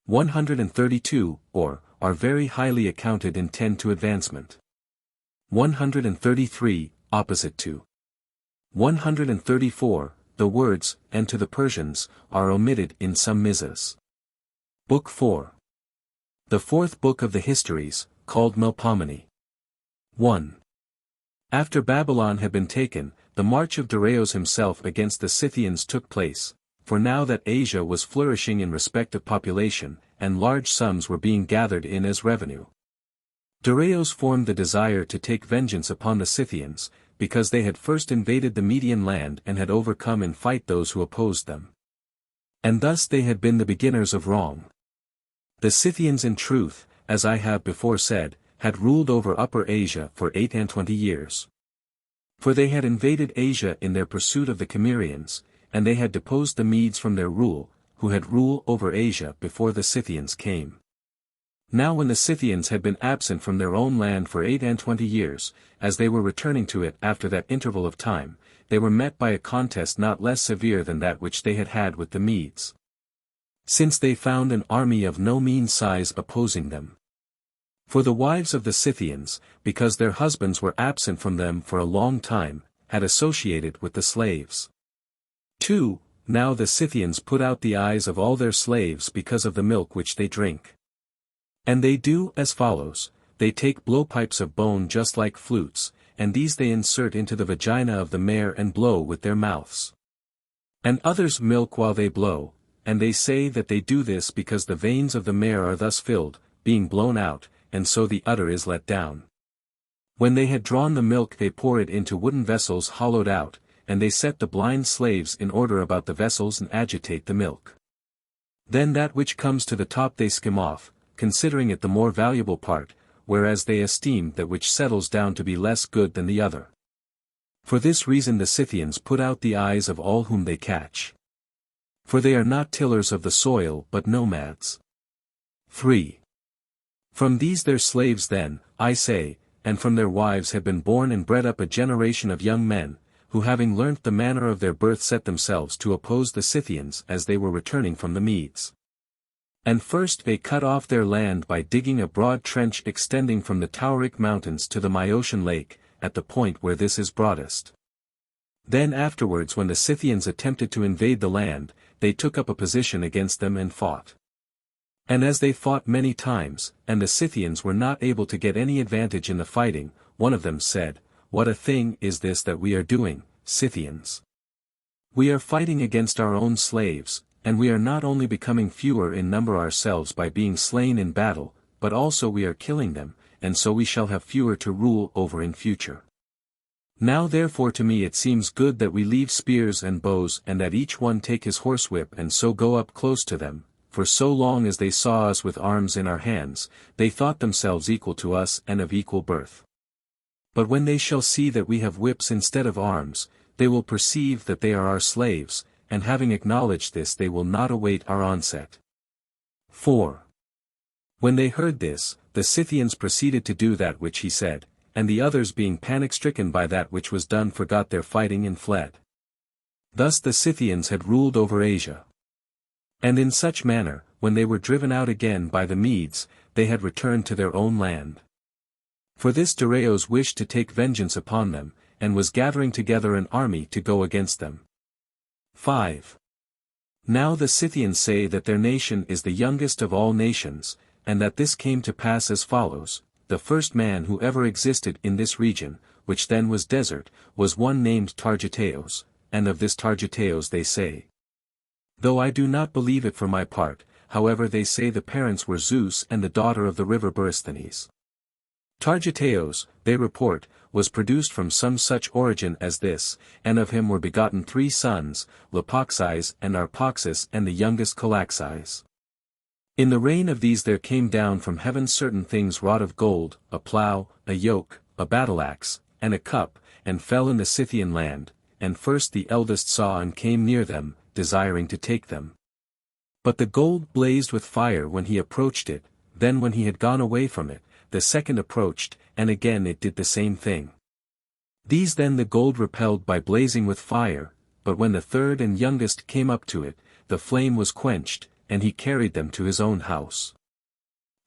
132, or, are very highly accounted and tend to advancement. 133, opposite to. 134, the words, and to the Persians, are omitted in some Muses. Book 4. The fourth book of the Histories, called Melpomene. 1. After Babylon had been taken, the march of Darius himself against the Scythians took place, for now that Asia was flourishing in respect of population, and large sums were being gathered in as revenue. Darius formed the desire to take vengeance upon the Scythians, because they had first invaded the Median land and had overcome in fight those who opposed them. And thus they had been the beginners of wrong. The Scythians in truth, as I have before said, had ruled over Upper Asia for 28 years. For they had invaded Asia in their pursuit of the Cimmerians, and they had deposed the Medes from their rule, who had rule over Asia before the Scythians came. Now when the Scythians had been absent from their own land for 28 years, as they were returning to it after that interval of time, they were met by a contest not less severe than that which they had had with the Medes. Since they found an army of no mean size opposing them. For the wives of the Scythians, because their husbands were absent from them for a long time, had associated with the slaves. 2. Now the Scythians put out the eyes of all their slaves because of the milk which they drink. And they do as follows: they take blowpipes of bone just like flutes, and these they insert into the vagina of the mare and blow with their mouths. And others milk while they blow, and they say that they do this because the veins of the mare are thus filled, being blown out, and so the udder is let down. When they had drawn the milk they pour it into wooden vessels hollowed out, and they set the blind slaves in order about the vessels and agitate the milk. Then that which comes to the top they skim off, considering it the more valuable part, whereas they esteem that which settles down to be less good than the other. For this reason the Scythians put out the eyes of all whom they catch. For they are not tillers of the soil but nomads. 3. From these their slaves then, I say, and from their wives have been born and bred up a generation of young men, who having learnt the manner of their birth set themselves to oppose the Scythians as they were returning from the Medes. And first they cut off their land by digging a broad trench extending from the Tauric mountains to the Myosian lake, at the point where this is broadest. Then afterwards when the Scythians attempted to invade the land, they took up a position against them and fought. And as they fought many times, and the Scythians were not able to get any advantage in the fighting, one of them said, "What a thing is this that we are doing, Scythians? We are fighting against our own slaves, and we are not only becoming fewer in number ourselves by being slain in battle, but also we are killing them, and so we shall have fewer to rule over in future. Now therefore to me it seems good that we leave spears and bows and that each one take his horsewhip and so go up close to them, for so long as they saw us with arms in our hands, they thought themselves equal to us and of equal birth. But when they shall see that we have whips instead of arms, they will perceive that they are our slaves, and having acknowledged this they will not await our onset." 4. When they heard this, the Scythians proceeded to do that which he said, and the others being panic-stricken by that which was done forgot their fighting and fled. Thus the Scythians had ruled over Asia. And in such manner, when they were driven out again by the Medes, they had returned to their own land. For this Darius wished to take vengeance upon them, and was gathering together an army to go against them. 5. Now the Scythians say that their nation is the youngest of all nations, and that this came to pass as follows: the first man who ever existed in this region, which then was desert, was one named Targeteos, and of this Targeteos they say. Though I do not believe it for my part, however they say the parents were Zeus and the daughter of the river Borysthenes. Targeteos, they report, was produced from some such origin as this, and of him were begotten 3 sons, Lopoxis and Arpaxis and the youngest Calaxis. In the reign of these there came down from heaven certain things wrought of gold, a plough, a yoke, a battle-axe, and a cup, and fell in the Scythian land, and first the eldest saw and came near them, desiring to take them. But the gold blazed with fire when he approached it, then when he had gone away from it, the second approached, and again it did the same thing. These then the gold repelled by blazing with fire, but when the third and youngest came up to it, the flame was quenched, and he carried them to his own house.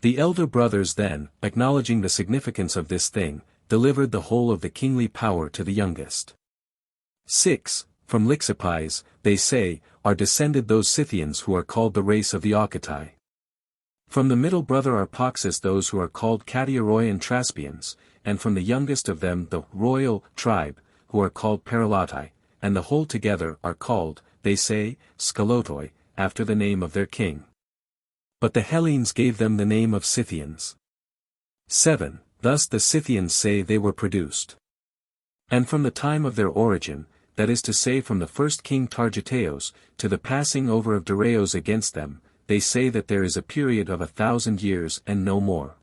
The elder brothers then, acknowledging the significance of this thing, delivered the whole of the kingly power to the youngest. 6. From Leucippus, they say, are descended those Scythians who are called the race of the Archetai. From the middle brother Arpaxis those who are called Catiaroi and Traspians, and from the youngest of them the royal tribe, who are called Paralotai, and the whole together are called, they say, Scalotoi, after the name of their king. But the Hellenes gave them the name of Scythians. 7. Thus the Scythians say they were produced. And from the time of their origin, that is to say from the first king Targeteos, to the passing over of Dareios against them, they say that there is a period of 1,000 years and no more.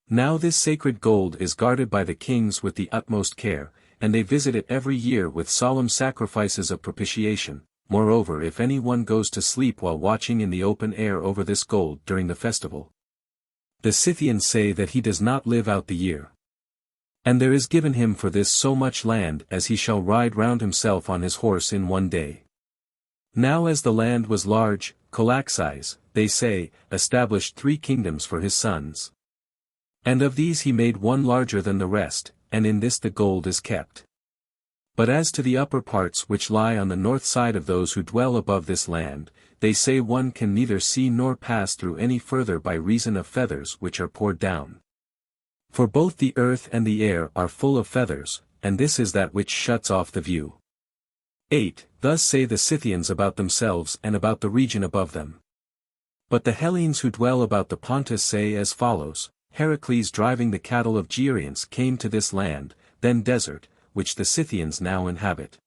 Now this sacred gold is guarded by the kings with the utmost care, and they visit it every year with solemn sacrifices of propitiation. Moreover, if any one goes to sleep while watching in the open air over this gold during the festival, the Scythians say that he does not live out the year. And there is given him for this so much land as he shall ride round himself on his horse in one day. Now as the land was large, Colaxes, they say, established 3 kingdoms for his sons. And of these he made one larger than the rest, and in this the gold is kept. But as to the upper parts which lie on the north side of those who dwell above this land, they say one can neither see nor pass through any further by reason of feathers which are poured down. For both the earth and the air are full of feathers, and this is that which shuts off the view. 8. Thus say the Scythians about themselves and about the region above them. But the Hellenes who dwell about the Pontus say as follows, Heracles driving the cattle of Georians came to this land, then desert, which the Scythians now inhabit.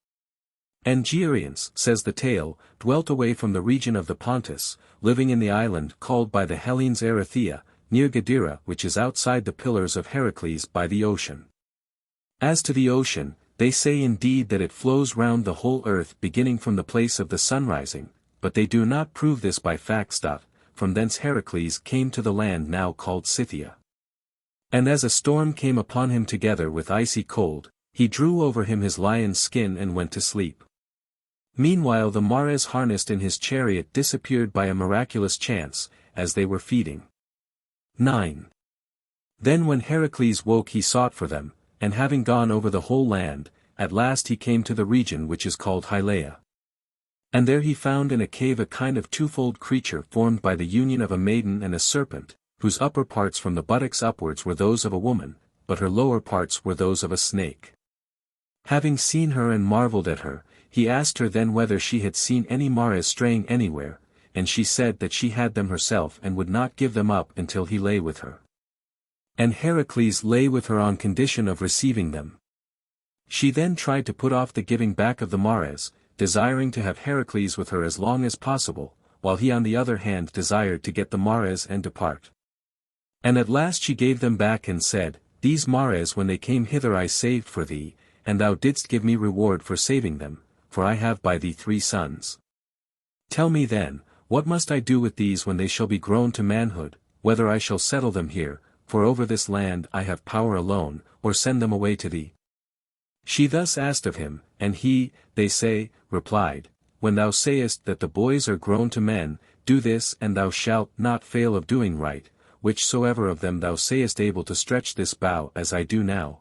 And Georians, says the tale, dwelt away from the region of the Pontus, living in the island called by the Hellenes Erythea, near Gadara, which is outside the pillars of Heracles by the ocean. As to the ocean, they say indeed that it flows round the whole earth beginning from the place of the sun rising, but they do not prove this by facts. From thence Heracles came to the land now called Scythia. And as a storm came upon him together with icy cold, he drew over him his lion's skin and went to sleep. Meanwhile the Mares harnessed in his chariot disappeared by a miraculous chance, as they were feeding. 9. Then when Heracles woke he sought for them, and having gone over the whole land, at last he came to the region which is called Hylaea. And there he found in a cave a kind of twofold creature formed by the union of a maiden and a serpent, whose upper parts from the buttocks upwards were those of a woman, but her lower parts were those of a snake. Having seen her and marveled at her, he asked her then whether she had seen any Mares straying anywhere, and she said that she had them herself and would not give them up until he lay with her. And Heracles lay with her on condition of receiving them. She then tried to put off the giving back of the Mares, desiring to have Heracles with her as long as possible, while he on the other hand desired to get the Mares and depart. And at last she gave them back and said, These Mares when they came hither I saved for thee, and thou didst give me reward for saving them, for I have by thee 3 sons. Tell me then, what must I do with these when they shall be grown to manhood, whether I shall settle them here, for over this land I have power alone, or send them away to thee? She thus asked of him, and he, they say, replied, When thou sayest that the boys are grown to men, do this and thou shalt not fail of doing right, whichsoever of them thou sayest able to stretch this bow as I do now.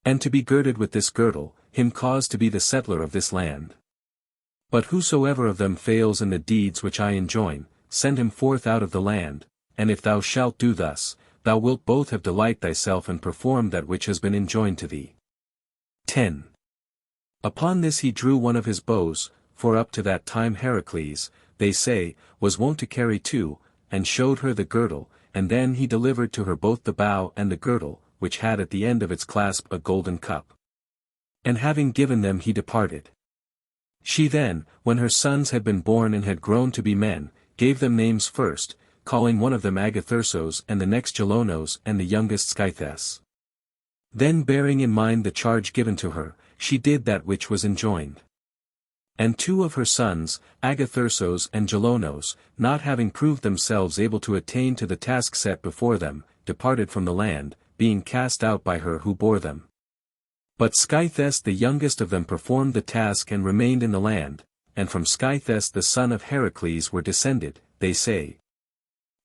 And to be girded with this girdle, him cause to be the settler of this land. But whosoever of them fails in the deeds which I enjoin, send him forth out of the land, and if thou shalt do thus, thou wilt both have delight thyself and perform that which has been enjoined to thee. 10. Upon this he drew one of his bows, for up to that time Heracles, they say, was wont to carry 2, and showed her the girdle, and then he delivered to her both the bow and the girdle, which had at the end of its clasp a golden cup. And having given them he departed. She then, when her sons had been born and had grown to be men, gave them names first, calling one of them Agathyrsos and the next Gelonos and the youngest Scythes. Then bearing in mind the charge given to her, she did that which was enjoined. And 2 of her sons, Agathyrsos and Gelonos, not having proved themselves able to attain to the task set before them, departed from the land, being cast out by her who bore them. But Scythes the youngest of them performed the task and remained in the land, and from Scythes the son of Heracles were descended, they say.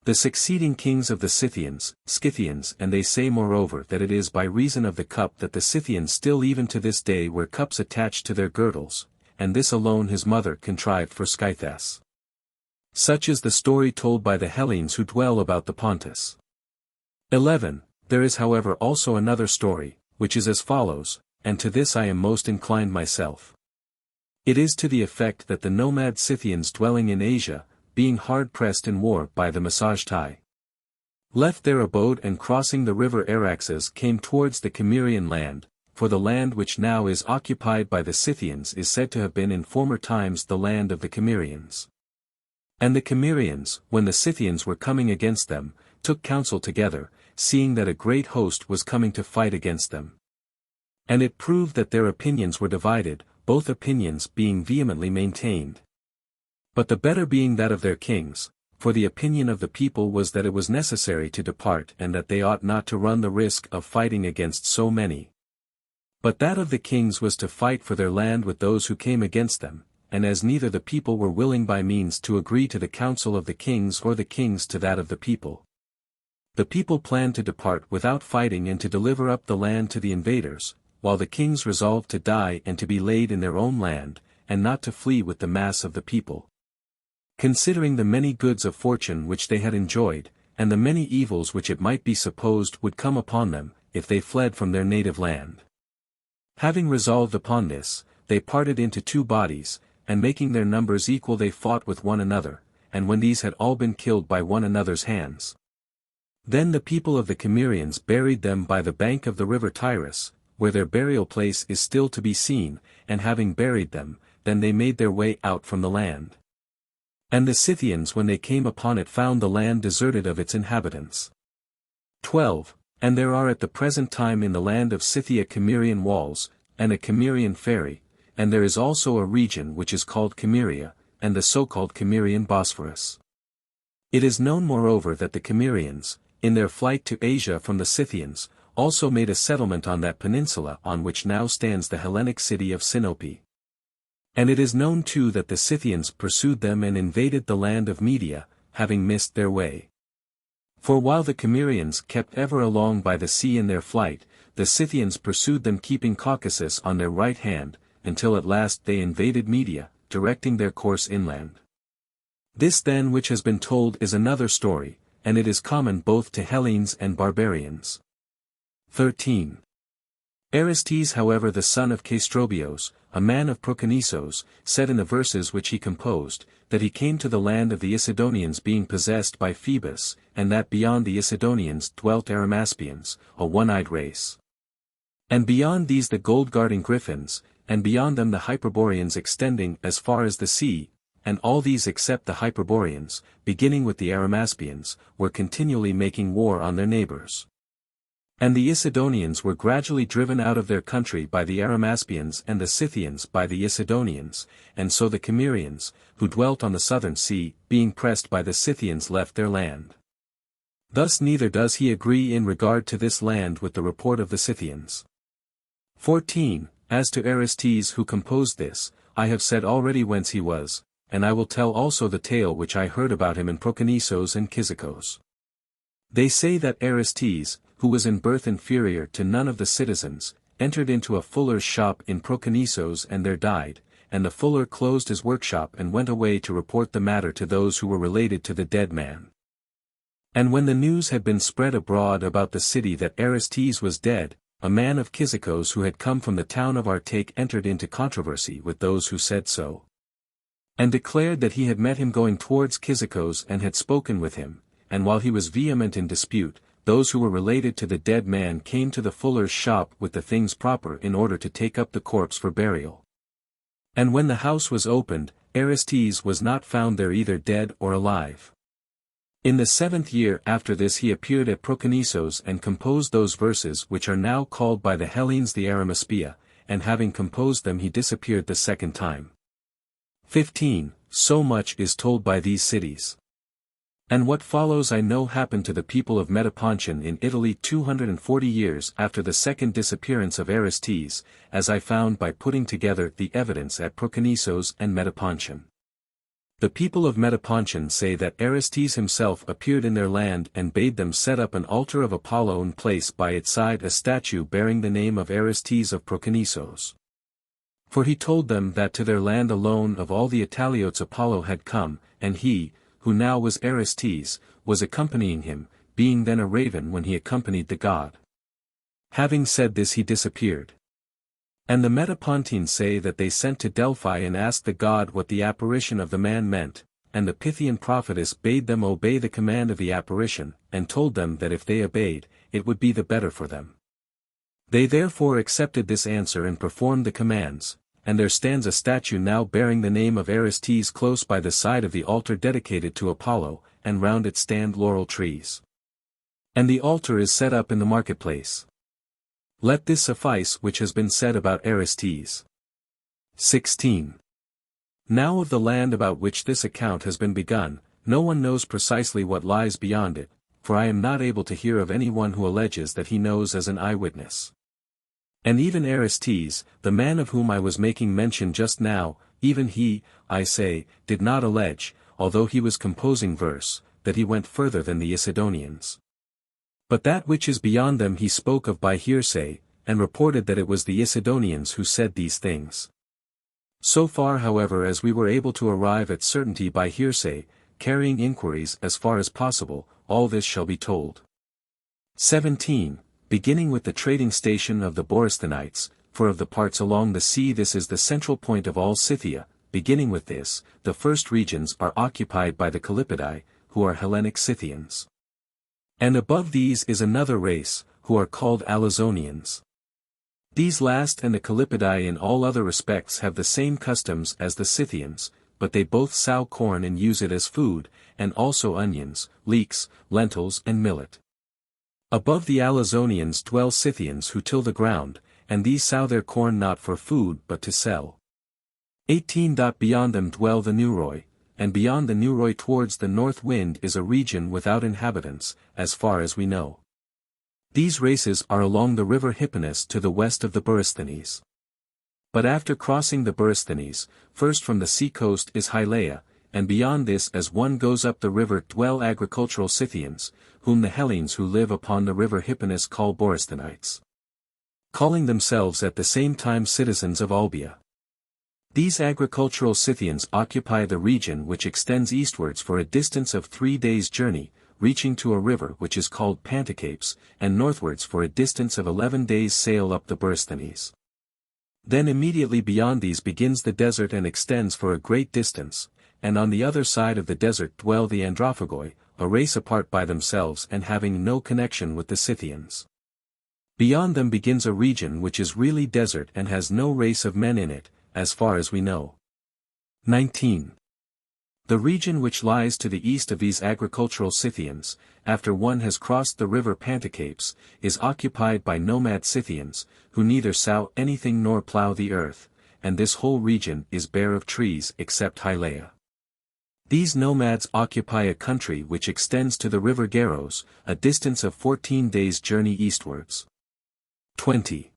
The succeeding kings of the Scythians, and they say moreover that it is by reason of the cup that the Scythians still even to this day wear cups attached to their girdles, and this alone his mother contrived for Scythes. Such is the story told by the Hellenes who dwell about the Pontus. 11. There is however also another story, which is as follows, and to this I am most inclined myself. It is to the effect that the nomad Scythians dwelling in Asia, being hard-pressed in war by the Massagetai, left their abode and crossing the river Araxes came towards the Cimmerian land, for the land which now is occupied by the Scythians is said to have been in former times the land of the Cimmerians. And the Cimmerians, when the Scythians were coming against them, took counsel together, seeing that a great host was coming to fight against them. And it proved that their opinions were divided, both opinions being vehemently maintained. But the better being that of their kings, for the opinion of the people was that it was necessary to depart and that they ought not to run the risk of fighting against so many. But that of the kings was to fight for their land with those who came against them, and as neither the people were willing by means to agree to the counsel of the kings or the kings to that of the people, the people planned to depart without fighting and to deliver up the land to the invaders, while the kings resolved to die and to be laid in their own land, and not to flee with the mass of the people. Considering the many goods of fortune which they had enjoyed, and the many evils which it might be supposed would come upon them, if they fled from their native land. Having resolved upon this, they parted into two bodies, and making their numbers equal they fought with one another, and when these had all been killed by one another's hands, then the people of the Cimmerians buried them by the bank of the river Tirus, where their burial place is still to be seen, and having buried them, then they made their way out from the land. And the Scythians when they came upon it found the land deserted of its inhabitants. 12. And there are at the present time in the land of Scythia Cimmerian walls, and a Cimmerian ferry, and there is also a region which is called Cimmeria, and the so-called Cimmerian Bosphorus. It is known moreover that the Cimmerians, in their flight to Asia from the Scythians, also made a settlement on that peninsula on which now stands the Hellenic city of Sinope. And it is known too that the Scythians pursued them and invaded the land of Media, having missed their way. For while the Cimmerians kept ever along by the sea in their flight, the Scythians pursued them keeping Caucasus on their right hand, until at last they invaded Media, directing their course inland. This then which has been told is another story, and it is common both to Hellenes and barbarians. 13. Aristes however the son of Caestrobios, a man of Proconnesos, said in the verses which he composed, that he came to the land of the Isidonians being possessed by Phoebus, and that beyond the Isidonians dwelt Arimaspians, a one-eyed race. And beyond these the gold-guarding Griffins, and beyond them the Hyperboreans extending as far as the sea, and all these except the Hyperboreans, beginning with the Arimaspians, were continually making war on their neighbors. And the Isidonians were gradually driven out of their country by the Arimaspians and the Scythians by the Isidonians, and so the Cimmerians, who dwelt on the southern sea, being pressed by the Scythians left their land. Thus neither does he agree in regard to this land with the report of the Scythians. 14. As to Aristes who composed this, I have said already whence he was, and I will tell also the tale which I heard about him in Proconnesos and Cyzicus. They say that Aristes, who was in birth inferior to none of the citizens, entered into a fuller's shop in Proconnesos and there died, and the fuller closed his workshop and went away to report the matter to those who were related to the dead man. And when the news had been spread abroad about the city that Aristes was dead, a man of Cyzicus who had come from the town of Artake entered into controversy with those who said so, and declared that he had met him going towards Cyzicus and had spoken with him, and while he was vehement in dispute, those who were related to the dead man came to the fuller's shop with the things proper in order to take up the corpse for burial. And when the house was opened, Aristes was not found there either dead or alive. In the 7th year after this he appeared at Proconnesos and composed those verses which are now called by the Hellenes the Arimaspia, and having composed them he disappeared the second time. 15. So much is told by these cities. And what follows I know happened to the people of Metapontion in Italy 240 years after the second disappearance of Aristes, as I found by putting together the evidence at Proconnesos and Metapontion. The people of Metapontion say that Aristes himself appeared in their land and bade them set up an altar of Apollo and place by its side a statue bearing the name of Aristes of Proconnesos. For he told them that to their land alone of all the Italiotes Apollo had come, and he, who now was Aristes, was accompanying him, being then a raven when he accompanied the god. Having said this he disappeared. And the Metapontines say that they sent to Delphi and asked the god what the apparition of the man meant, and the Pythian prophetess bade them obey the command of the apparition, and told them that if they obeyed, it would be the better for them. They therefore accepted this answer and performed the commands, and there stands a statue now bearing the name of Aristes close by the side of the altar dedicated to Apollo, and round it stand laurel trees. And the altar is set up in the marketplace. Let this suffice which has been said about Aristes. 16. Now of the land about which this account has been begun, no one knows precisely what lies beyond it, for I am not able to hear of any one who alleges that he knows as an eyewitness. And even Aristes, the man of whom I was making mention just now, even he, I say, did not allege, although he was composing verse, that he went further than the Isidonians. But that which is beyond them he spoke of by hearsay, and reported that it was the Isidonians who said these things. So far however as we were able to arrive at certainty by hearsay, carrying inquiries as far as possible, all this shall be told. 17. Beginning with the trading station of the Borysthenites, for of the parts along the sea this is the central point of all Scythia, beginning with this, the first regions are occupied by the Callipygi, who are Hellenic Scythians. And above these is another race, who are called Alizonians. These last and the Callipygi in all other respects have the same customs as the Scythians, but they both sow corn and use it as food, and also onions, leeks, lentils and millet. Above the Alizonians dwell Scythians who till the ground, and these sow their corn not for food but to sell. 18. Beyond them dwell the Neuroi, and beyond the Neuroi towards the north wind is a region without inhabitants, as far as we know. These races are along the river Hypanis to the west of the Borysthenes. But after crossing the Borysthenes, first from the sea coast is Hylaea, and beyond this as one goes up the river dwell agricultural Scythians, whom the Hellenes who live upon the river Hypanis call Borysthenites, calling themselves at the same time citizens of Olbia. These agricultural Scythians occupy the region which extends eastwards for a distance of 3 days' journey, reaching to a river which is called Pantacapes, and northwards for a distance of 11 days' sail up the Borysthenes. Then immediately beyond these begins the desert and extends for a great distance, and on the other side of the desert dwell the Androphagoi, a race apart by themselves and having no connection with the Scythians. Beyond them begins a region which is really desert and has no race of men in it, as far as we know. 19. The region which lies to the east of these agricultural Scythians, after one has crossed the river Pantacapes, is occupied by nomad Scythians, who neither sow anything nor plough the earth, and this whole region is bare of trees except Hylaea. These nomads occupy a country which extends to the river Garos, a distance of 14 days' journey eastwards. 20.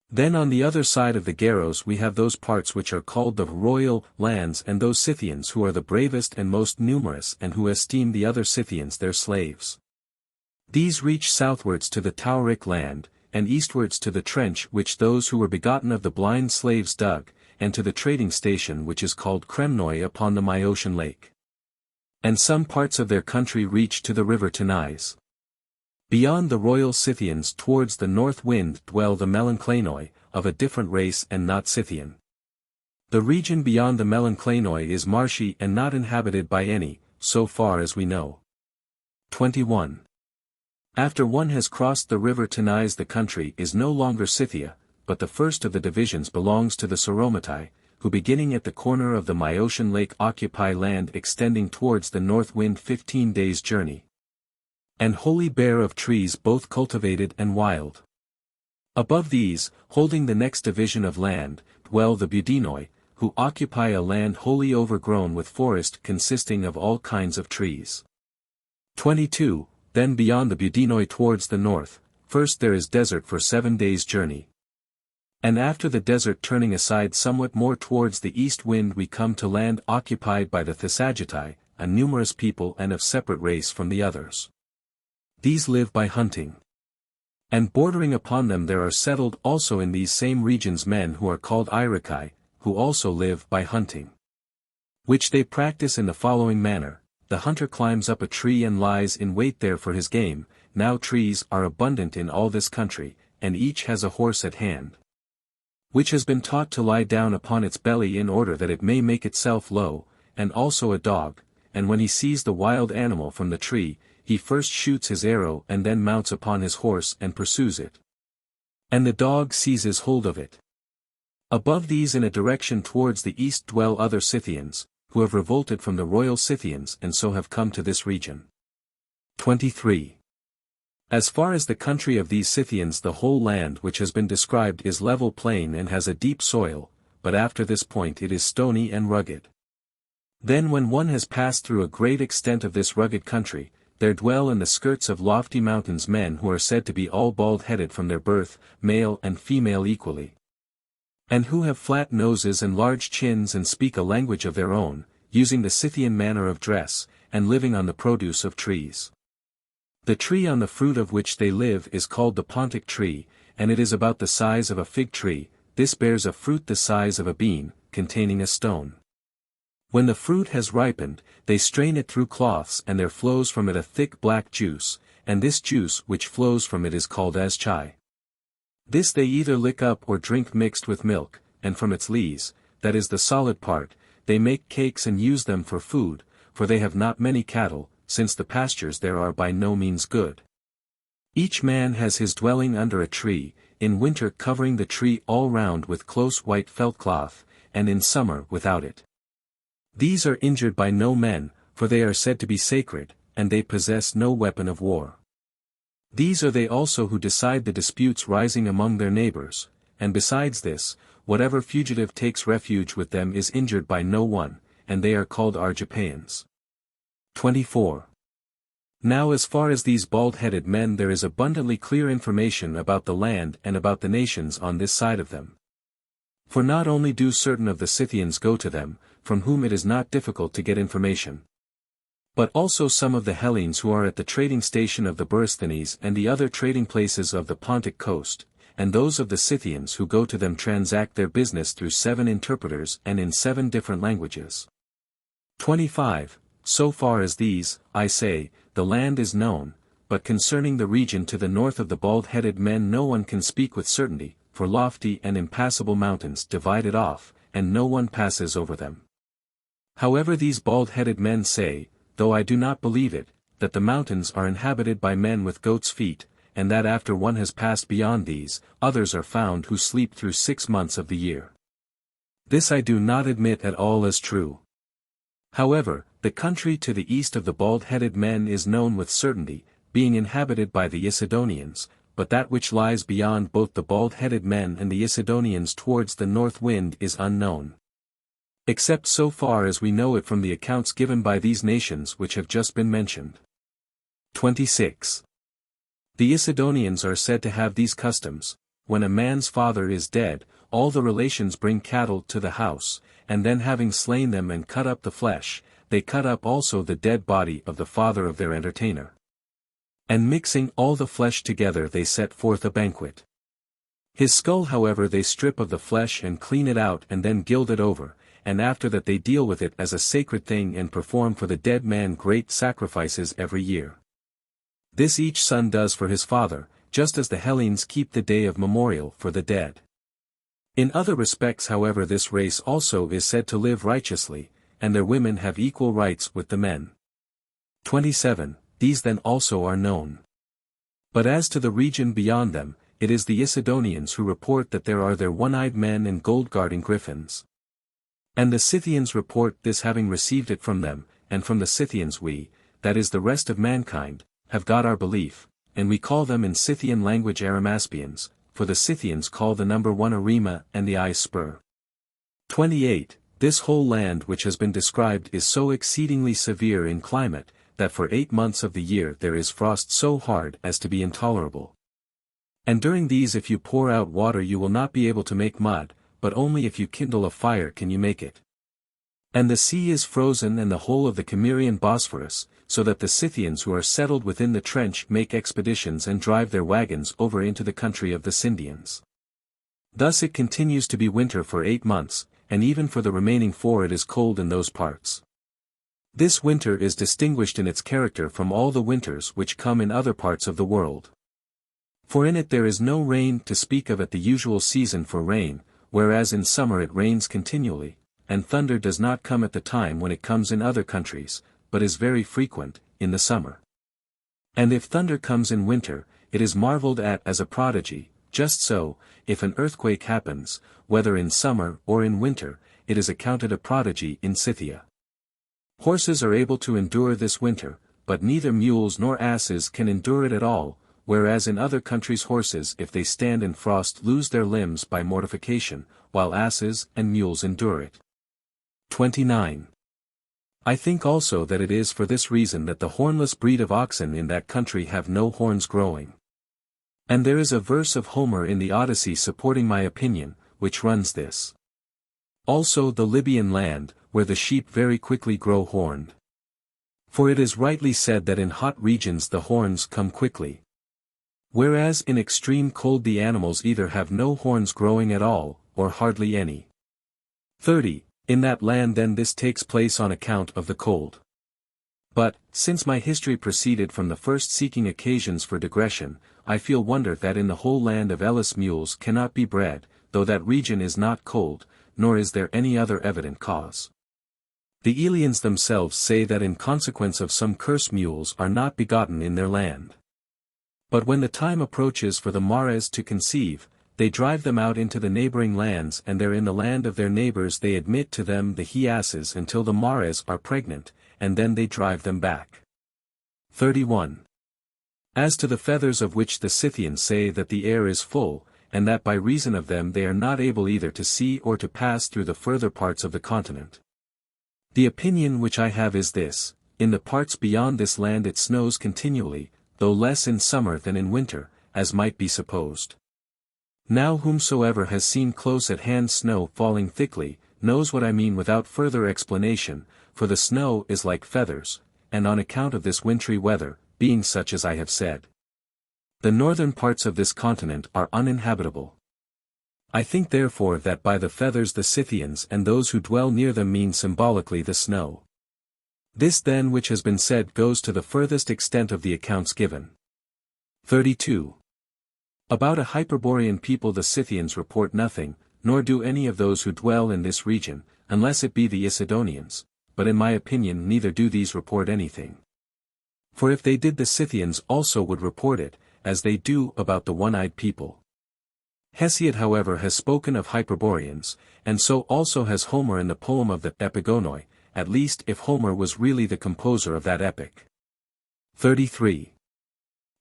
Then on the other side of the Garos we have those parts which are called the royal lands and those Scythians who are the bravest and most numerous and who esteem the other Scythians their slaves. These reach southwards to the Tauric land, and eastwards to the trench which those who were begotten of the blind slaves dug, and to the trading station which is called Kremnoi upon the Myosian lake. And some parts of their country reach to the river Tanais. Beyond the royal Scythians towards the north wind dwell the Melanclaenoi, of a different race and not Scythian. The region beyond the Melanclaenoi is marshy and not inhabited by any, so far as we know. 21. After one has crossed the river Tanais the country is no longer Scythia, but the first of the divisions belongs to the Sauromatai, who beginning at the corner of the Myosian lake occupy land extending towards the north wind 15 days' journey, and wholly bare of trees both cultivated and wild. Above these, holding the next division of land, dwell the Budinoi, who occupy a land wholly overgrown with forest consisting of all kinds of trees. 22. Then beyond the Budinoi towards the north, first there is desert for 7 days' journey. And after the desert turning aside somewhat more towards the east wind we come to land occupied by the Thessagitai, a numerous people and of separate race from the others. These live by hunting. And bordering upon them there are settled also in these same regions men who are called Irakai, who also live by hunting. Which they practice in the following manner: the hunter climbs up a tree and lies in wait there for his game. Now trees are abundant in all this country, and each has a horse at hand, which has been taught to lie down upon its belly in order that it may make itself low, and also a dog, and when he sees the wild animal from the tree, he first shoots his arrow and then mounts upon his horse and pursues it. And the dog seizes hold of it. Above these in a direction towards the east dwell other Scythians, who have revolted from the royal Scythians and so have come to this region. 23. As far as the country of these Scythians the whole land which has been described is level plain and has a deep soil, but after this point it is stony and rugged. Then when one has passed through a great extent of this rugged country, there dwell in the skirts of lofty mountains men who are said to be all bald-headed from their birth, male and female equally. And who have flat noses and large chins and speak a language of their own, using the Scythian manner of dress, and living on the produce of trees. The tree on the fruit of which they live is called the Pontic tree, and it is about the size of a fig tree. This bears a fruit the size of a bean, containing a stone. When the fruit has ripened, they strain it through cloths and there flows from it a thick black juice, and this juice which flows from it is called as chai. This they either lick up or drink mixed with milk, and from its lees, that is the solid part, they make cakes and use them for food, for they have not many cattle, since the pastures there are by no means good. Each man has his dwelling under a tree, in winter covering the tree all round with close white felt cloth, and in summer without it. These are injured by no men, for they are said to be sacred, and they possess no weapon of war. These are they also who decide the disputes rising among their neighbors, and besides this, whatever fugitive takes refuge with them is injured by no one, and they are called Argipaeans. 24. Now as far as these bald-headed men there is abundantly clear information about the land and about the nations on this side of them. For not only do certain of the Scythians go to them, from whom it is not difficult to get information, but also some of the Hellenes who are at the trading station of the Borysthenes and the other trading places of the Pontic coast, and those of the Scythians who go to them transact their business through 7 interpreters and in 7 different languages. 25. So far as these, I say, the land is known, but concerning the region to the north of the bald-headed men no one can speak with certainty, for lofty and impassable mountains divide it off, and no one passes over them. However these bald-headed men say, though I do not believe it, that the mountains are inhabited by men with goats' feet, and that after one has passed beyond these, others are found who sleep through 6 months of the year. This I do not admit at all as true. However, the country to the east of the bald-headed men is known with certainty, being inhabited by the Isidonians, but that which lies beyond both the bald-headed men and the Isidonians towards the north wind is unknown. Except so far as we know it from the accounts given by these nations which have just been mentioned. 26. The Isidonians are said to have these customs: when a man's father is dead, all the relations bring cattle to the house, and then having slain them and cut up the flesh, they cut up also the dead body of the father of their entertainer. And mixing all the flesh together they set forth a banquet. His skull however they strip of the flesh and clean it out and then gild it over, and after that they deal with it as a sacred thing and perform for the dead man great sacrifices every year. This each son does for his father, just as the Hellenes keep the day of memorial for the dead. In other respects however this race also is said to live righteously, and their women have equal rights with the men. 27. These then also are known. But as to the region beyond them, it is the Isidonians who report that there are there one-eyed men and gold-guarding griffins. And the Scythians report this having received it from them, and from the Scythians we, that is the rest of mankind, have got our belief, and we call them in Scythian language Arimaspians, for the Scythians call the number 1 Arima and the eye spur. 28. This whole land which has been described is so exceedingly severe in climate, that for 8 months of the year there is frost so hard as to be intolerable. And during these if you pour out water you will not be able to make mud, but only if you kindle a fire can you make it. And the sea is frozen and the whole of the Cimmerian Bosphorus, so that the Scythians who are settled within the trench make expeditions and drive their wagons over into the country of the Scythians. Thus it continues to be winter for 8 months, and even for the remaining 4 it is cold in those parts. This winter is distinguished in its character from all the winters which come in other parts of the world. For in it there is no rain to speak of at the usual season for rain, whereas in summer it rains continually, and thunder does not come at the time when it comes in other countries, but is very frequent, in the summer. And if thunder comes in winter, it is marveled at as a prodigy, just so, if an earthquake happens, whether in summer or in winter, it is accounted a prodigy in Scythia. Horses are able to endure this winter, but neither mules nor asses can endure it at all, whereas in other countries horses if they stand in frost lose their limbs by mortification, while asses and mules endure it. 29. I think also that it is for this reason that the hornless breed of oxen in that country have no horns growing. And there is a verse of Homer in the Odyssey supporting my opinion, which runs this. Also the Libyan land, where the sheep very quickly grow horned. For it is rightly said that in hot regions the horns come quickly. Whereas in extreme cold the animals either have no horns growing at all, or hardly any. 30. In that land then this takes place on account of the cold. But, since my history proceeded from the first seeking occasions for digression, I feel wonder that in the whole land of Elis mules cannot be bred, though that region is not cold, nor is there any other evident cause. The Elians themselves say that in consequence of some curse mules are not begotten in their land. But when the time approaches for the Mares to conceive, they drive them out into the neighboring lands and there in the land of their neighbors they admit to them the he-asses until the Mares are pregnant, and then they drive them back. 31. As to the feathers of which the Scythians say that the air is full, and that by reason of them they are not able either to see or to pass through the further parts of the continent. The opinion which I have is this: in the parts beyond this land it snows continually, though less in summer than in winter, as might be supposed. Now whomsoever has seen close at hand snow falling thickly, knows what I mean without further explanation, for the snow is like feathers, and on account of this wintry weather, being such as I have said, the northern parts of this continent are uninhabitable. I think therefore that by the feathers the Scythians and those who dwell near them mean symbolically the snow. This then which has been said goes to the furthest extent of the accounts given. 32. About a Hyperborean people the Scythians report nothing, nor do any of those who dwell in this region, unless it be the Isidonians, but in my opinion neither do these report anything. For if they did the Scythians also would report it, as they do about the one-eyed people. Hesiod however has spoken of Hyperboreans, and so also has Homer in the poem of the Epigonoi, at least if Homer was really the composer of that epic. 33.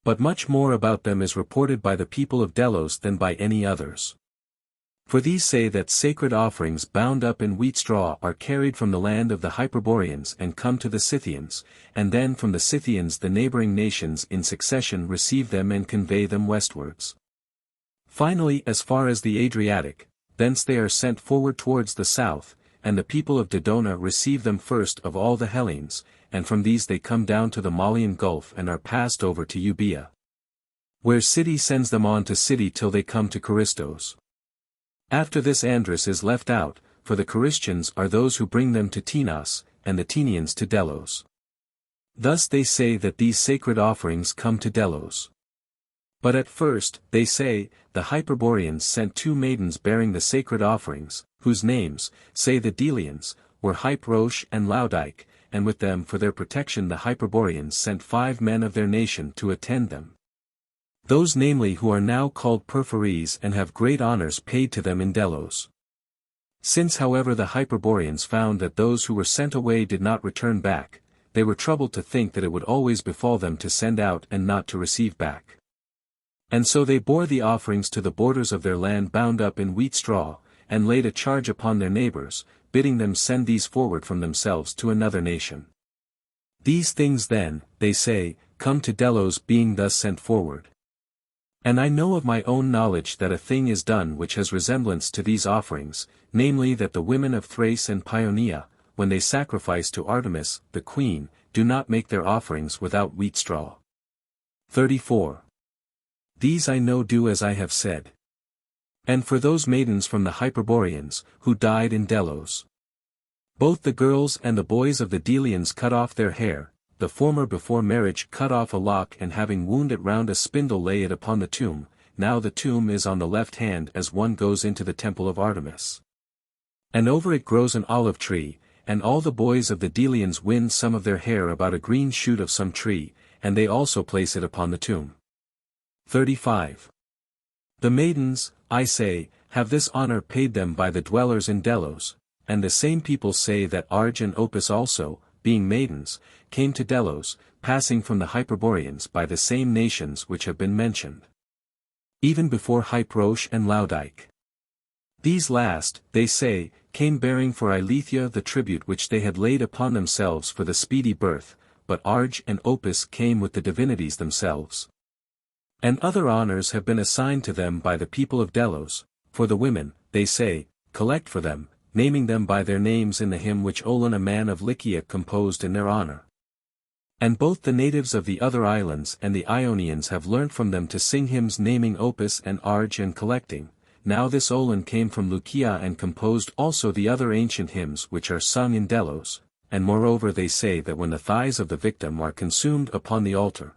But much more about them is reported by the people of Delos than by any others. For these say that sacred offerings bound up in wheat straw are carried from the land of the Hyperboreans and come to the Scythians, and then from the Scythians the neighboring nations in succession receive them and convey them westwards. Finally as far as the Adriatic, thence they are sent forward towards the south, and the people of Dodona receive them first of all the Hellenes, and from these they come down to the Malian Gulf and are passed over to Euboea, where city sends them on to city till they come to Charistos. After this Andrus is left out, for the Charistians are those who bring them to Tinos, and the Tenians to Delos. Thus they say that these sacred offerings come to Delos. But at first, they say, the Hyperboreans sent 2 maidens bearing the sacred offerings, whose names, say the Delians, were Hyperoche and Laodike, and with them for their protection the Hyperboreans sent 5 men of their nation to attend them. Those namely who are now called Perfories and have great honors paid to them in Delos. Since however the Hyperboreans found that those who were sent away did not return back, they were troubled to think that it would always befall them to send out and not to receive back. And so they bore the offerings to the borders of their land bound up in wheat straw, and laid a charge upon their neighbors, bidding them send these forward from themselves to another nation. These things then, they say, come to Delos being thus sent forward. And I know of my own knowledge that a thing is done which has resemblance to these offerings, namely that the women of Thrace and Paeonia, when they sacrifice to Artemis, the queen, do not make their offerings without wheat straw. 34. These I know do as I have said. And for those maidens from the Hyperboreans, who died in Delos. Both the girls and the boys of the Delians cut off their hair, the former before marriage cut off a lock and having wound it round a spindle lay it upon the tomb, now the tomb is on the left hand as one goes into the temple of Artemis. And over it grows an olive tree, and all the boys of the Delians wind some of their hair about a green shoot of some tree, and they also place it upon the tomb. 35. The maidens, I say, have this honor paid them by the dwellers in Delos, and the same people say that Arge and Opis also, being maidens, came to Delos, passing from the Hyperboreans by the same nations which have been mentioned. Even before Hyproche and Laodike. These last, they say, came bearing for Eilethia the tribute which they had laid upon themselves for the speedy birth, but Arge and Opis came with the divinities themselves. And other honors have been assigned to them by the people of Delos, for the women, they say, collect for them, naming them by their names in the hymn which Olon a man of Lycia composed in their honor. And both the natives of the other islands and the Ionians have learnt from them to sing hymns naming Opis and Arge and collecting. Now this Olon came from Lycia and composed also the other ancient hymns which are sung in Delos, and moreover they say that when the thighs of the victim are consumed upon the altar,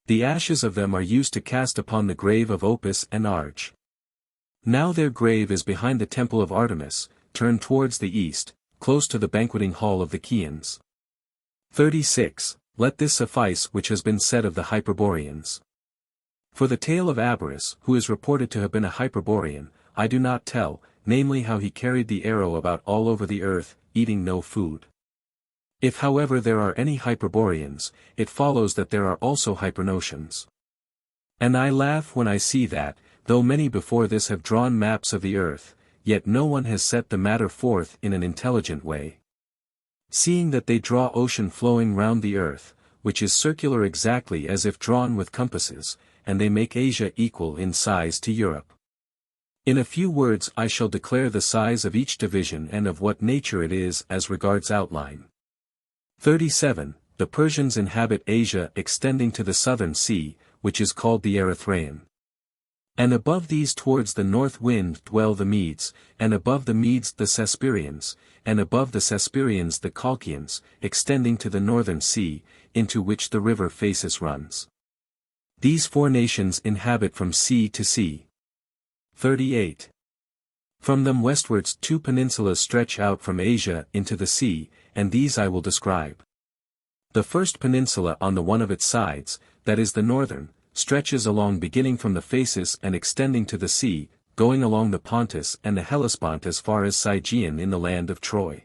the ashes of them are used to cast upon the grave of Opis and Arge. Now their grave is behind the temple of Artemis, turned towards the east, close to the banqueting hall of the Chians. 36. Let this suffice which has been said of the Hyperboreans. For the tale of Abaris, who is reported to have been a Hyperborean, I do not tell, namely how he carried the arrow about all over the earth, eating no food. If however there are any Hyperboreans, it follows that there are also Hypernotians. And I laugh when I see that, though many before this have drawn maps of the earth, yet no one has set the matter forth in an intelligent way. Seeing that they draw ocean flowing round the earth, which is circular exactly as if drawn with compasses, and they make Asia equal in size to Europe. In a few words I shall declare the size of each division and of what nature it is as regards outline. 37. The Persians inhabit Asia extending to the southern sea, which is called the Erythraean. And above these towards the north wind dwell the Medes, and above the Medes the Cesperians, and above the Cesperians the Colchians, extending to the northern sea, into which the river Phasis runs. These four nations inhabit from sea to sea. 38. From them westwards 2 peninsulas stretch out from Asia into the sea, and these I will describe. The first peninsula on the one of its sides, that is the northern, stretches along beginning from the Phasis and extending to the sea, going along the Pontus and the Hellespont as far as Sigeon in the land of Troy.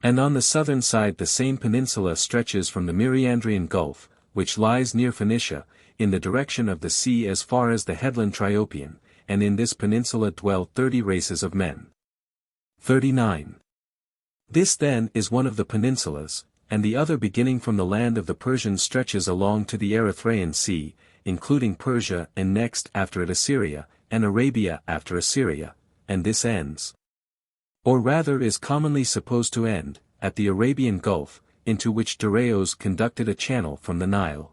And on the southern side the same peninsula stretches from the Myrmidonian Gulf, which lies near Phoenicia, in the direction of the sea as far as the headland Triopian, and in this peninsula dwell 30 races of men. 39. This then is one of the peninsulas, and the other beginning from the land of the Persians stretches along to the Erythraean Sea, including Persia and next after it Assyria, and Arabia after Assyria, and this ends, or rather is commonly supposed to end, at the Arabian Gulf, into which Darius conducted a channel from the Nile.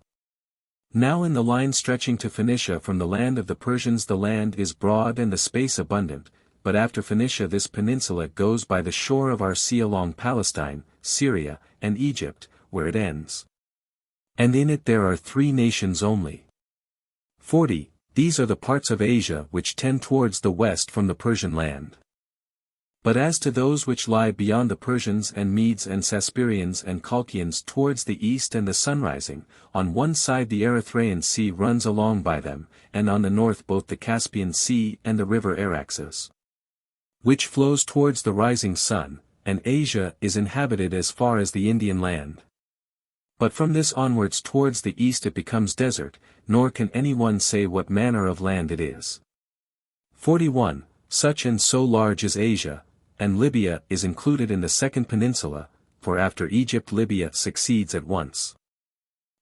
Now in the line stretching to Phoenicia from the land of the Persians the land is broad and the space abundant, but after Phoenicia this peninsula goes by the shore of our sea along Palestine, Syria, and Egypt, where it ends. And in it there are 3 nations only. 40. These are the parts of Asia which tend towards the west from the Persian land. But as to those which lie beyond the Persians and Medes and Cesperians and Colchians towards the east and the sunrising, on one side the Erythraean Sea runs along by them, and on the north both the Caspian Sea and the river Araxes, which flows towards the rising sun, and Asia is inhabited as far as the Indian land. But from this onwards towards the east it becomes desert, nor can any one say what manner of land it is. 41. Such and so large is Asia, and Libya is included in the second peninsula, for after Egypt Libya succeeds at once.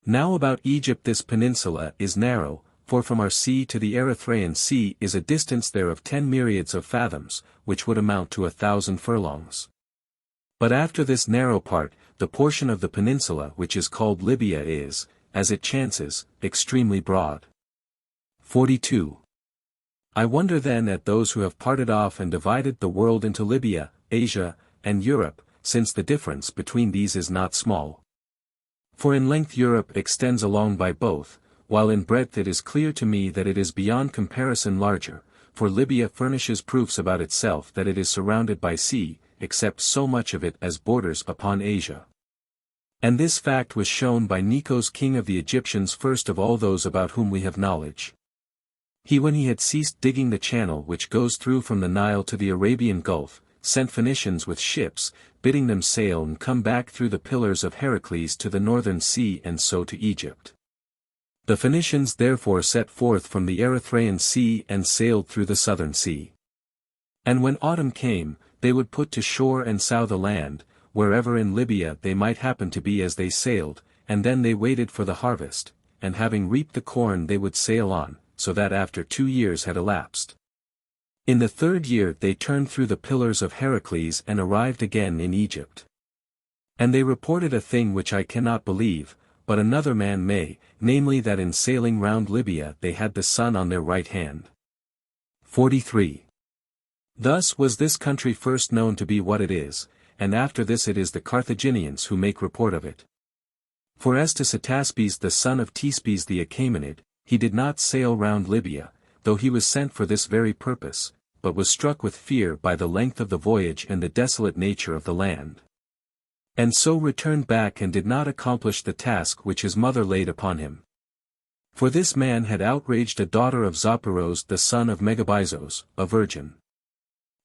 Now about Egypt this peninsula is narrow, for from our sea to the Erythraean Sea is a distance there of 10 myriads of fathoms, which would amount to 1,000 furlongs. But after this narrow part, the portion of the peninsula which is called Libya is, as it chances, extremely broad. 42. I wonder then at those who have parted off and divided the world into Libya, Asia, and Europe, since the difference between these is not small. For in length Europe extends along by both, while in breadth it is clear to me that it is beyond comparison larger, for Libya furnishes proofs about itself that it is surrounded by sea, except so much of it as borders upon Asia. And this fact was shown by Necos king of the Egyptians first of all those about whom we have knowledge. He when he had ceased digging the channel which goes through from the Nile to the Arabian Gulf, sent Phoenicians with ships, bidding them sail and come back through the pillars of Heracles to the northern sea and so to Egypt. The Phoenicians therefore set forth from the Erythraean Sea and sailed through the southern sea. And when autumn came, they would put to shore and sow the land, wherever in Libya they might happen to be as they sailed, and then they waited for the harvest, and having reaped the corn they would sail on, so that after 2 years had elapsed. In the 3rd year they turned through the pillars of Heracles and arrived again in Egypt. And they reported a thing which I cannot believe, but another man may, namely that in sailing round Libya they had the sun on their right hand. 43. Thus was this country first known to be what it is, and after this it is the Carthaginians who make report of it. For as to Ctaspes the son of Thespes the Achaemenid, he did not sail round Libya, though he was sent for this very purpose, but was struck with fear by the length of the voyage and the desolate nature of the land. And so returned back and did not accomplish the task which his mother laid upon him. For this man had outraged a daughter of Zopyros the son of Megabyzos, a virgin.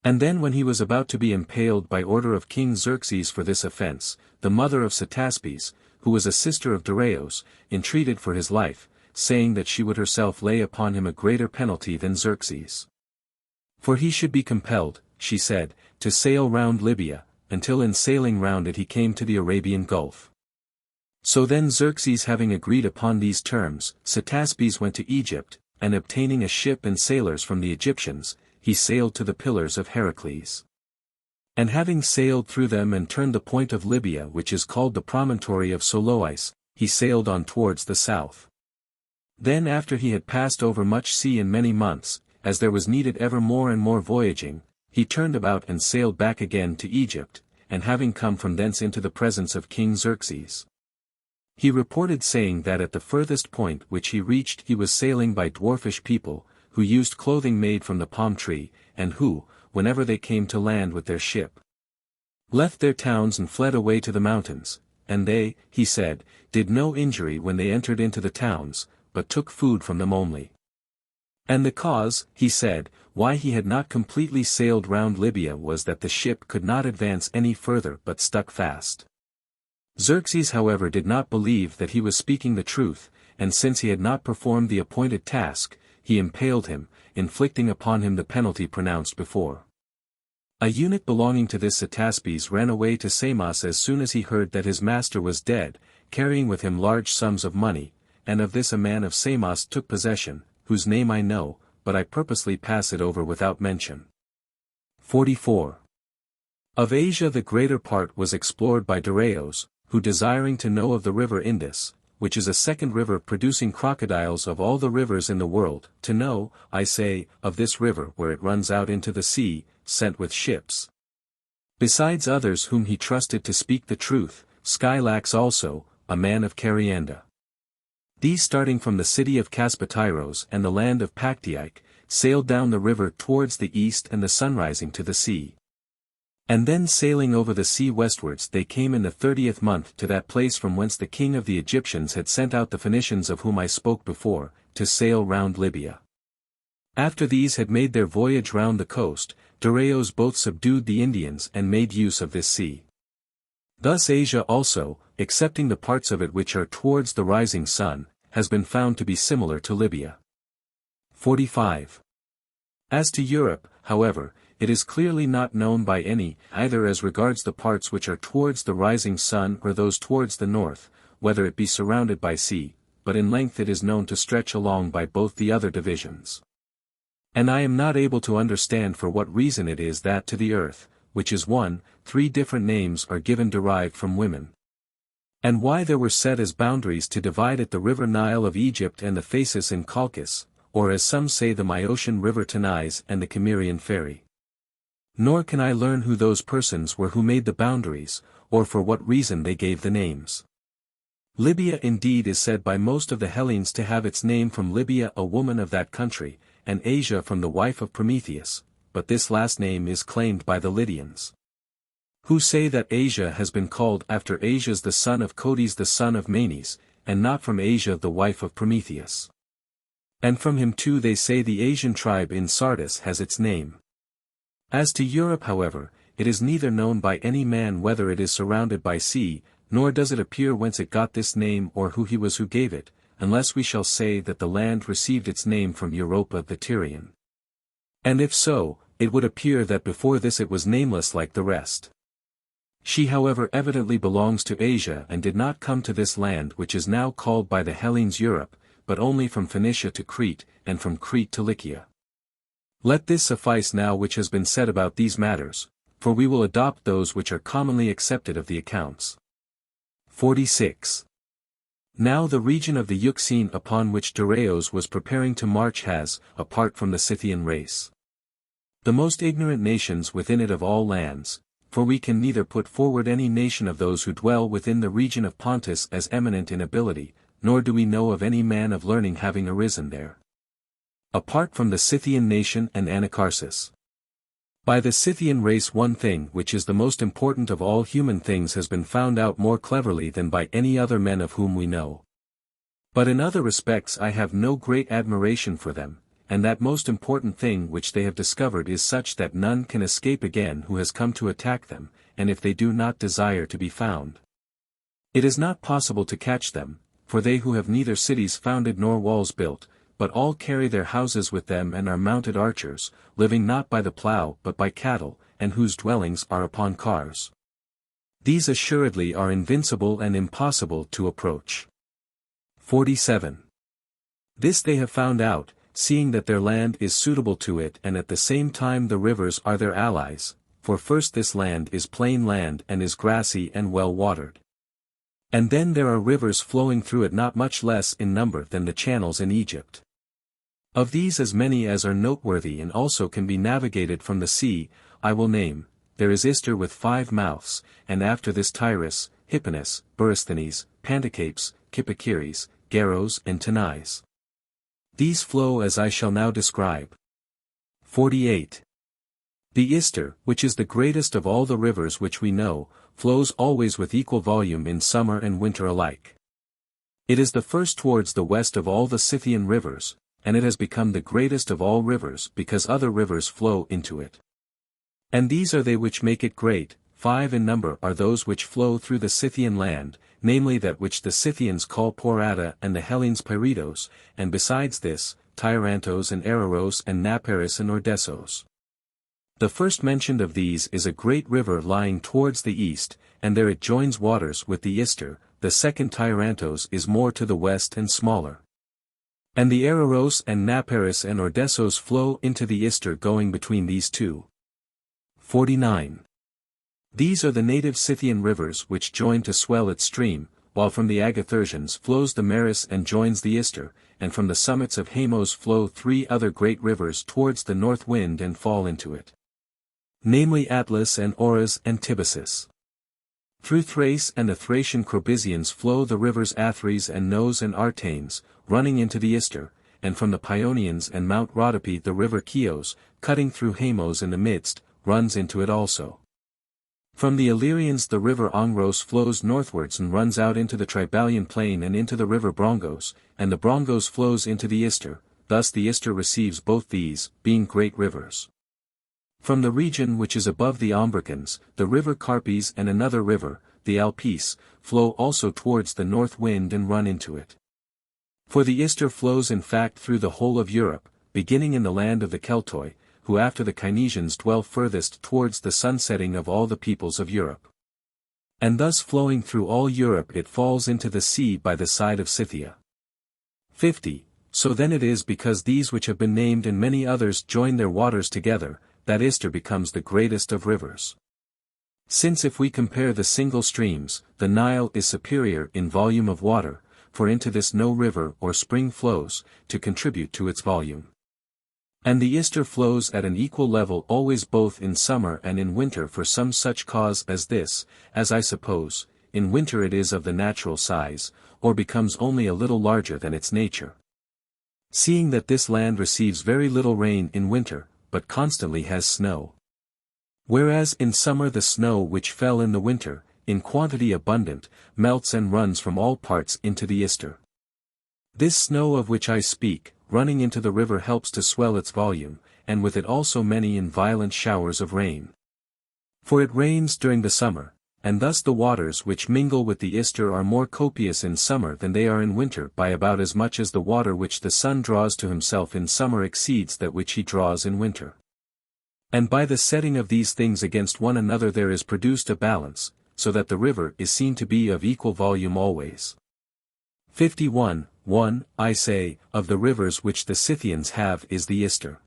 And then when he was about to be impaled by order of King Xerxes for this offense, the mother of Ctaspes, who was a sister of Dareios, entreated for his life, saying that she would herself lay upon him a greater penalty than Xerxes. For he should be compelled, she said, to sail round Libya, until in sailing round it he came to the Arabian Gulf. So then Xerxes having agreed upon these terms, Ctaspes went to Egypt, and obtaining a ship and sailors from the Egyptians, he sailed to the pillars of Heracles. And having sailed through them and turned the point of Libya which is called the promontory of Solois, he sailed on towards the south. Then after he had passed over much sea in many months, as there was needed ever more and more voyaging, he turned about and sailed back again to Egypt, and having come from thence into the presence of King Xerxes, he reported saying that at the furthest point which he reached he was sailing by dwarfish people, who used clothing made from the palm tree, and who, whenever they came to land with their ship, left their towns and fled away to the mountains, and they, he said, did no injury when they entered into the towns, but took food from them only. And the cause, he said, why he had not completely sailed round Libya was that the ship could not advance any further but stuck fast. Xerxes however did not believe that he was speaking the truth, and since he had not performed the appointed task, he impaled him, inflicting upon him the penalty pronounced before. A eunuch belonging to this Ctaspes ran away to Samos as soon as he heard that his master was dead, carrying with him large sums of money, and of this a man of Samos took possession, whose name I know, but I purposely pass it over without mention. 44. Of Asia the greater part was explored by Dareios, who desiring to know of the river Indus, which is a second river producing crocodiles of all the rivers in the world, to know, I say, of this river where it runs out into the sea, sent with ships. Besides others whom he trusted to speak the truth, Skylax also, a man of Carianda. These starting from the city of Caspatyros and the land of Pactyaik, sailed down the river towards the east and the sunrising to the sea. And then sailing over the sea westwards they came in the 30th month to that place from whence the king of the Egyptians had sent out the Phoenicians of whom I spoke before, to sail round Libya. After these had made their voyage round the coast, Dareios both subdued the Indians and made use of this sea. Thus Asia also, excepting the parts of it which are towards the rising sun, has been found to be similar to Libya. 45. As to Europe, however, it is clearly not known by any, either as regards the parts which are towards the rising sun or those towards the north, whether it be surrounded by sea, but in length it is known to stretch along by both the other divisions. And I am not able to understand for what reason it is that to the earth, which is one, 3 different names are given derived from women. And why there were set as boundaries to divide it the river Nile of Egypt and the Phasis in Colchis, or as some say the Myosian river Tanais and the Cimmerian ferry. Nor can I learn who those persons were who made the boundaries, or for what reason they gave the names. Libya indeed is said by most of the Hellenes to have its name from Libya, a woman of that country, and Asia from the wife of Prometheus, but this last name is claimed by the Lydians, who say that Asia has been called after Asias the son of Codys the son of Manes, and not from Asia the wife of Prometheus. And from him too they say the Asian tribe in Sardis has its name. As to Europe however, it is neither known by any man whether it is surrounded by sea, nor does it appear whence it got this name or who he was who gave it, unless we shall say that the land received its name from Europa the Tyrian. And if so, it would appear that before this it was nameless like the rest. She however evidently belongs to Asia and did not come to this land which is now called by the Hellenes Europe, but only from Phoenicia to Crete, and from Crete to Lycia. Let this suffice now which has been said about these matters, for we will adopt those which are commonly accepted of the accounts. 46. Now the region of the Euxine upon which Darius was preparing to march has, apart from the Scythian race, the most ignorant nations within it of all lands, for we can neither put forward any nation of those who dwell within the region of Pontus as eminent in ability, nor do we know of any man of learning having arisen there, apart from the Scythian nation and Anacharsis. By the Scythian race one thing which is the most important of all human things has been found out more cleverly than by any other men of whom we know. But in other respects I have no great admiration for them, and that most important thing which they have discovered is such that none can escape again who has come to attack them, and if they do not desire to be found, it is not possible to catch them, for they who have neither cities founded nor walls built, but all carry their houses with them and are mounted archers, living not by the plough but by cattle, and whose dwellings are upon cars. These assuredly are invincible and impossible to approach. 47. This they have found out, seeing that their land is suitable to it and at the same time the rivers are their allies, for first this land is plain land and is grassy and well watered. And then there are rivers flowing through it not much less in number than the channels in Egypt. Of these as many as are noteworthy and also can be navigated from the sea, I will name, there is Ister with 5 mouths, and after this Tyrus, Hipponus, Borysthenes, Pantocapes, Kippokyres, Garos and Tanais. These flow as I shall now describe. 48. The Ister, which is the greatest of all the rivers which we know, flows always with equal volume in summer and winter alike. It is the first towards the west of all the Scythian rivers, and it has become the greatest of all rivers because other rivers flow into it. And these are they which make it great, 5 in number are those which flow through the Scythian land, namely that which the Scythians call Porata and the Hellenes Pyritos, and besides this, Tyrantos and Araros and Naparis and Ordessos. The first mentioned of these is a great river lying towards the east, and there it joins waters with the Ister, the second Tyrantos is more to the west and smaller. And the Araros and Naparis and Ordessos flow into the Ister going between these two. 49. These are the native Scythian rivers which join to swell its stream, while from the Agathyrsians flows the Maris and joins the Ister, and from the summits of Hamos flow 3 other great rivers towards the north wind and fall into it, namely Atlas and Oras and Tibasis. Through Thrace and the Thracian Crobysians flow the rivers Athres and Nos and Artanes, running into the Ister, and from the Paeonians and Mount Rhodope the river Chios, cutting through Hamos in the midst, runs into it also. From the Illyrians the river Ongros flows northwards and runs out into the Tribalian plain and into the river Brongos, and the Brongos flows into the Ister, thus the Ister receives both these, being great rivers. From the region which is above the Ombricans, the river Carpes and another river, the Alpes, flow also towards the north wind and run into it. For the Ister flows in fact through the whole of Europe, beginning in the land of the Keltoi, who after the Cynesians dwell furthest towards the sunsetting of all the peoples of Europe. And thus flowing through all Europe it falls into the sea by the side of Scythia. 50. So then it is because these which have been named and many others join their waters together, that Ister becomes the greatest of rivers. Since if we compare the single streams, the Nile is superior in volume of water, for into this no river or spring flows, to contribute to its volume. And the Ister flows at an equal level always both in summer and in winter for some such cause as this, as I suppose, in winter it is of the natural size, or becomes only a little larger than its nature. Seeing that this land receives very little rain in winter, but constantly has snow. Whereas in summer the snow which fell in the winter, in quantity abundant, melts and runs from all parts into the Ister. This snow of which I speak, running into the river helps to swell its volume, and with it also many and violent showers of rain. For it rains during the summer, and thus the waters which mingle with the Ister are more copious in summer than they are in winter by about as much as the water which the sun draws to himself in summer exceeds that which he draws in winter. And by the setting of these things against one another there is produced a balance, so that the river is seen to be of equal volume always. 51. One, I say, of the rivers which the Scythians have is the Ister.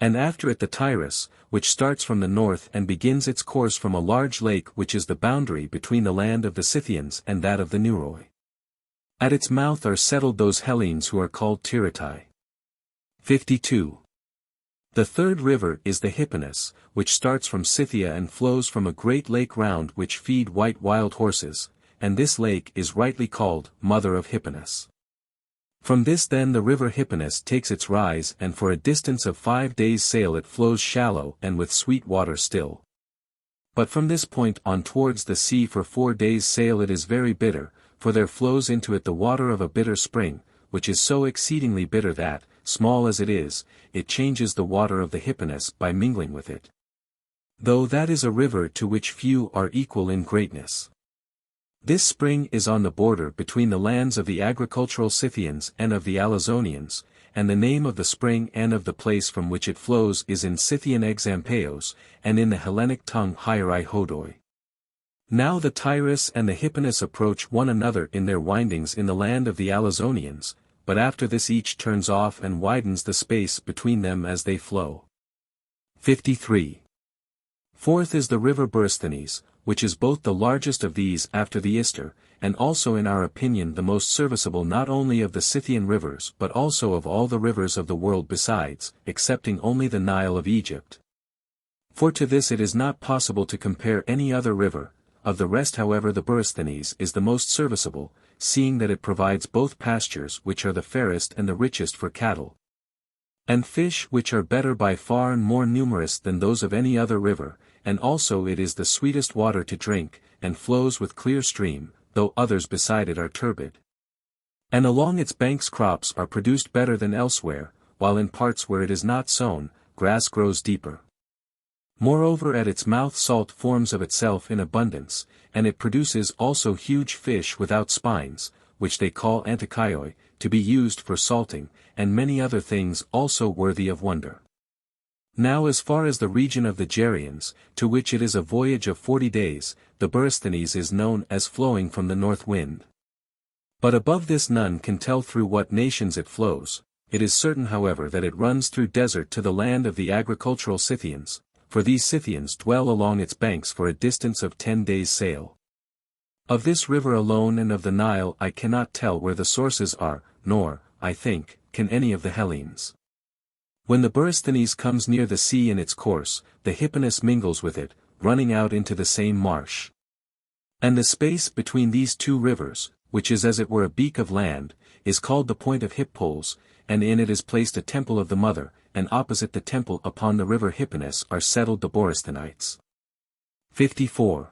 And after it the Tigris, which starts from the north and begins its course from a large lake which is the boundary between the land of the Scythians and that of the Neuroi. At its mouth are settled those Hellenes who are called Tiritai. 52. The third river is the Hypanis, which starts from Scythia and flows from a great lake round which feed white wild horses, and this lake is rightly called Mother of Hypanis. From this then the river Hypanis takes its rise and for a distance of 5 days' sail it flows shallow and with sweet water still. But from this point on towards the sea for 4 days' sail it is very bitter, for there flows into it the water of a bitter spring, which is so exceedingly bitter that, small as it is, it changes the water of the Hypanis by mingling with it. Though that is a river to which few are equal in greatness. This spring is on the border between the lands of the agricultural Scythians and of the Alizonians, and the name of the spring and of the place from which it flows is in Scythian Exampeos, and in the Hellenic tongue Hierai Hodoi. Now the Tigris and the Hypanis approach one another in their windings in the land of the Alizonians, but after this each turns off and widens the space between them as they flow. 53. Fourth is the river Borysthenes, which is both the largest of these after the Ister, and also in our opinion the most serviceable not only of the Scythian rivers but also of all the rivers of the world besides, excepting only the Nile of Egypt. For to this it is not possible to compare any other river, of the rest however the Borysthenes is the most serviceable, seeing that it provides both pastures which are the fairest and the richest for cattle, and fish which are better by far and more numerous than those of any other river, and also it is the sweetest water to drink, and flows with clear stream, though others beside it are turbid. And along its banks crops are produced better than elsewhere, while in parts where it is not sown, grass grows deeper. Moreover at its mouth salt forms of itself in abundance, and it produces also huge fish without spines, which they call antokaioi, to be used for salting, and many other things also worthy of wonder. Now as far as the region of the Gerians, to which it is a voyage of 40 days, the Borysthenes is known as flowing from the north wind. But above this none can tell through what nations it flows. It is certain however that it runs through desert to the land of the agricultural Scythians, for these Scythians dwell along its banks for a distance of 10 days' sail. Of this river alone and of the Nile I cannot tell where the sources are, nor, I think, can any of the Hellenes. When the Borysthenes comes near the sea in its course, the Hypanis mingles with it, running out into the same marsh. And the space between these two rivers, which is as it were a beak of land, is called the point of Hippoles, and in it is placed a temple of the Mother, and opposite the temple upon the river Hypanis are settled the Borysthenites. 54.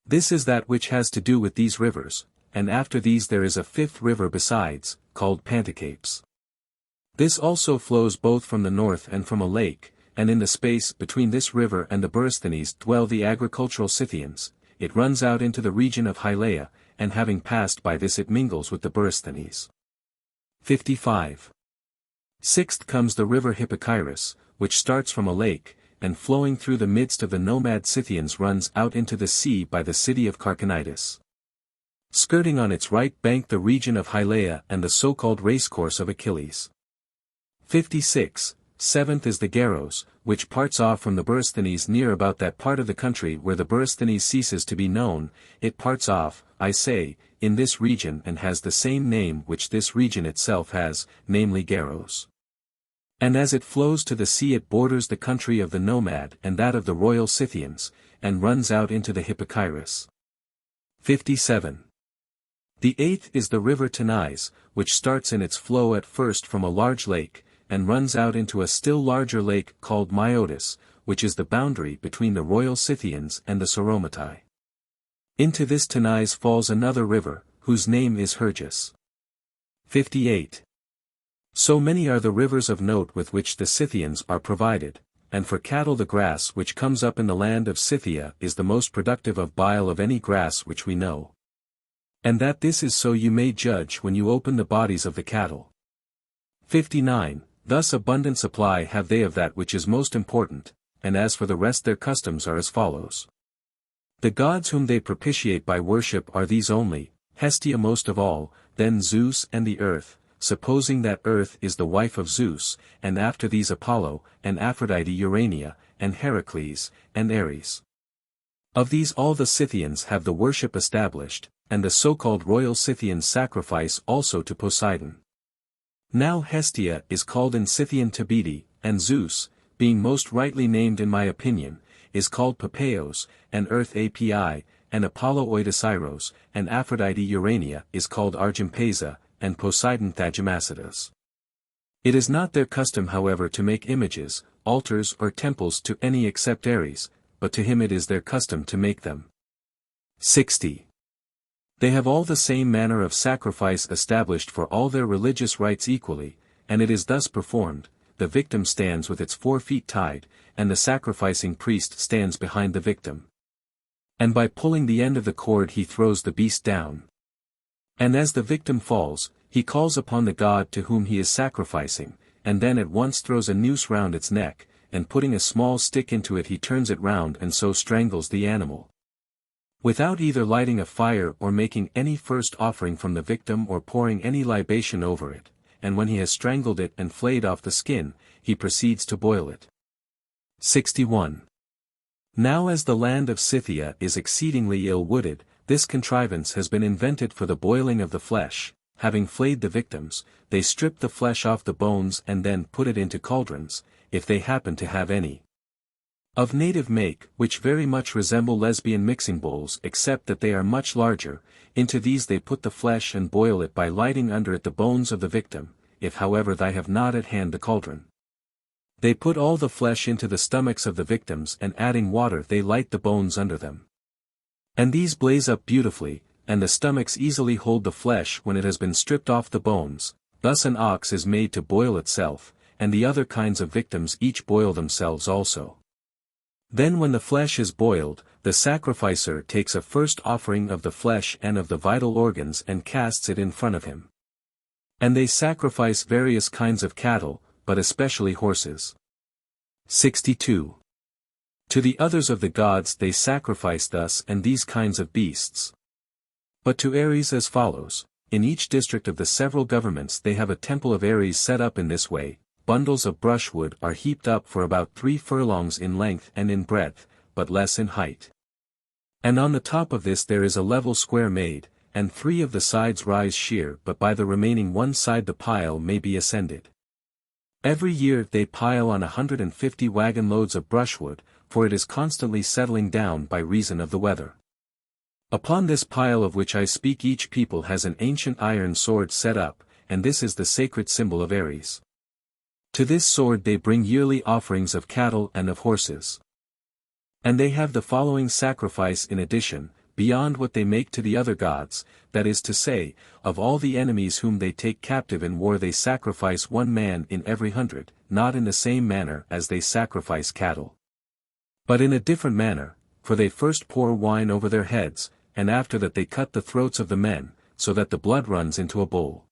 This is that which has to do with these rivers, and after these there is a fifth river besides, called Pantocapes. This also flows both from the north and from a lake, and in the space between this river and the Borysthenes dwell the agricultural Scythians. It runs out into the region of Hylaea, and having passed by this it mingles with the Borysthenes. 55. Sixth comes the river Hippocyrus, which starts from a lake, and flowing through the midst of the nomad Scythians runs out into the sea by the city of Carchanitis. Skirting on its right bank the region of Hylaea and the so-called racecourse of Achilles. 56. Seventh is the Garos, which parts off from the Borysthenes near about that part of the country where the Borysthenes ceases to be known. It parts off, I say, in this region and has the same name which this region itself has, namely Garos. And as it flows to the sea it borders the country of the nomad and that of the royal Scythians, and runs out into the Hippocyrus. 57. The eighth is the river Tanais, which starts in its flow at first from a large lake, and runs out into a still larger lake called Myotis, which is the boundary between the royal Scythians and the Sauromatai. Into this Tanais falls another river, whose name is Hergus. 58. So many are the rivers of note with which the Scythians are provided, and for cattle the grass which comes up in the land of Scythia is the most productive of bile of any grass which we know. And that this is so you may judge when you open the bodies of the cattle. 59. Thus abundant supply have they of that which is most important, and as for the rest their customs are as follows. The gods whom they propitiate by worship are these only, Hestia most of all, then Zeus and the earth, supposing that earth is the wife of Zeus, and after these Apollo, and Aphrodite Urania, and Heracles, and Ares. Of these all the Scythians have the worship established, and the so-called royal Scythians sacrifice also to Poseidon. Now Hestia is called in Scythian Tabidi, and Zeus, being most rightly named in my opinion, is called Papeos, and Earth Api, and Apollo Oidosiros, and Aphrodite Urania is called Argympeza, and Poseidon Thagimasidas. It is not their custom however to make images, altars or temples to any except Ares, but to him it is their custom to make them. 60. They have all the same manner of sacrifice established for all their religious rites equally, and it is thus performed: the victim stands with its 4 feet tied, and the sacrificing priest stands behind the victim. And by pulling the end of the cord he throws the beast down. And as the victim falls, he calls upon the god to whom he is sacrificing, and then at once throws a noose round its neck, and putting a small stick into it he turns it round and so strangles the animal. Without either lighting a fire or making any first offering from the victim or pouring any libation over it, and when he has strangled it and flayed off the skin, he proceeds to boil it. 61. Now as the land of Scythia is exceedingly ill-wooded, this contrivance has been invented for the boiling of the flesh. Having flayed the victims, they strip the flesh off the bones and then put it into cauldrons, if they happen to have any. Of native make, which very much resemble lesbian mixing bowls except that they are much larger, into these they put the flesh and boil it by lighting under it the bones of the victim, if however they have not at hand the cauldron. They put all the flesh into the stomachs of the victims and adding water they light the bones under them. And these blaze up beautifully, and the stomachs easily hold the flesh when it has been stripped off the bones. Thus an ox is made to boil itself, and the other kinds of victims each boil themselves also. Then when the flesh is boiled, the sacrificer takes a first offering of the flesh and of the vital organs and casts it in front of him. And they sacrifice various kinds of cattle, but especially horses. 62. To the others of the gods they sacrifice thus and these kinds of beasts. But to Ares as follows: in each district of the several governments they have a temple of Ares set up in this way. Bundles of brushwood are heaped up for about 3 furlongs in length and in breadth, but less in height. And on the top of this there is a level square made, and 3 of the sides rise sheer, but by the remaining one side the pile may be ascended. Every year they pile on 150 wagon loads of brushwood, for it is constantly settling down by reason of the weather. Upon this pile of which I speak each people has an ancient iron sword set up, and this is the sacred symbol of Ares. To this sword they bring yearly offerings of cattle and of horses. And they have the following sacrifice in addition, beyond what they make to the other gods, that is to say, of all the enemies whom they take captive in war they sacrifice 1 man in every 100, not in the same manner as they sacrifice cattle, but in a different manner, for they first pour wine over their heads, and after that they cut the throats of the men, so that the blood runs into a bowl.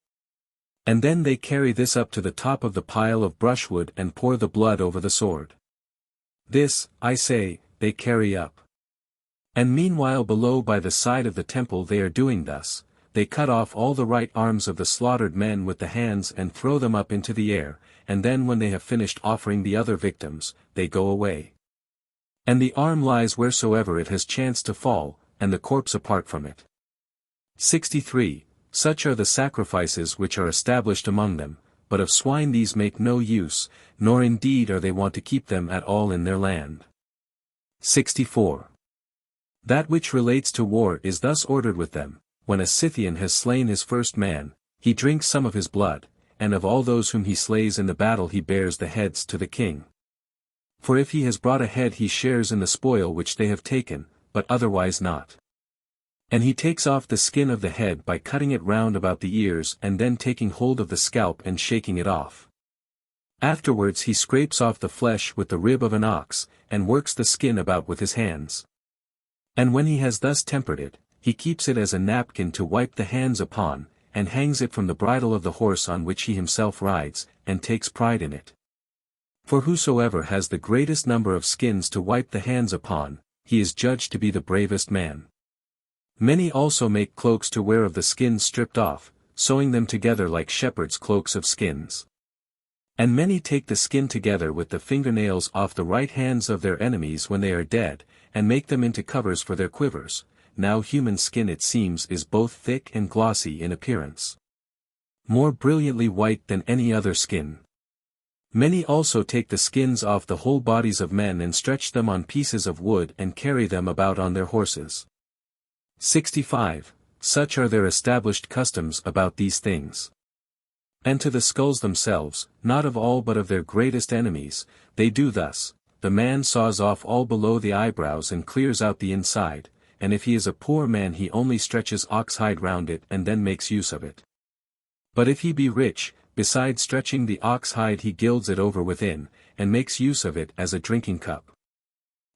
And then they carry this up to the top of the pile of brushwood and pour the blood over the sword. This, I say, they carry up. And meanwhile below by the side of the temple they are doing thus, they cut off all the right arms of the slaughtered men with the hands and throw them up into the air, and then when they have finished offering the other victims, they go away. And the arm lies wheresoever it has chanced to fall, and the corpse apart from it. 63. Such are the sacrifices which are established among them, but of swine these make no use, nor indeed are they wont to keep them at all in their land. 64. That which relates to war is thus ordered with them: when a Scythian has slain his first man, he drinks some of his blood, and of all those whom he slays in the battle he bears the heads to the king. For if he has brought a head he shares in the spoil which they have taken, but otherwise not. And he takes off the skin of the head by cutting it round about the ears and then taking hold of the scalp and shaking it off. Afterwards he scrapes off the flesh with the rib of an ox, and works the skin about with his hands. And when he has thus tempered it, he keeps it as a napkin to wipe the hands upon, and hangs it from the bridle of the horse on which he himself rides, and takes pride in it. For whosoever has the greatest number of skins to wipe the hands upon, he is judged to be the bravest man. Many also make cloaks to wear of the skins stripped off, sewing them together like shepherds' cloaks of skins. And many take the skin together with the fingernails off the right hands of their enemies when they are dead, and make them into covers for their quivers. Now human skin it seems is both thick and glossy in appearance, more brilliantly white than any other skin. Many also take the skins off the whole bodies of men and stretch them on pieces of wood and carry them about on their horses. 65. Such are their established customs about these things. And to the skulls themselves, not of all but of their greatest enemies, they do thus: the man saws off all below the eyebrows and clears out the inside, and if he is a poor man he only stretches oxhide round it and then makes use of it. But if he be rich, besides stretching the oxhide he gilds it over within, and makes use of it as a drinking cup.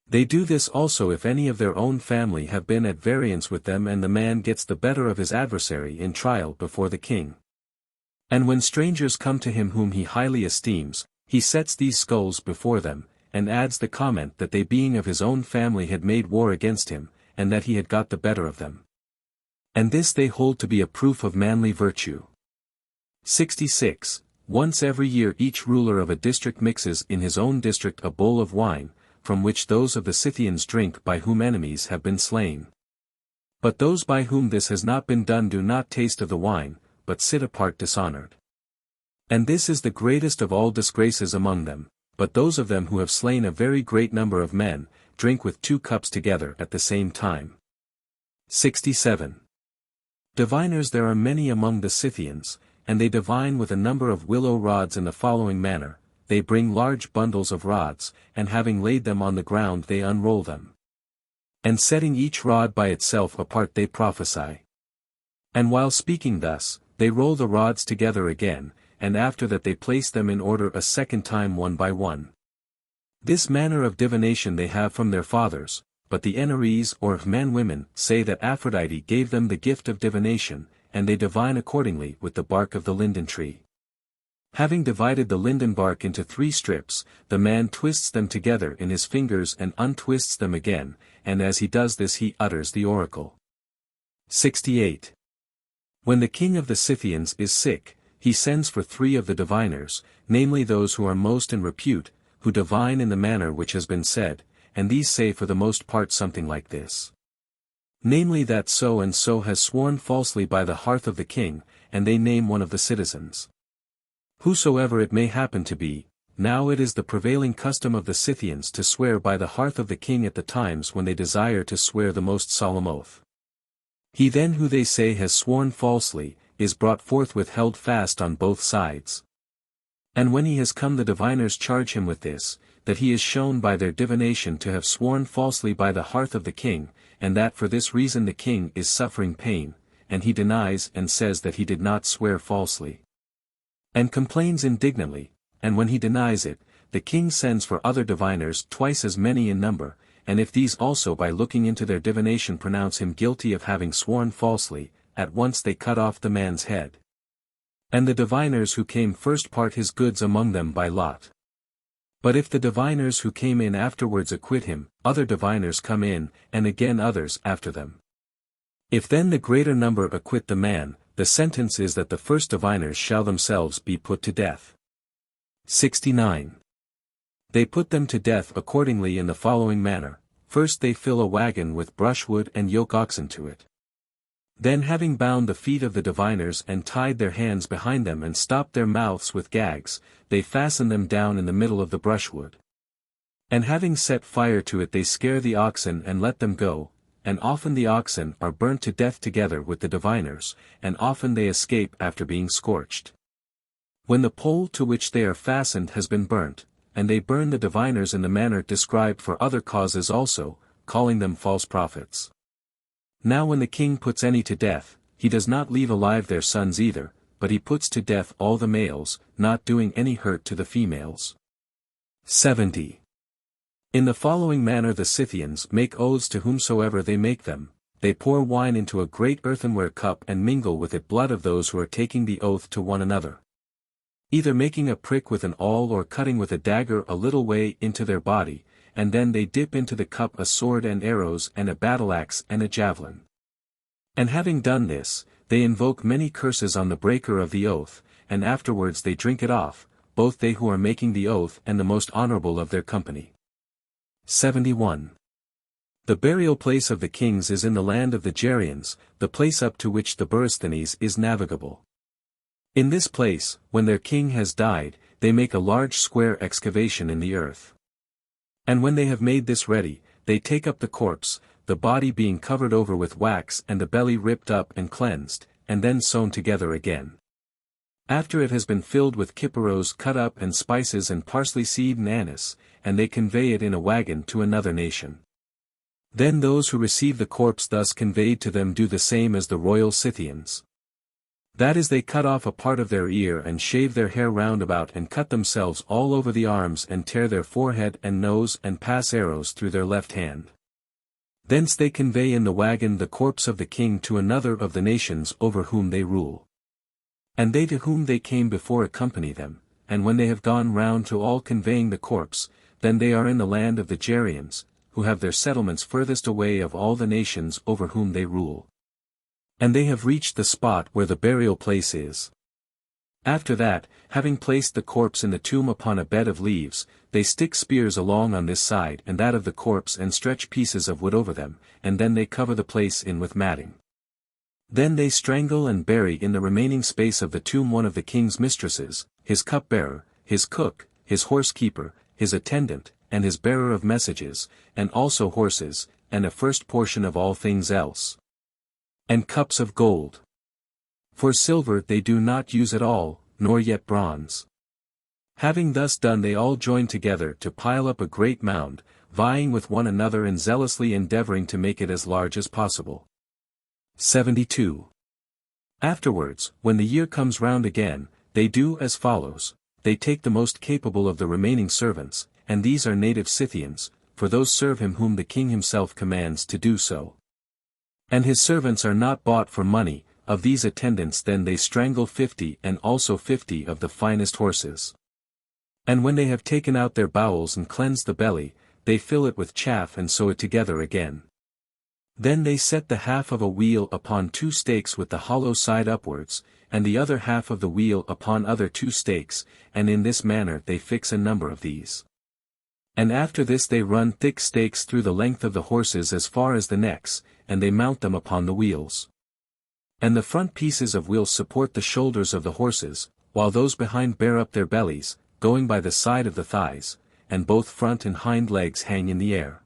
They do this also if any of their own family have been at variance with them and the man gets the better of his adversary in trial before the king. And when strangers come to him whom he highly esteems, he sets these skulls before them, and adds the comment that they being of his own family had made war against him, and that he had got the better of them. And this they hold to be a proof of manly virtue. 66. Once every year each ruler of a district mixes in his own district a bowl of wine, from which those of the Scythians drink by whom enemies have been slain. But those by whom this has not been done do not taste of the wine, but sit apart dishonored. And this is the greatest of all disgraces among them, but those of them who have slain a very great number of men, drink with 2 cups together at the same time. 67. Diviners there are many among the Scythians, and they divine with a number of willow rods in the following manner: they bring large bundles of rods, and having laid them on the ground they unroll them. And setting each rod by itself apart they prophesy. And while speaking thus, they roll the rods together again, and after that they place them in order a second time one by one. This manner of divination they have from their fathers, but the Enorees or men-women say that Aphrodite gave them the gift of divination, and they divine accordingly with the bark of the linden tree. Having divided the linden bark into 3 strips, the man twists them together in his fingers and untwists them again, and as he does this he utters the oracle. 68. When the king of the Scythians is sick, he sends for 3 of the diviners, namely those who are most in repute, who divine in the manner which has been said, and these say for the most part something like this. Namely that so and so has sworn falsely by the hearth of the king, and they name one of the citizens. Whosoever it may happen to be, now it is the prevailing custom of the Scythians to swear by the hearth of the king at the times when they desire to swear the most solemn oath. He then who they say has sworn falsely, is brought forthwith held fast on both sides. And when he has come the diviners charge him with this, that he is shown by their divination to have sworn falsely by the hearth of the king, and that for this reason the king is suffering pain, and he denies and says that he did not swear falsely. And complains indignantly, and when he denies it, the king sends for other diviners twice as many in number, and if these also by looking into their divination pronounce him guilty of having sworn falsely, at once they cut off the man's head. And the diviners who came first part his goods among them by lot. But if the diviners who came in afterwards acquit him, other diviners come in, and again others after them. If then the greater number acquit the man, the sentence is that the first diviners shall themselves be put to death. 69. They put them to death accordingly in the following manner: first they fill a wagon with brushwood and yoke oxen to it. Then having bound the feet of the diviners and tied their hands behind them and stopped their mouths with gags, they fasten them down in the middle of the brushwood. And having set fire to it they scare the oxen and let them go, and often the oxen are burnt to death together with the diviners, and often they escape after being scorched. When the pole to which they are fastened has been burnt, and they burn the diviners in the manner described for other causes also, calling them false prophets. Now when the king puts any to death, he does not leave alive their sons either, but he puts to death all the males, not doing any hurt to the females. 70. In the following manner the Scythians make oaths to whomsoever they make them. They pour wine into a great earthenware cup and mingle with it blood of those who are taking the oath to one another, either making a prick with an awl or cutting with a dagger a little way into their body, and then they dip into the cup a sword and arrows and a battle-axe and a javelin. And having done this, they invoke many curses on the breaker of the oath, and afterwards they drink it off, both they who are making the oath and the most honorable of their company. 71. The burial place of the kings is in the land of the Gerians, the place up to which the Borysthenes is navigable. In this place, when their king has died, they make a large square excavation in the earth. And when they have made this ready, they take up the corpse, the body being covered over with wax and the belly ripped up and cleansed, and then sewn together again. After it has been filled with kipperos cut up and spices and parsley seed and anise, and they convey it in a wagon to another nation. Then those who receive the corpse thus conveyed to them do the same as the royal Scythians. That is, they cut off a part of their ear and shave their hair round about and cut themselves all over the arms and tear their forehead and nose and pass arrows through their left hand. Thence they convey in the wagon the corpse of the king to another of the nations over whom they rule. And they to whom they came before accompany them, and when they have gone round to all conveying the corpse, then they are in the land of the Gerians, who have their settlements furthest away of all the nations over whom they rule. And they have reached the spot where the burial place is. After that, having placed the corpse in the tomb upon a bed of leaves, they stick spears along on this side and that of the corpse and stretch pieces of wood over them, and then they cover the place in with matting. Then they strangle and bury in the remaining space of the tomb one of the king's mistresses, his cupbearer, his cook, his horsekeeper, his attendant, and his bearer of messages, and also horses, and a first portion of all things else. And cups of gold. For silver they do not use at all, nor yet bronze. Having thus done they all join together to pile up a great mound, vying with one another and zealously endeavoring to make it as large as possible. 72. Afterwards, when the year comes round again, they do as follows: they take the most capable of the remaining servants, and these are native Scythians, for those serve him whom the king himself commands to do so. And his servants are not bought for money. Of these attendants then they strangle 50 and also 50 of the finest horses. And when they have taken out their bowels and cleansed the belly, they fill it with chaff and sew it together again. Then they set the half of a wheel upon 2 stakes with the hollow side upwards, and the other half of the wheel upon other 2 stakes, and in this manner they fix a number of these. And after this they run thick stakes through the length of the horses as far as the necks, and they mount them upon the wheels. And the front pieces of wheels support the shoulders of the horses, while those behind bear up their bellies, going by the side of the thighs, and both front and hind legs hang in the air.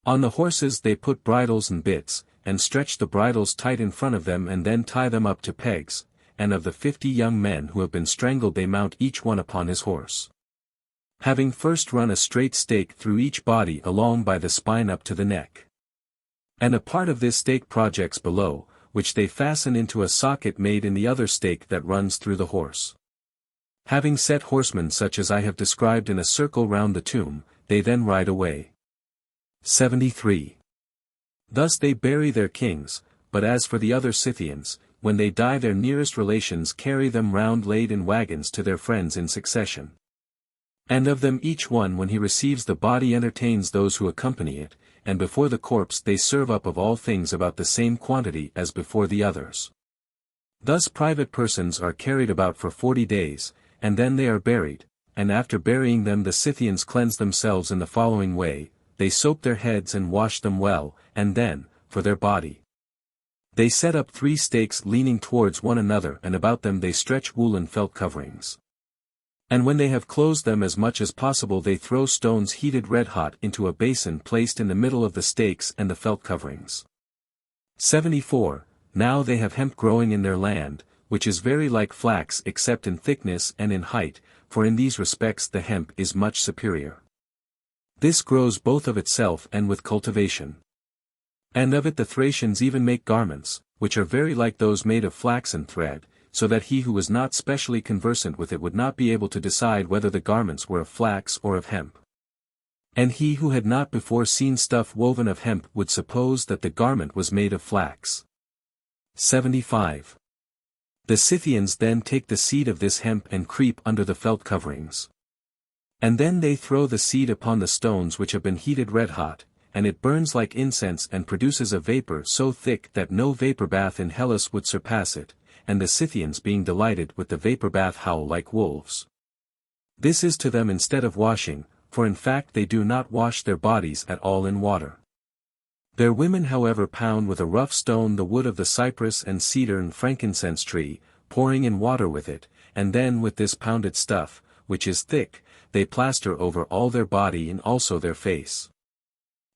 On the horses they put bridles and bits, and stretch the bridles tight in front of them and then tie them up to pegs, and of the 50 young men who have been strangled they mount each one upon his horse, having first run a straight stake through each body along by the spine up to the neck. And a part of this stake projects below, which they fasten into a socket made in the other stake that runs through the horse. Having set horsemen such as I have described in a circle round the tomb, they then ride away. 73. Thus they bury their kings, but as for the other Scythians, when they die their nearest relations carry them round laid in wagons to their friends in succession. And of them each one when he receives the body entertains those who accompany it, and before the corpse they serve up of all things about the same quantity as before the others. Thus private persons are carried about for 40 days, and then they are buried, and after burying them the Scythians cleanse themselves in the following way: they soap their heads and wash them well, and then, for their body, they set up 3 stakes leaning towards one another, and about them they stretch woolen felt coverings. And when they have closed them as much as possible they throw stones heated red hot into a basin placed in the middle of the stakes and the felt coverings. 74. Now they have hemp growing in their land, which is very like flax except in thickness and in height, for in these respects the hemp is much superior. This grows both of itself and with cultivation. And of it the Thracians even make garments, which are very like those made of flaxen thread, so that he who was not specially conversant with it would not be able to decide whether the garments were of flax or of hemp. And he who had not before seen stuff woven of hemp would suppose that the garment was made of flax. 75. The Scythians then take the seed of this hemp and creep under the felt coverings. And then they throw the seed upon the stones which have been heated red hot, and it burns like incense and produces a vapor so thick that no vapor bath in Hellas would surpass it, and the Scythians being delighted with the vapor bath howl like wolves. This is to them instead of washing, for in fact they do not wash their bodies at all in water. Their women however pound with a rough stone the wood of the cypress and cedar and frankincense tree, pouring in water with it, and then with this pounded stuff, which is thick, they plaster over all their body and also their face.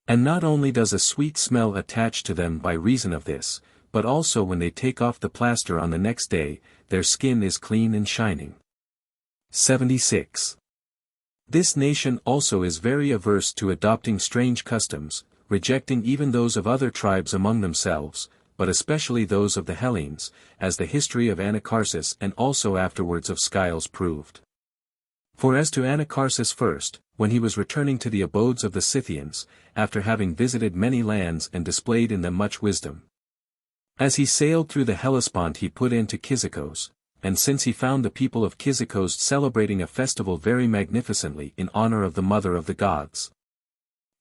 And not only does a sweet smell attach to them by reason of this, but also when they take off the plaster on the next day, their skin is clean and shining. 76. This nation also is very averse to adopting strange customs, rejecting even those of other tribes among themselves, but especially those of the Hellenes, as the history of Anacharsis and also afterwards of Scylus proved. For as to Anacharsis first, when he was returning to the abodes of the Scythians, after having visited many lands and displayed in them much wisdom, as he sailed through the Hellespont he put into Cyzicus, and since he found the people of Cyzicus celebrating a festival very magnificently in honor of the mother of the gods,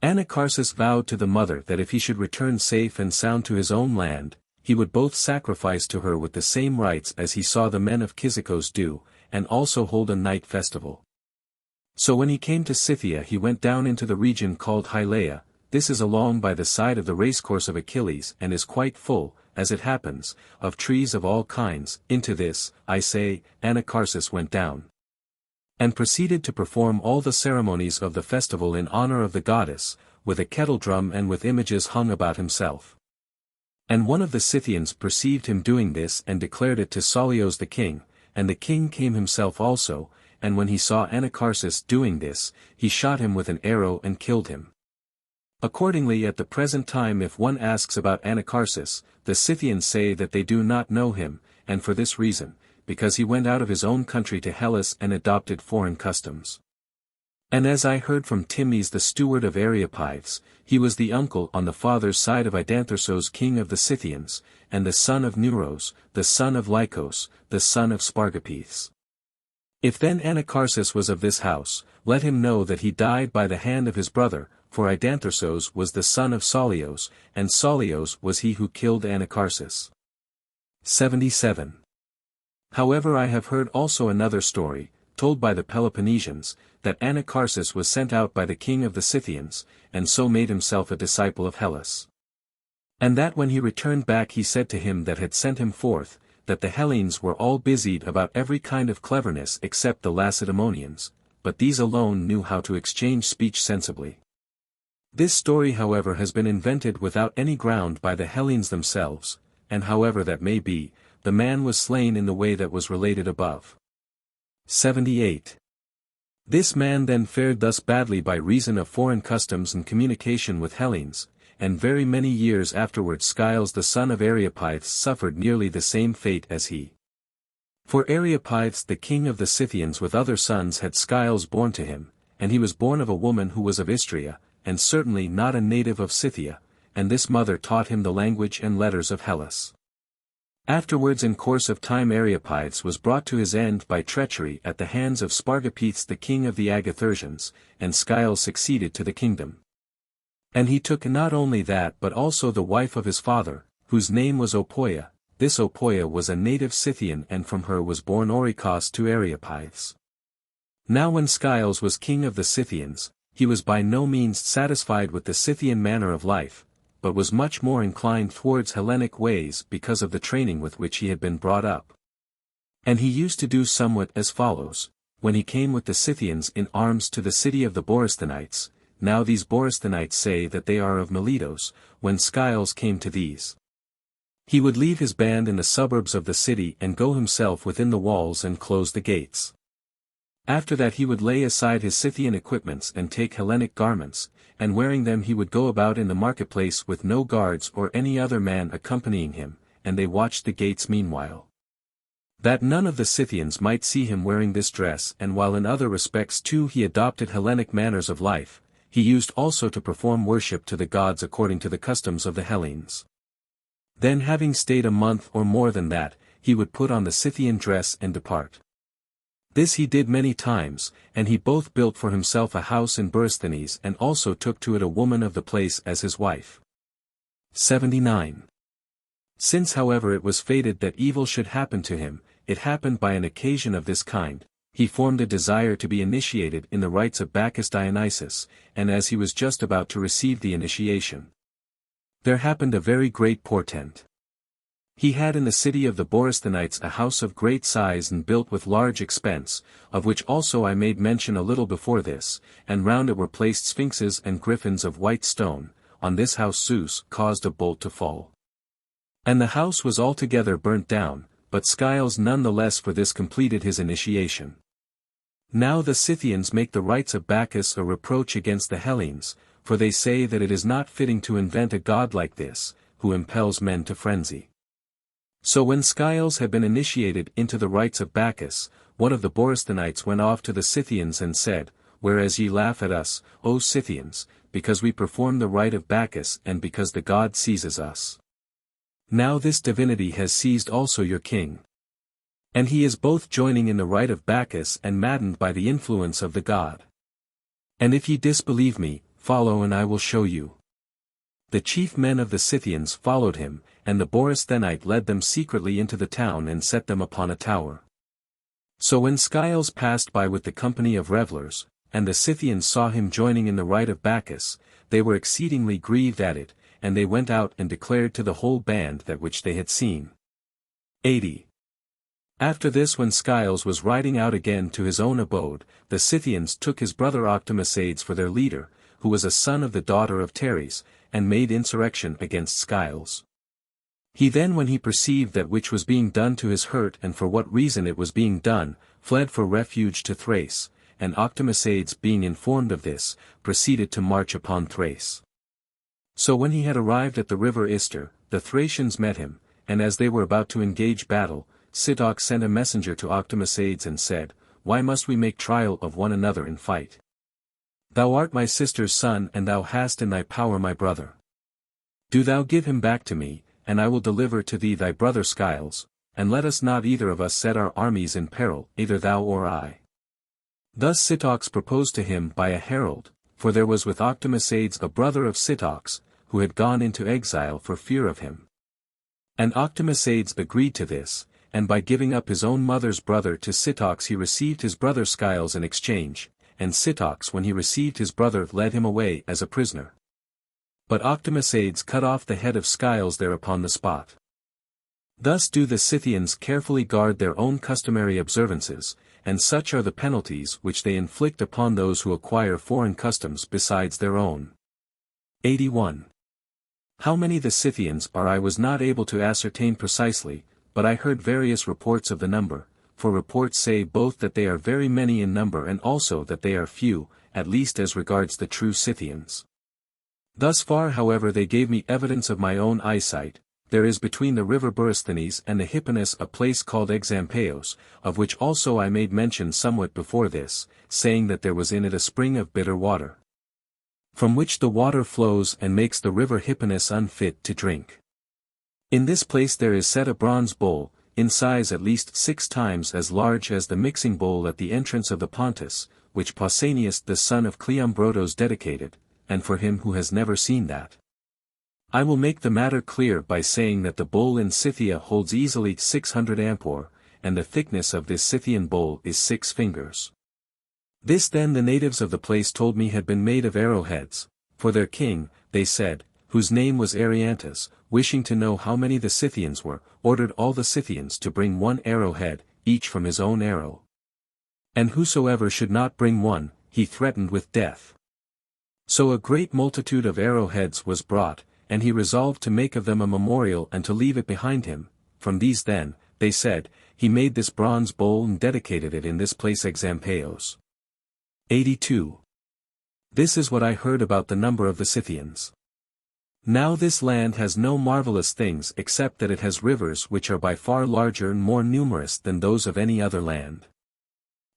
Anacharsis vowed to the mother that if he should return safe and sound to his own land, he would both sacrifice to her with the same rites as he saw the men of Cyzicus do, and also hold a night festival. So when he came to Scythia he went down into the region called Hylaea. This is along by the side of the racecourse of Achilles and is quite full, as it happens, of trees of all kinds. Into this, I say, Anacharsis went down, and proceeded to perform all the ceremonies of the festival in honor of the goddess, with a kettledrum and with images hung about himself. And one of the Scythians perceived him doing this and declared it to Saulios the king, and the king came himself also, and when he saw Anacharsis doing this, he shot him with an arrow and killed him. Accordingly at the present time if one asks about Anacharsis, the Scythians say that they do not know him, and for this reason, because he went out of his own country to Hellas and adopted foreign customs. And as I heard from Timnes the steward of Areopagus, he was the uncle on the father's side of Idanthyrsos king of the Scythians, and the son of Neuros, the son of Lycos, the son of Spargapes. If then Anacharsis was of this house, let him know that he died by the hand of his brother, for Idanthyrsos was the son of Saulios, and Saulios was he who killed Anacharsis. 77. However I have heard also another story, told by the Peloponnesians, that Anacharsis was sent out by the king of the Scythians, and so made himself a disciple of Hellas. And that when he returned back he said to him that had sent him forth, that the Hellenes were all busied about every kind of cleverness except the Lacedaemonians, but these alone knew how to exchange speech sensibly. This story however has been invented without any ground by the Hellenes themselves, and however that may be, the man was slain in the way that was related above. 78. This man then fared thus badly by reason of foreign customs and communication with Hellenes, and very many years afterwards Scylus the son of Areopagus suffered nearly the same fate as he. For Areopagus the king of the Scythians with other sons had Scylus born to him, and he was born of a woman who was of Istria, and certainly not a native of Scythia, and this mother taught him the language and letters of Hellas. Afterwards in course of time Areopides was brought to his end by treachery at the hands of Spargopethes the king of the Agathyrsians, and Scyld succeeded to the kingdom. And he took not only that but also the wife of his father, whose name was Opoia. This Opoia was a native Scythian and from her was born Orychos to Areopides. Now when Scyld was king of the Scythians, he was by no means satisfied with the Scythian manner of life, but was much more inclined towards Hellenic ways because of the training with which he had been brought up. And he used to do somewhat as follows: when he came with the Scythians in arms to the city of the Borysthenites, now these Borysthenites say that they are of Miletos, when Scyld came to these, he would leave his band in the suburbs of the city and go himself within the walls and close the gates. After that he would lay aside his Scythian equipments and take Hellenic garments, and wearing them he would go about in the marketplace with no guards or any other man accompanying him, and they watched the gates meanwhile, that none of the Scythians might see him wearing this dress. And while in other respects too he adopted Hellenic manners of life, he used also to perform worship to the gods according to the customs of the Hellenes. Then having stayed a month or more than that, he would put on the Scythian dress and depart. This he did many times, and he both built for himself a house in Borysthenes and also took to it a woman of the place as his wife. 79. Since however it was fated that evil should happen to him, it happened by an occasion of this kind. He formed a desire to be initiated in the rites of Bacchus Dionysus, and as he was just about to receive the initiation, there happened a very great portent. He had in the city of the Borysthenites a house of great size and built with large expense, of which also I made mention a little before this, and round it were placed sphinxes and griffins of white stone. On this house Zeus caused a bolt to fall, and the house was altogether burnt down, but Scyld none the less for this completed his initiation. Now the Scythians make the rites of Bacchus a reproach against the Hellenes, for they say that it is not fitting to invent a god like this, who impels men to frenzy. So when Scyld had been initiated into the rites of Bacchus, one of the Borysthenites went off to the Scythians and said, "Whereas ye laugh at us, O Scythians, because we perform the rite of Bacchus and because the god seizes us. Now this divinity has seized also your king. And he is both joining in the rite of Bacchus and maddened by the influence of the god. And if ye disbelieve me, follow and I will show you." The chief men of the Scythians followed him, and the Borysthenite led them secretly into the town and set them upon a tower. So when Scyld passed by with the company of revellers, and the Scythians saw him joining in the rite of Bacchus, they were exceedingly grieved at it, and they went out and declared to the whole band that which they had seen. 80. After this when Scyld was riding out again to his own abode, the Scythians took his brother Octomesades for their leader, who was a son of the daughter of Teres, and made insurrection against Scyld. He then when he perceived that which was being done to his hurt and for what reason it was being done, fled for refuge to Thrace, and Octomesades being informed of this, proceeded to march upon Thrace. So when he had arrived at the river Ister, the Thracians met him, and as they were about to engage battle, Sitoc sent a messenger to Octomesades and said, "Why must we make trial of one another in fight? Thou art my sister's son and thou hast in thy power my brother. Do thou give him back to me, and I will deliver to thee thy brother Scyld, and let us not either of us set our armies in peril, either thou or I." Thus Sitoc proposed to him by a herald, for there was with Octomesades a brother of Sitoc, who had gone into exile for fear of him. And Octomesades agreed to this, and by giving up his own mother's brother to Sitoc he received his brother Scyld in exchange, and Sitoc when he received his brother led him away as a prisoner. But Octomesades cut off the head of Scyld there upon the spot. Thus do the Scythians carefully guard their own customary observances, and such are the penalties which they inflict upon those who acquire foreign customs besides their own. 81. How many the Scythians are I was not able to ascertain precisely, but I heard various reports of the number, for reports say both that they are very many in number and also that they are few, at least as regards the true Scythians. Thus far however they gave me evidence of my own eyesight. There is between the river Borysthenes and the Hypanis a place called Exampeos, of which also I made mention somewhat before this, saying that there was in it a spring of bitter water, from which the water flows and makes the river Hypanis unfit to drink. In this place there is set a bronze bowl, in size at least 6 times as large as the mixing bowl at the entrance of the Pontus, which Pausanias the son of Cleombrotus dedicated, and for him who has never seen that. I will make the matter clear by saying that the bowl in Scythia holds easily 600 ampore, and the thickness of this Scythian bowl is 6 fingers. This then the natives of the place told me had been made of arrowheads, for their king, they said, whose name was Ariantus, wishing to know how many the Scythians were, ordered all the Scythians to bring 1 arrowhead, each from his own arrow. And whosoever should not bring one, he threatened with death. So a great multitude of arrowheads was brought, and he resolved to make of them a memorial and to leave it behind him. From these then, they said, he made this bronze bowl and dedicated it in this place Exampeios. 82. This is what I heard about the number of the Scythians. Now this land has no marvelous things except that it has rivers which are by far larger and more numerous than those of any other land.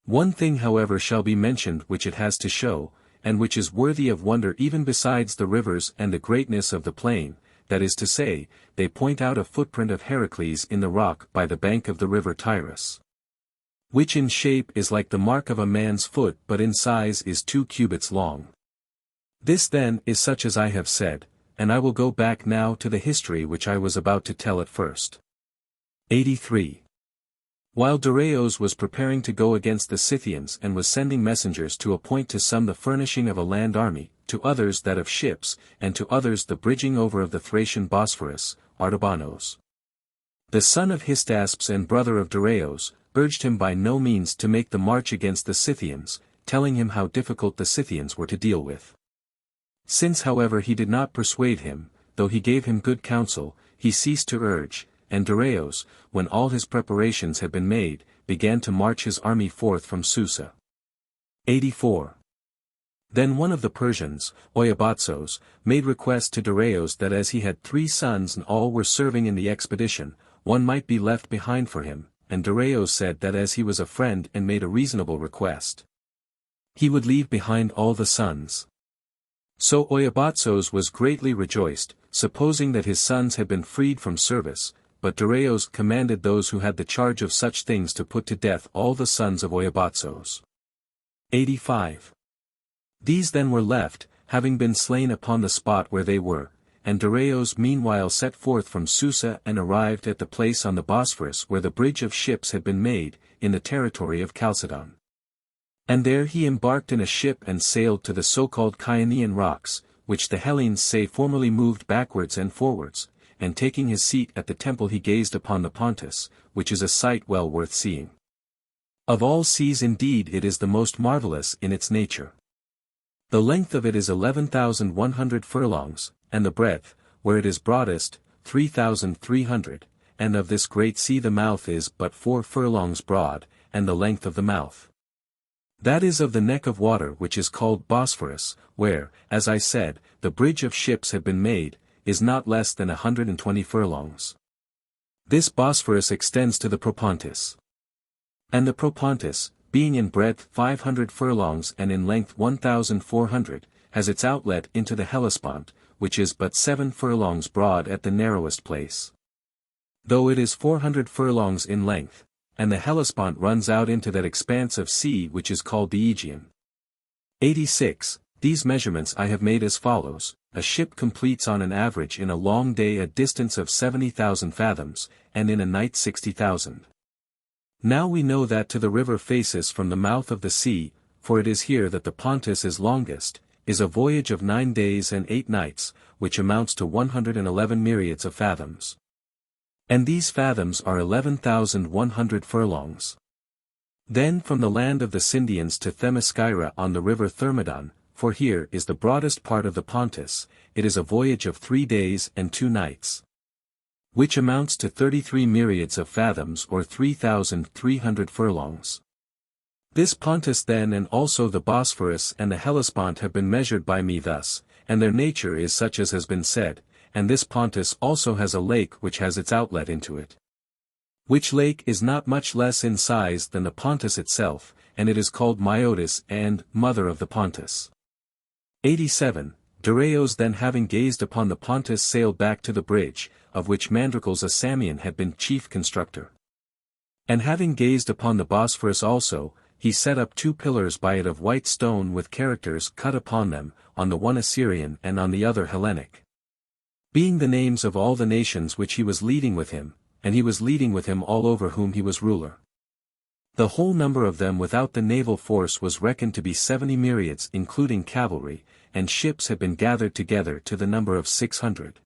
One thing however shall be mentioned which it has to show, and which is worthy of wonder even besides the rivers and the greatness of the plain, that is to say, they point out a footprint of Heracles in the rock by the bank of the river Tirus, which in shape is like the mark of a man's foot but in size is 2 cubits long. This then is such as I have said, and I will go back now to the history which I was about to tell at first. 83. While Dareios was preparing to go against the Scythians and was sending messengers to appoint to some the furnishing of a land army, to others that of ships, and to others the bridging over of the Thracian Bosphorus, Artabanos, the son of Hystaspes and brother of Dareios, urged him by no means to make the march against the Scythians, telling him how difficult the Scythians were to deal with. Since however he did not persuade him, though he gave him good counsel, he ceased to urge, and Dareios, when all his preparations had been made, began to march his army forth from Susa. 84. Then one of the Persians, Oyabatsos, made request to Dareios that as he had 3 sons and all were serving in the expedition, one might be left behind for him, and Dareios said that as he was a friend and made a reasonable request, he would leave behind all the sons. So Oyabatsos was greatly rejoiced, supposing that his sons had been freed from service, but Dareios commanded those who had the charge of such things to put to death all the sons of Oyabatsos. 85. These then were left, having been slain upon the spot where they were, and Dareios meanwhile set forth from Susa and arrived at the place on the Bosphorus where the bridge of ships had been made, in the territory of Chalcedon. And there he embarked in a ship and sailed to the so-called Chionian rocks, which the Hellenes say formerly moved backwards and forwards, and taking his seat at the temple he gazed upon the Pontus, which is a sight well worth seeing. Of all seas indeed it is the most marvelous in its nature. The length of it is 11,100 furlongs, and the breadth, where it is broadest, 3,300, and of this great sea the mouth is but 4 furlongs broad, and the length of the mouth, that is of the neck of water which is called Bosphorus, where, as I said, the bridge of ships had been made, is not less than 120 furlongs. This Bosphorus extends to the Propontis. And the Propontis, being in breadth 500 furlongs and in length 1,400, has its outlet into the Hellespont, which is but 7 furlongs broad at the narrowest place, though it is 400 furlongs in length, and the Hellespont runs out into that expanse of sea which is called the Aegean. 86. These measurements I have made as follows: a ship completes on an average in a long day a distance of 70,000 fathoms, and in a night 60,000. Now we know that to the river Phasis from the mouth of the sea, for it is here that the Pontus is longest, is a voyage of 9 days and 8 nights, which amounts to 111 myriads of fathoms. And these fathoms are 11,100 furlongs. Then from the land of the Scythians to Themyscira on the river Thermodon, for here is the broadest part of the Pontus, it is a voyage of 3 days and 2 nights, which amounts to 33 myriads of fathoms or 3,300 furlongs. This Pontus then and also the Bosphorus and the Hellespont have been measured by me thus, and their nature is such as has been said, and this Pontus also has a lake which has its outlet into it, which lake is not much less in size than the Pontus itself, and it is called Myotis and Mother of the Pontus. 87. Darius then having gazed upon the Pontus sailed back to the bridge, of which Mandricles a Samian had been chief constructor. And having gazed upon the Bosphorus also, he set up 2 pillars by it of white stone with characters cut upon them, on the one Assyrian and on the other Hellenic. Being the names of all the nations which he was leading with him, and he was leading with him all over whom he was ruler. The whole number of them without the naval force was reckoned to be 70 myriads including cavalry, and ships had been gathered together to the number of 600.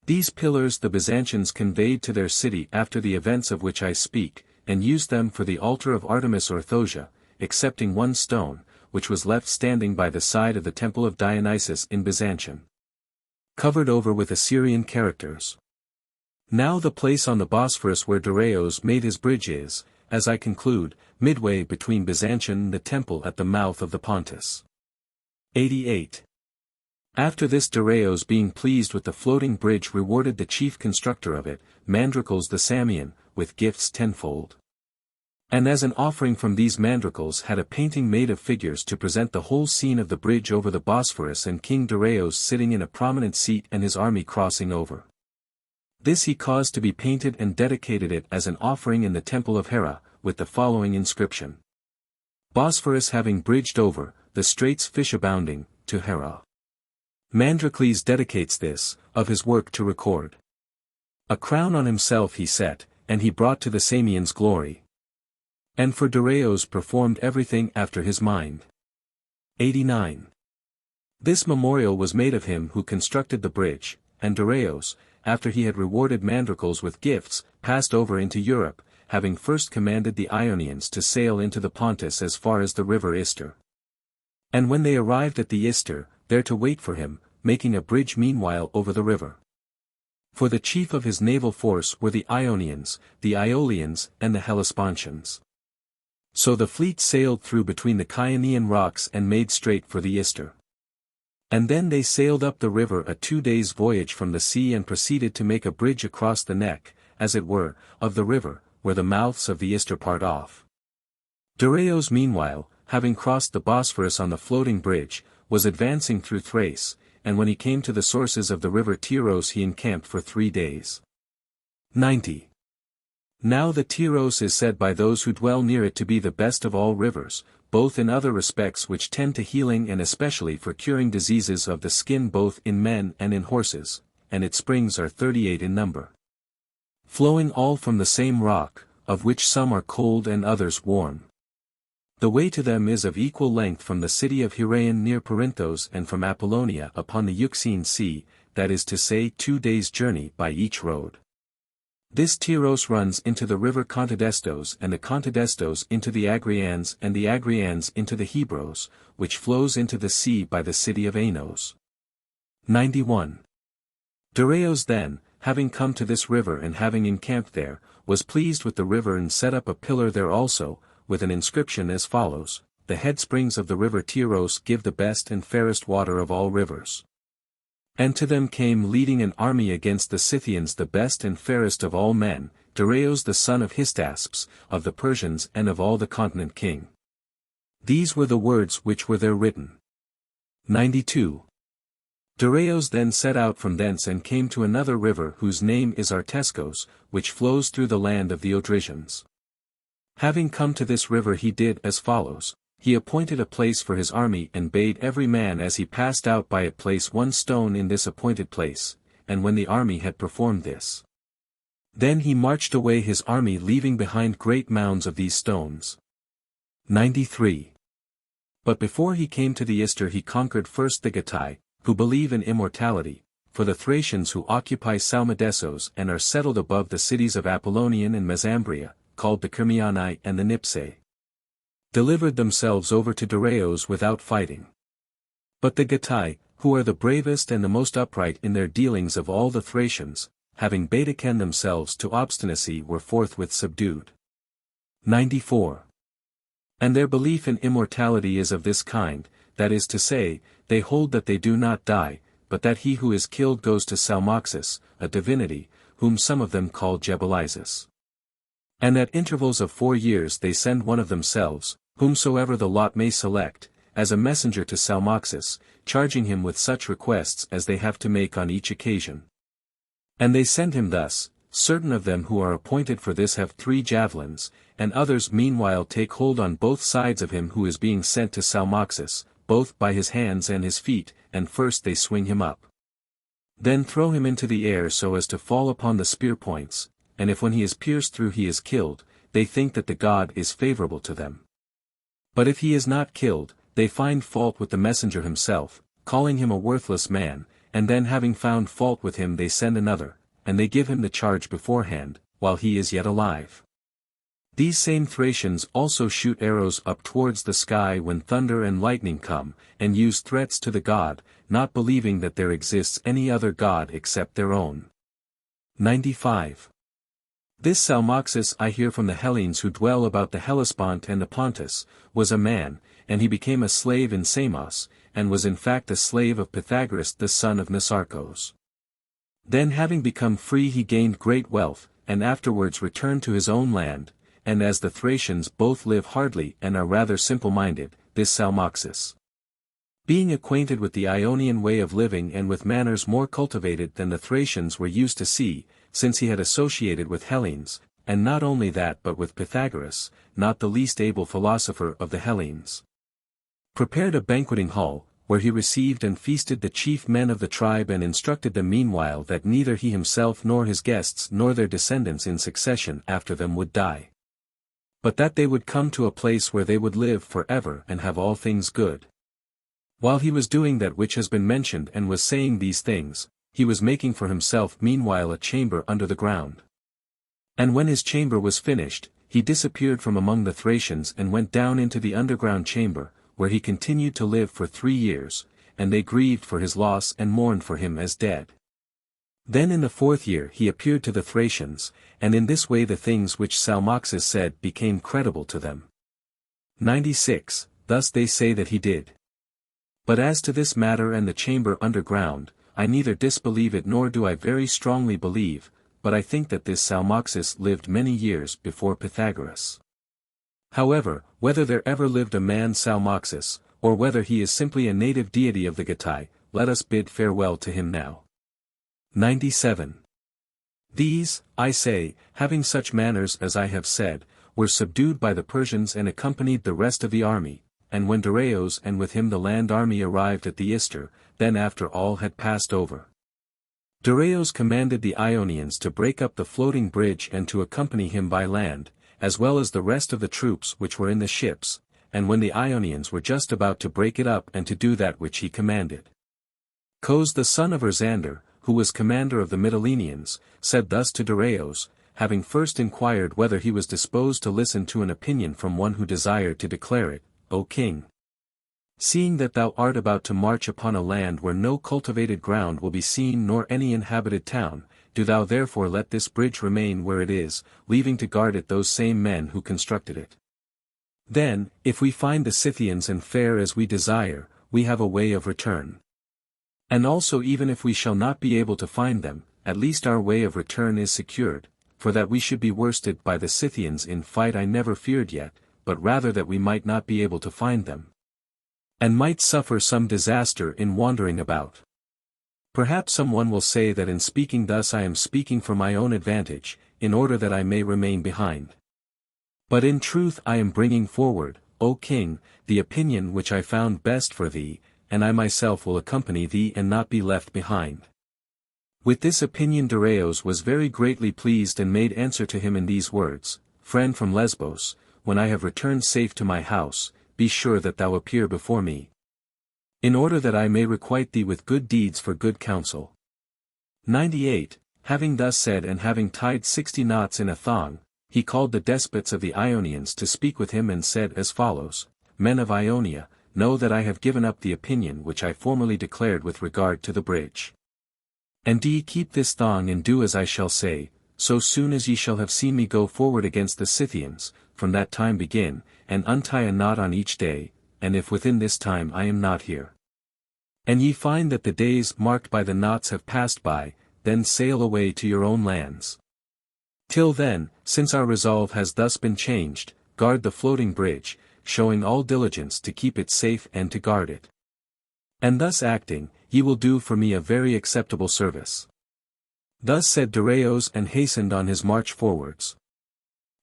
These pillars the Byzantines conveyed to their city after the events of which I speak, and used them for the altar of Artemis or Thosia, excepting one stone, which was left standing by the side of the temple of Dionysus in Byzantium, covered over with Assyrian characters. Now the place on the Bosphorus where Darius made his bridge is, as I conclude, midway between Byzantium and the temple at the mouth of the Pontus. 88. After this Darius being pleased with the floating bridge rewarded the chief constructor of it, Mandricles the Samian, with gifts tenfold. And as an offering from these Mandricles had a painting made of figures to present the whole scene of the bridge over the Bosphorus and King Darius sitting in a prominent seat and his army crossing over. This he caused to be painted and dedicated it as an offering in the temple of Hera, with the following inscription. Bosphorus having bridged over, the straits fish abounding, to Hera. Mandricles dedicates this, of his work to record. A crown on himself he set, and he brought to the Samians glory. And for Darius performed everything after his mind. 89. This memorial was made of him who constructed the bridge, and Darius, after he had rewarded Mandricles with gifts, passed over into Europe, having first commanded the Ionians to sail into the Pontus as far as the river Ister. And when they arrived at the Ister, there to wait for him, making a bridge meanwhile over the river. For the chief of his naval force were the Ionians, the Aeolians, and the Hellespontians. So the fleet sailed through between the Chionian rocks and made straight for the Ister. And then they sailed up the river a 2 days' voyage from the sea and proceeded to make a bridge across the neck, as it were, of the river, where the mouths of the Ister part off. Darius meanwhile, having crossed the Bosphorus on the floating bridge, was advancing through Thrace, and when he came to the sources of the river Tyros he encamped for 3 days. 90. Now the Tyros is said by those who dwell near it to be the best of all rivers, both in other respects which tend to healing and especially for curing diseases of the skin both in men and in horses, and its springs are 38 in number. Flowing all from the same rock, of which some are cold and others warm. The way to them is of equal length from the city of Hyraion near Perinthos and from Apollonia upon the Euxine Sea, that is to say 2 days' journey by each road. This Tyros runs into the river Contadestos and the Contadestos into the Agrians and the Agrians into the Hebros, which flows into the sea by the city of Anos. 91. Darius then, having come to this river and having encamped there, was pleased with the river and set up a pillar there also, with an inscription as follows, the head springs of the river Tyros give the best and fairest water of all rivers. And to them came leading an army against the Scythians the best and fairest of all men, Darius the son of Hystaspes, of the Persians and of all the continent king. These were the words which were there written. 92. Darius then set out from thence and came to another river whose name is Artescos, which flows through the land of the Odrysians. Having come to this river he did as follows, he appointed a place for his army and bade every man as he passed out by it place one stone in this appointed place, and when the army had performed this, then he marched away his army leaving behind great mounds of these stones. 93. But before he came to the Ister he conquered first the Gatai, who believe in immortality, for the Thracians who occupy Salmydessos and are settled above the cities of Apollonian and Mesambria, called the Kyrmiani and the Nipsae, delivered themselves over to Darius without fighting. But the Gatai, who are the bravest and the most upright in their dealings of all the Thracians, having Baedecan themselves to obstinacy were forthwith subdued. 94. And their belief in immortality is of this kind, that is to say, they hold that they do not die, but that he who is killed goes to Salmoxis, a divinity, whom some of them call Gebelisis. And at intervals of 4 years they send one of themselves, whomsoever the lot may select, as a messenger to Salmoxis, charging him with such requests as they have to make on each occasion. And they send him thus: certain of them who are appointed for this have 3 javelins, and others meanwhile take hold on both sides of him who is being sent to Salmoxis, both by his hands and his feet, and first they swing him up. Then throw him into the air so as to fall upon the spear points, and if when he is pierced through he is killed, they think that the god is favorable to them. But if he is not killed, they find fault with the messenger himself, calling him a worthless man, and then having found fault with him they send another, and they give him the charge beforehand, while he is yet alive. These same Thracians also shoot arrows up towards the sky when thunder and lightning come, and use threats to the god, not believing that there exists any other god except their own. 95. This Salmoxis I hear from the Hellenes who dwell about the Hellespont and the Pontus, was a man, and he became a slave in Samos, and was in fact a slave of Pythagoras the son of Nisarchos. Then having become free he gained great wealth, and afterwards returned to his own land, and as the Thracians both live hardly and are rather simple-minded, this Salmoxis, being acquainted with the Ionian way of living and with manners more cultivated than the Thracians were used to see, since he had associated with Hellenes, and not only that but with Pythagoras, not the least able philosopher of the Hellenes, prepared a banqueting hall, where he received and feasted the chief men of the tribe and instructed them meanwhile that neither he himself nor his guests nor their descendants in succession after them would die, but that they would come to a place where they would live forever and have all things good. While he was doing that which has been mentioned and was saying these things, he was making for himself meanwhile a chamber under the ground. And when his chamber was finished, he disappeared from among the Thracians and went down into the underground chamber, where he continued to live for 3 years, and they grieved for his loss and mourned for him as dead. Then in the 4th year he appeared to the Thracians, and in this way the things which Salmoxis said became credible to them. 96. Thus they say that he did. But as to this matter and the chamber underground, I neither disbelieve it nor do I very strongly believe, but I think that this Salmoxis lived many years before Pythagoras. However, whether there ever lived a man Salmoxis, or whether he is simply a native deity of the Getae, let us bid farewell to him now. 97. These, I say, having such manners as I have said, were subdued by the Persians and accompanied the rest of the army, and when Dareios and with him the land army arrived at the Ister, then after all had passed over, Dareios commanded the Ionians to break up the floating bridge and to accompany him by land, as well as the rest of the troops which were in the ships, and when the Ionians were just about to break it up and to do that which he commanded, Cos the son of Erzander, who was commander of the Mytileneans, said thus to Dareios, having first inquired whether he was disposed to listen to an opinion from one who desired to declare it: O king, seeing that thou art about to march upon a land where no cultivated ground will be seen nor any inhabited town, do thou therefore let this bridge remain where it is, leaving to guard it those same men who constructed it. Then, if we find the Scythians and fare as we desire, we have a way of return. And also even if we shall not be able to find them, at least our way of return is secured, for that we should be worsted by the Scythians in fight I never feared yet, but rather that we might not be able to find them, and might suffer some disaster in wandering about. Perhaps someone will say that in speaking thus I am speaking for my own advantage, in order that I may remain behind. But in truth I am bringing forward, O king, the opinion which I found best for thee, and I myself will accompany thee and not be left behind. With this opinion Dareios was very greatly pleased and made answer to him in these words: Friend from Lesbos, when I have returned safe to my house, be sure that thou appear before me, in order that I may requite thee with good deeds for good counsel. 98. Having thus said and having tied 60 knots in a thong, he called the despots of the Ionians to speak with him and said as follows: Men of Ionia, know that I have given up the opinion which I formerly declared with regard to the bridge. And do ye keep this thong and do as I shall say, so soon as ye shall have seen me go forward against the Scythians, from that time begin, and untie a knot on each day, and if within this time I am not here, and ye find that the days marked by the knots have passed by, then sail away to your own lands. Till then, since our resolve has thus been changed, guard the floating bridge, showing all diligence to keep it safe and to guard it. And thus acting, ye will do for me a very acceptable service. Thus said Darius and hastened on his march forwards.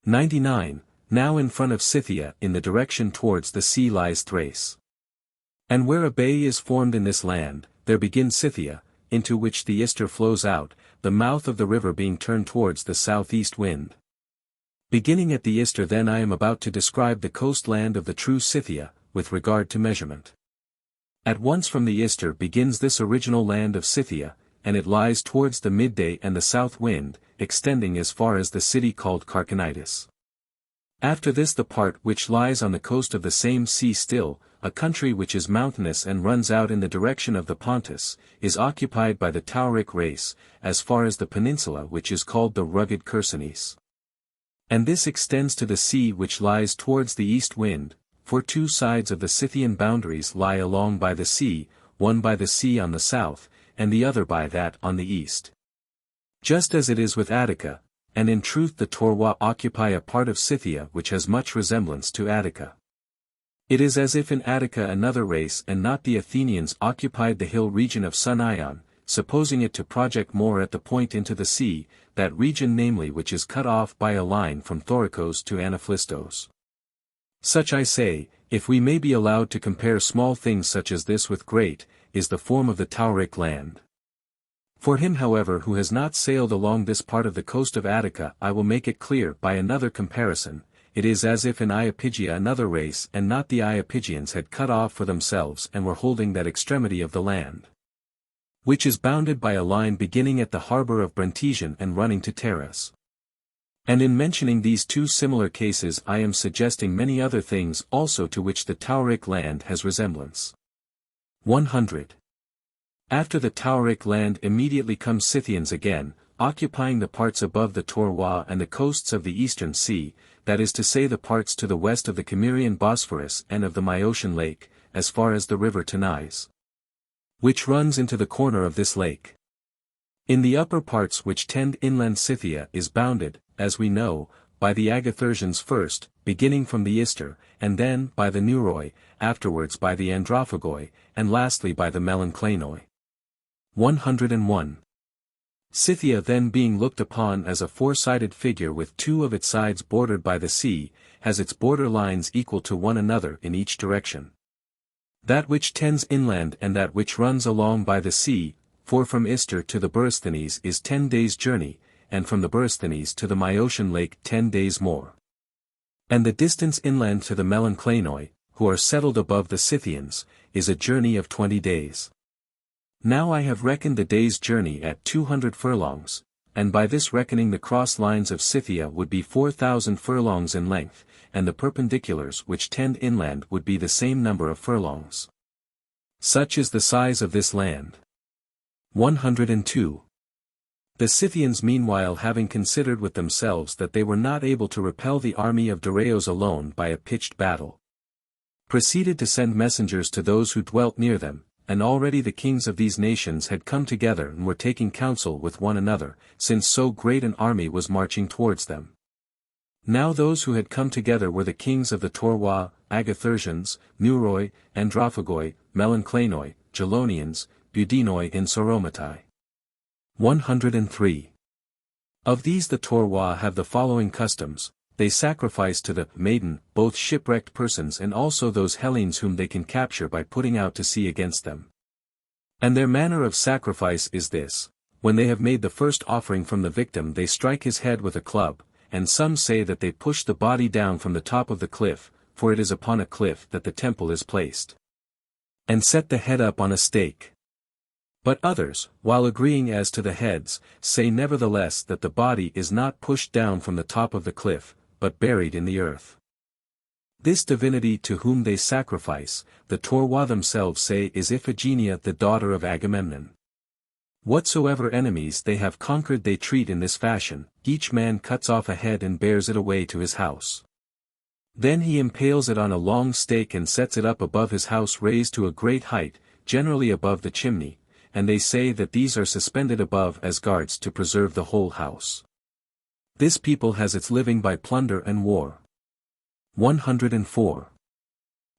99. Now in front of Scythia in the direction towards the sea lies Thrace. And where a bay is formed in this land, there begins Scythia, into which the Ister flows out, the mouth of the river being turned towards the southeast wind. Beginning at the Ister then I am about to describe the coast land of the true Scythia, with regard to measurement. At once from the Ister begins this original land of Scythia, and it lies towards the midday and the south wind, extending as far as the city called Carchanitis. After this the part which lies on the coast of the same sea still, a country which is mountainous and runs out in the direction of the Pontus, is occupied by the Tauric race, as far as the peninsula which is called the rugged Chersonese. And this extends to the sea which lies towards the east wind, for two sides of the Scythian boundaries lie along by the sea, one by the sea on the south, and the other by that on the east. Just as it is with Attica, and in truth the Torwa occupy a part of Scythia which has much resemblance to Attica. It is as if in Attica another race and not the Athenians occupied the hill region of Sunion, supposing it to project more at the point into the sea, that region namely which is cut off by a line from Thoricos to Anaphlistos. Such I say, if we may be allowed to compare small things such as this with great, is the form of the Tauric land. For him however who has not sailed along this part of the coast of Attica I will make it clear by another comparison. It is as if in Iapygia another race and not the Iapygians had cut off for themselves and were holding that extremity of the land, which is bounded by a line beginning at the harbour of Bruntision and running to Taras. And in mentioning these two similar cases I am suggesting many other things also to which the Tauric land has resemblance. 100. After the Tauric land immediately come Scythians again, occupying the parts above the Torwa and the coasts of the eastern sea, that is to say the parts to the west of the Cimmerian Bosphorus and of the Myosian lake, as far as the river Tanais, which runs into the corner of this lake. In the upper parts which tend inland Scythia is bounded, as we know, by the Agathyrsians first, beginning from the Ister, and then by the Neuroi, afterwards by the Androphagoi, and lastly by the Melanchlaenoi. 101. Scythia then being looked upon as a four-sided figure with two of its sides bordered by the sea, has its border lines equal to one another in each direction. That which tends inland and that which runs along by the sea, for from Ister to the Borysthenes is 10 days' journey, and from the Borysthenes to the Myosian lake 10 days more. And the distance inland to the Melanchlaenoi, who are settled above the Scythians, is a journey of 20 days. Now I have reckoned the day's journey at 200 furlongs, and by this reckoning the cross lines of Scythia would be 4,000 furlongs in length, and the perpendiculars which tend inland would be the same number of furlongs. Such is the size of this land. 102. The Scythians meanwhile having considered with themselves that they were not able to repel the army of Darius alone by a pitched battle, proceeded to send messengers to those who dwelt near them, and already the kings of these nations had come together and were taking counsel with one another, since so great an army was marching towards them. Now those who had come together were the kings of the Torwa, Agathyrsians, Neuroi, Androphagoi, Melanchlaenoi, Gelonians, Budinoi and Sauromatai. 103. Of these the Torwa have the following customs: they sacrifice to the maiden both shipwrecked persons and also those Hellenes whom they can capture by putting out to sea against them. And their manner of sacrifice is this: when they have made the first offering from the victim they strike his head with a club, and some say that they push the body down from the top of the cliff, for it is upon a cliff that the temple is placed, and set the head up on a stake. But others, while agreeing as to the heads, say nevertheless that the body is not pushed down from the top of the cliff, but buried in the earth. This divinity to whom they sacrifice, the Torwa themselves say is Iphigenia the daughter of Agamemnon. Whatsoever enemies they have conquered they treat in this fashion: each man cuts off a head and bears it away to his house. Then he impales it on a long stake and sets it up above his house raised to a great height, generally above the chimney, and they say that these are suspended above as guards to preserve the whole house. This people has its living by plunder and war. 104.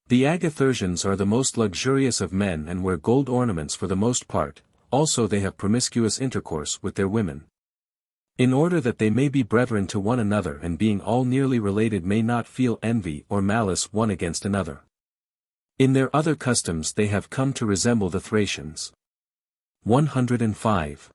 The Agathyrsians are the most luxurious of men and wear gold ornaments for the most part, also they have promiscuous intercourse with their women. In order that they may be brethren to one another and being all nearly related may not feel envy or malice one against another. In their other customs they have come to resemble the Thracians. 105.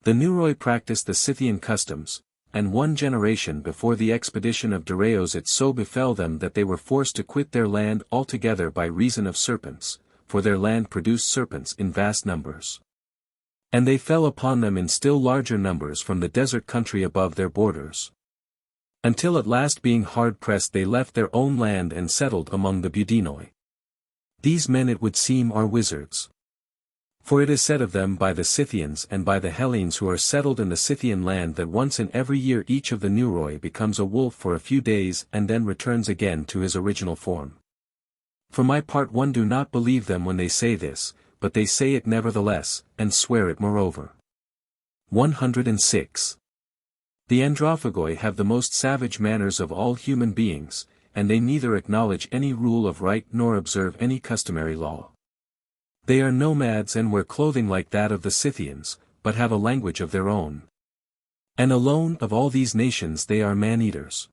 The Neuroi practiced the Scythian customs, and 1 generation before the expedition of Darius it so befell them that they were forced to quit their land altogether by reason of serpents, for their land produced serpents in vast numbers. And they fell upon them in still larger numbers from the desert country above their borders. Until at last being hard pressed they left their own land and settled among the Budinoi. These men it would seem are wizards. For it is said of them by the Scythians and by the Hellenes who are settled in the Scythian land that once in every year each of the Neuroi becomes a wolf for a few days and then returns again to his original form. For my part one do not believe them when they say this, but they say it nevertheless, and swear it moreover. 106. The Androphagoi have the most savage manners of all human beings, and they neither acknowledge any rule of right nor observe any customary law. They are nomads and wear clothing like that of the Scythians, but have a language of their own. And alone of all these nations they are man-eaters.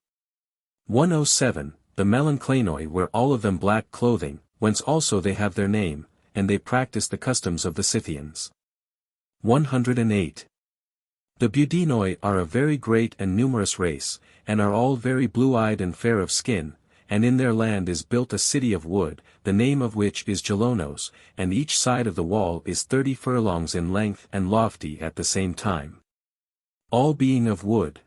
107. The Melanchlaenoi wear all of them black clothing, whence also they have their name, and they practice the customs of the Scythians. 108. The Budinoi are a very great and numerous race, and are all very blue-eyed and fair of skin, and in their land is built a city of wood, the name of which is Gelonos, and each side of the wall is 30 furlongs in length and lofty at the same time. All being of wood.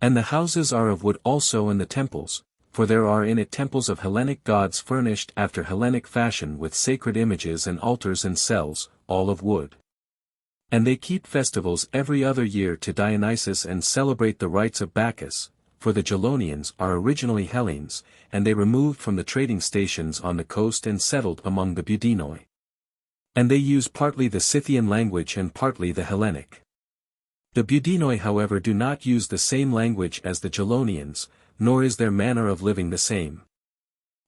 And the houses are of wood also and the temples, for there are in it temples of Hellenic gods furnished after Hellenic fashion with sacred images and altars and cells, all of wood. And they keep festivals every other year to Dionysus and celebrate the rites of Bacchus, for the Gelonians are originally Hellenes, and they removed from the trading stations on the coast and settled among the Budinoi. And they use partly the Scythian language and partly the Hellenic. The Budinoi however do not use the same language as the Gelonians, nor is their manner of living the same.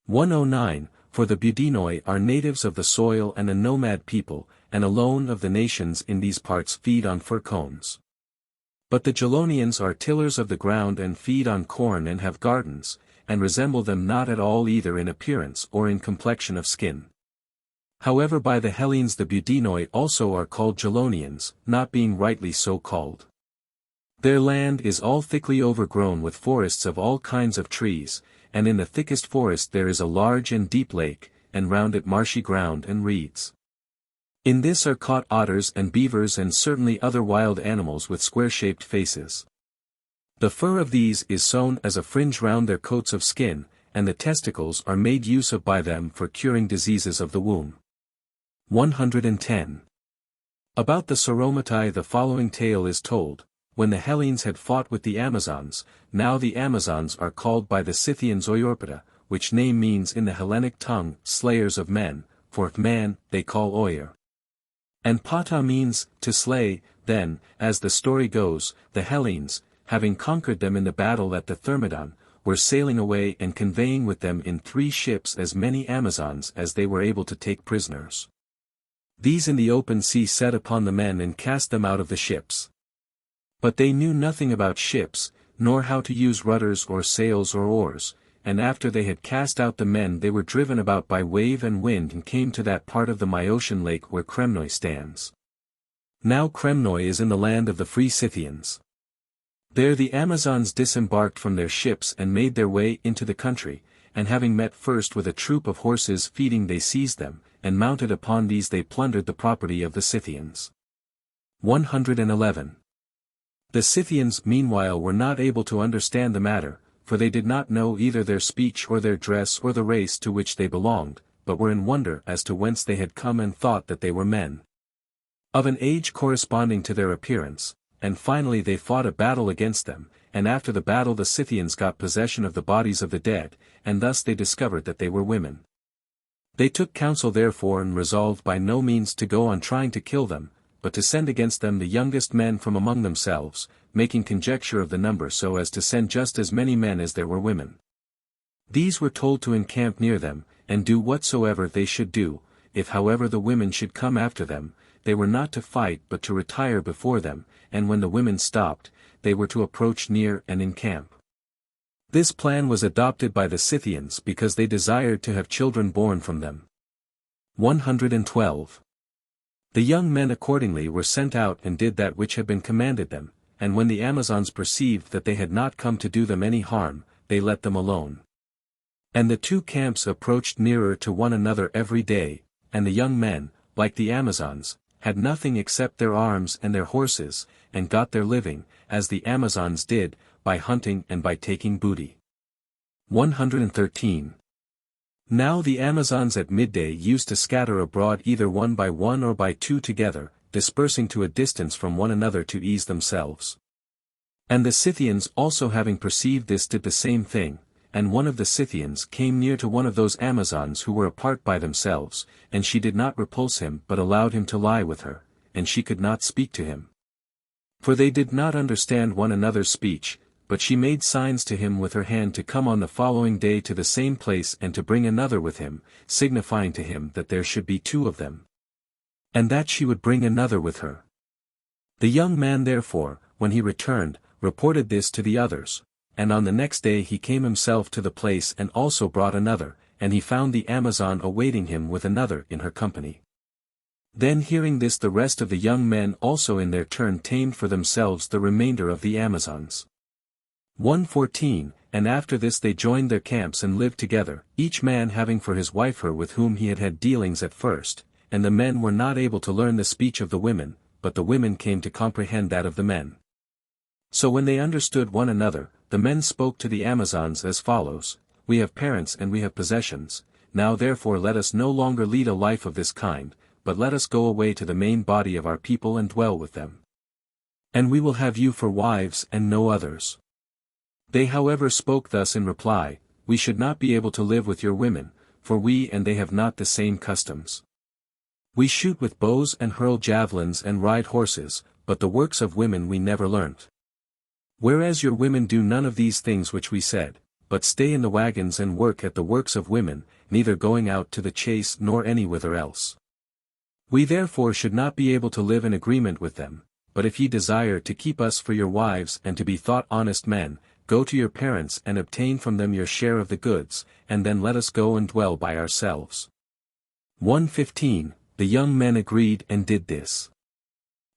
109. For the Budinoi are natives of the soil and a nomad people, and alone of the nations in these parts feed on fir cones. But the Gelonians are tillers of the ground and feed on corn and have gardens, and resemble them not at all either in appearance or in complexion of skin. However by the Hellenes the Budinoi also are called Gelonians, not being rightly so called. Their land is all thickly overgrown with forests of all kinds of trees, and in the thickest forest there is a large and deep lake, and round it marshy ground and reeds. In this are caught otters and beavers and certainly other wild animals with square-shaped faces. The fur of these is sewn as a fringe round their coats of skin, and the testicles are made use of by them for curing diseases of the womb. 110. About the Sauromatai the following tale is told. When the Hellenes had fought with the Amazons, now the Amazons are called by the Scythians Oiorpata, which name means in the Hellenic tongue, slayers of men, for man, they call Oier. And Pata means, to slay. Then, as the story goes, the Hellenes, having conquered them in the battle at the Thermodon, were sailing away and conveying with them in 3 ships as many Amazons as they were able to take prisoners. These in the open sea set upon the men and cast them out of the ships. But they knew nothing about ships, nor how to use rudders or sails or oars, and after they had cast out the men they were driven about by wave and wind and came to that part of the Myosian lake where Kremnoi stands. Now Kremnoi is in the land of the free Scythians. There the Amazons disembarked from their ships and made their way into the country, and having met first with a troop of horses feeding they seized them, and mounted upon these they plundered the property of the Scythians. 111. The Scythians meanwhile were not able to understand the matter, for they did not know either their speech or their dress or the race to which they belonged, but were in wonder as to whence they had come and thought that they were men of an age corresponding to their appearance, and finally they fought a battle against them, and after the battle the Scythians got possession of the bodies of the dead, and thus they discovered that they were women. They took counsel therefore and resolved by no means to go on trying to kill them, but to send against them the youngest men from among themselves, making conjecture of the number so as to send just as many men as there were women. These were told to encamp near them, and do whatsoever they should do. If however the women should come after them, they were not to fight but to retire before them, and when the women stopped, they were to approach near and encamp. This plan was adopted by the Scythians because they desired to have children born from them. 112. The young men accordingly were sent out and did that which had been commanded them, and when the Amazons perceived that they had not come to do them any harm, they let them alone. And the two camps approached nearer to one another every day, and the young men, like the Amazons, had nothing except their arms and their horses, and got their living, as the Amazons did, by hunting and by taking booty. 113. Now the Amazons at midday used to scatter abroad either one by one or by two together, dispersing to a distance from one another to ease themselves. And the Scythians also having perceived this did the same thing, and one of the Scythians came near to one of those Amazons who were apart by themselves, and she did not repulse him but allowed him to lie with her, and she could not speak to him. For they did not understand one another's speech, but she made signs to him with her hand to come on the following day to the same place and to bring another with him, signifying to him that there should be two of them. And that she would bring another with her. The young man therefore, when he returned, reported this to the others. And on the next day he came himself to the place and also brought another, and he found the Amazon awaiting him with another in her company. Then hearing this the rest of the young men also in their turn tamed for themselves the remainder of the Amazons. 114. And after this they joined their camps and lived together, each man having for his wife her with whom he had had dealings at first, and the men were not able to learn the speech of the women, but the women came to comprehend that of the men. So when they understood one another, the men spoke to the Amazons as follows: We have parents and we have possessions, now therefore let us no longer lead a life of this kind, but let us go away to the main body of our people and dwell with them. And we will have you for wives and no others. They however spoke thus in reply: We should not be able to live with your women, for we and they have not the same customs. We shoot with bows and hurl javelins and ride horses, but the works of women we never learnt. Whereas your women do none of these things which we said, but stay in the wagons and work at the works of women, neither going out to the chase nor anywhither else. We therefore should not be able to live in agreement with them, but if ye desire to keep us for your wives and to be thought honest men, go to your parents and obtain from them your share of the goods, and then let us go and dwell by ourselves. 115. The young men agreed and did this.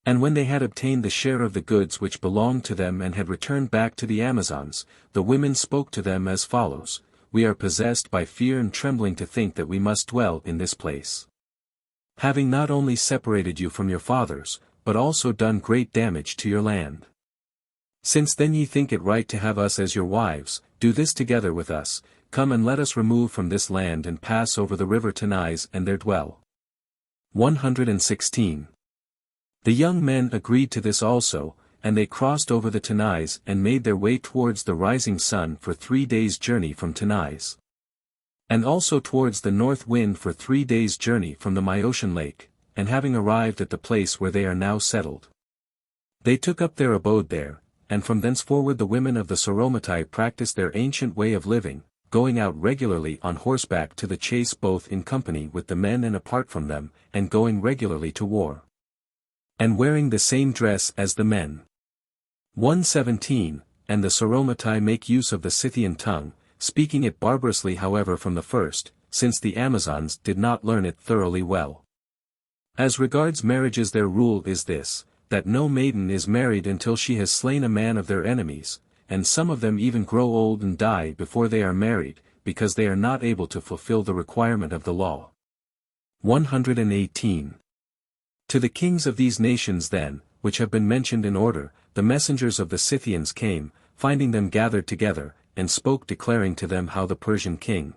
And when they had obtained the share of the goods which belonged to them and had returned back to the Amazons, the women spoke to them as follows: We are possessed by fear and trembling to think that we must dwell in this place. Having not only separated you from your fathers, but also done great damage to your land. Since then ye think it right to have us as your wives, do this together with us, come and let us remove from this land and pass over the river Tanais and there dwell. 116. The young men agreed to this also, and they crossed over the Tanais and made their way towards the rising sun for 3 days' journey from Tanais. And also towards the north wind for 3 days' journey from the Myosian lake, and having arrived at the place where they are now settled, they took up their abode there, and from thenceforward the women of the Sauromatai practiced their ancient way of living, going out regularly on horseback to the chase both in company with the men and apart from them, and going regularly to war. And wearing the same dress as the men. 117. And the Sauromatai make use of the Scythian tongue, speaking it barbarously however from the first, since the Amazons did not learn it thoroughly well. As regards marriages their rule is this, that no maiden is married until she has slain a man of their enemies, and some of them even grow old and die before they are married, because they are not able to fulfill the requirement of the law. 118. To the kings of these nations then, which have been mentioned in order, the messengers of the Scythians came, finding them gathered together, and spoke declaring to them how the Persian king,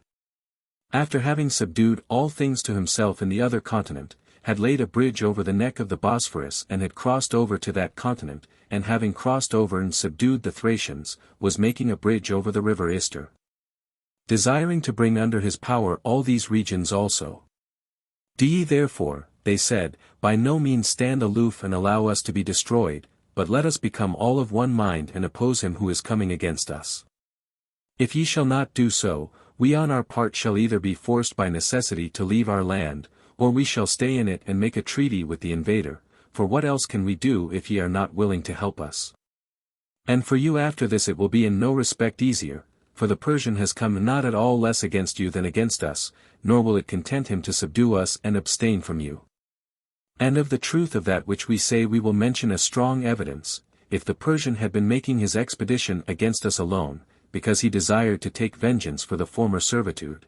after having subdued all things to himself in the other continent, had laid a bridge over the neck of the Bosphorus and had crossed over to that continent, and having crossed over and subdued the Thracians, was making a bridge over the river Ister, desiring to bring under his power all these regions also. Do ye therefore, they said, by no means stand aloof and allow us to be destroyed, but let us become all of one mind and oppose him who is coming against us. If ye shall not do so, we on our part shall either be forced by necessity to leave our land, or we shall stay in it and make a treaty with the invader, for what else can we do if ye are not willing to help us? And for you after this it will be in no respect easier, for the Persian has come not at all less against you than against us, nor will it content him to subdue us and abstain from you. And of the truth of that which we say we will mention a strong evidence, if the Persian had been making his expedition against us alone, because he desired to take vengeance for the former servitude,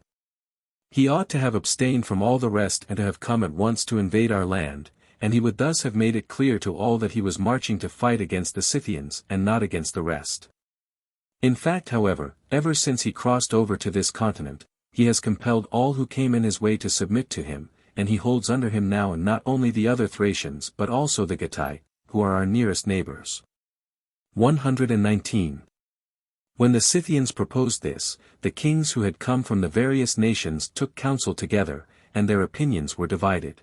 he ought to have abstained from all the rest and to have come at once to invade our land, and he would thus have made it clear to all that he was marching to fight against the Scythians and not against the rest. In fact, however, ever since he crossed over to this continent, he has compelled all who came in his way to submit to him, and he holds under him now not only the other Thracians but also the Getae, who are our nearest neighbors. 119. When the Scythians proposed this, the kings who had come from the various nations took counsel together, and their opinions were divided.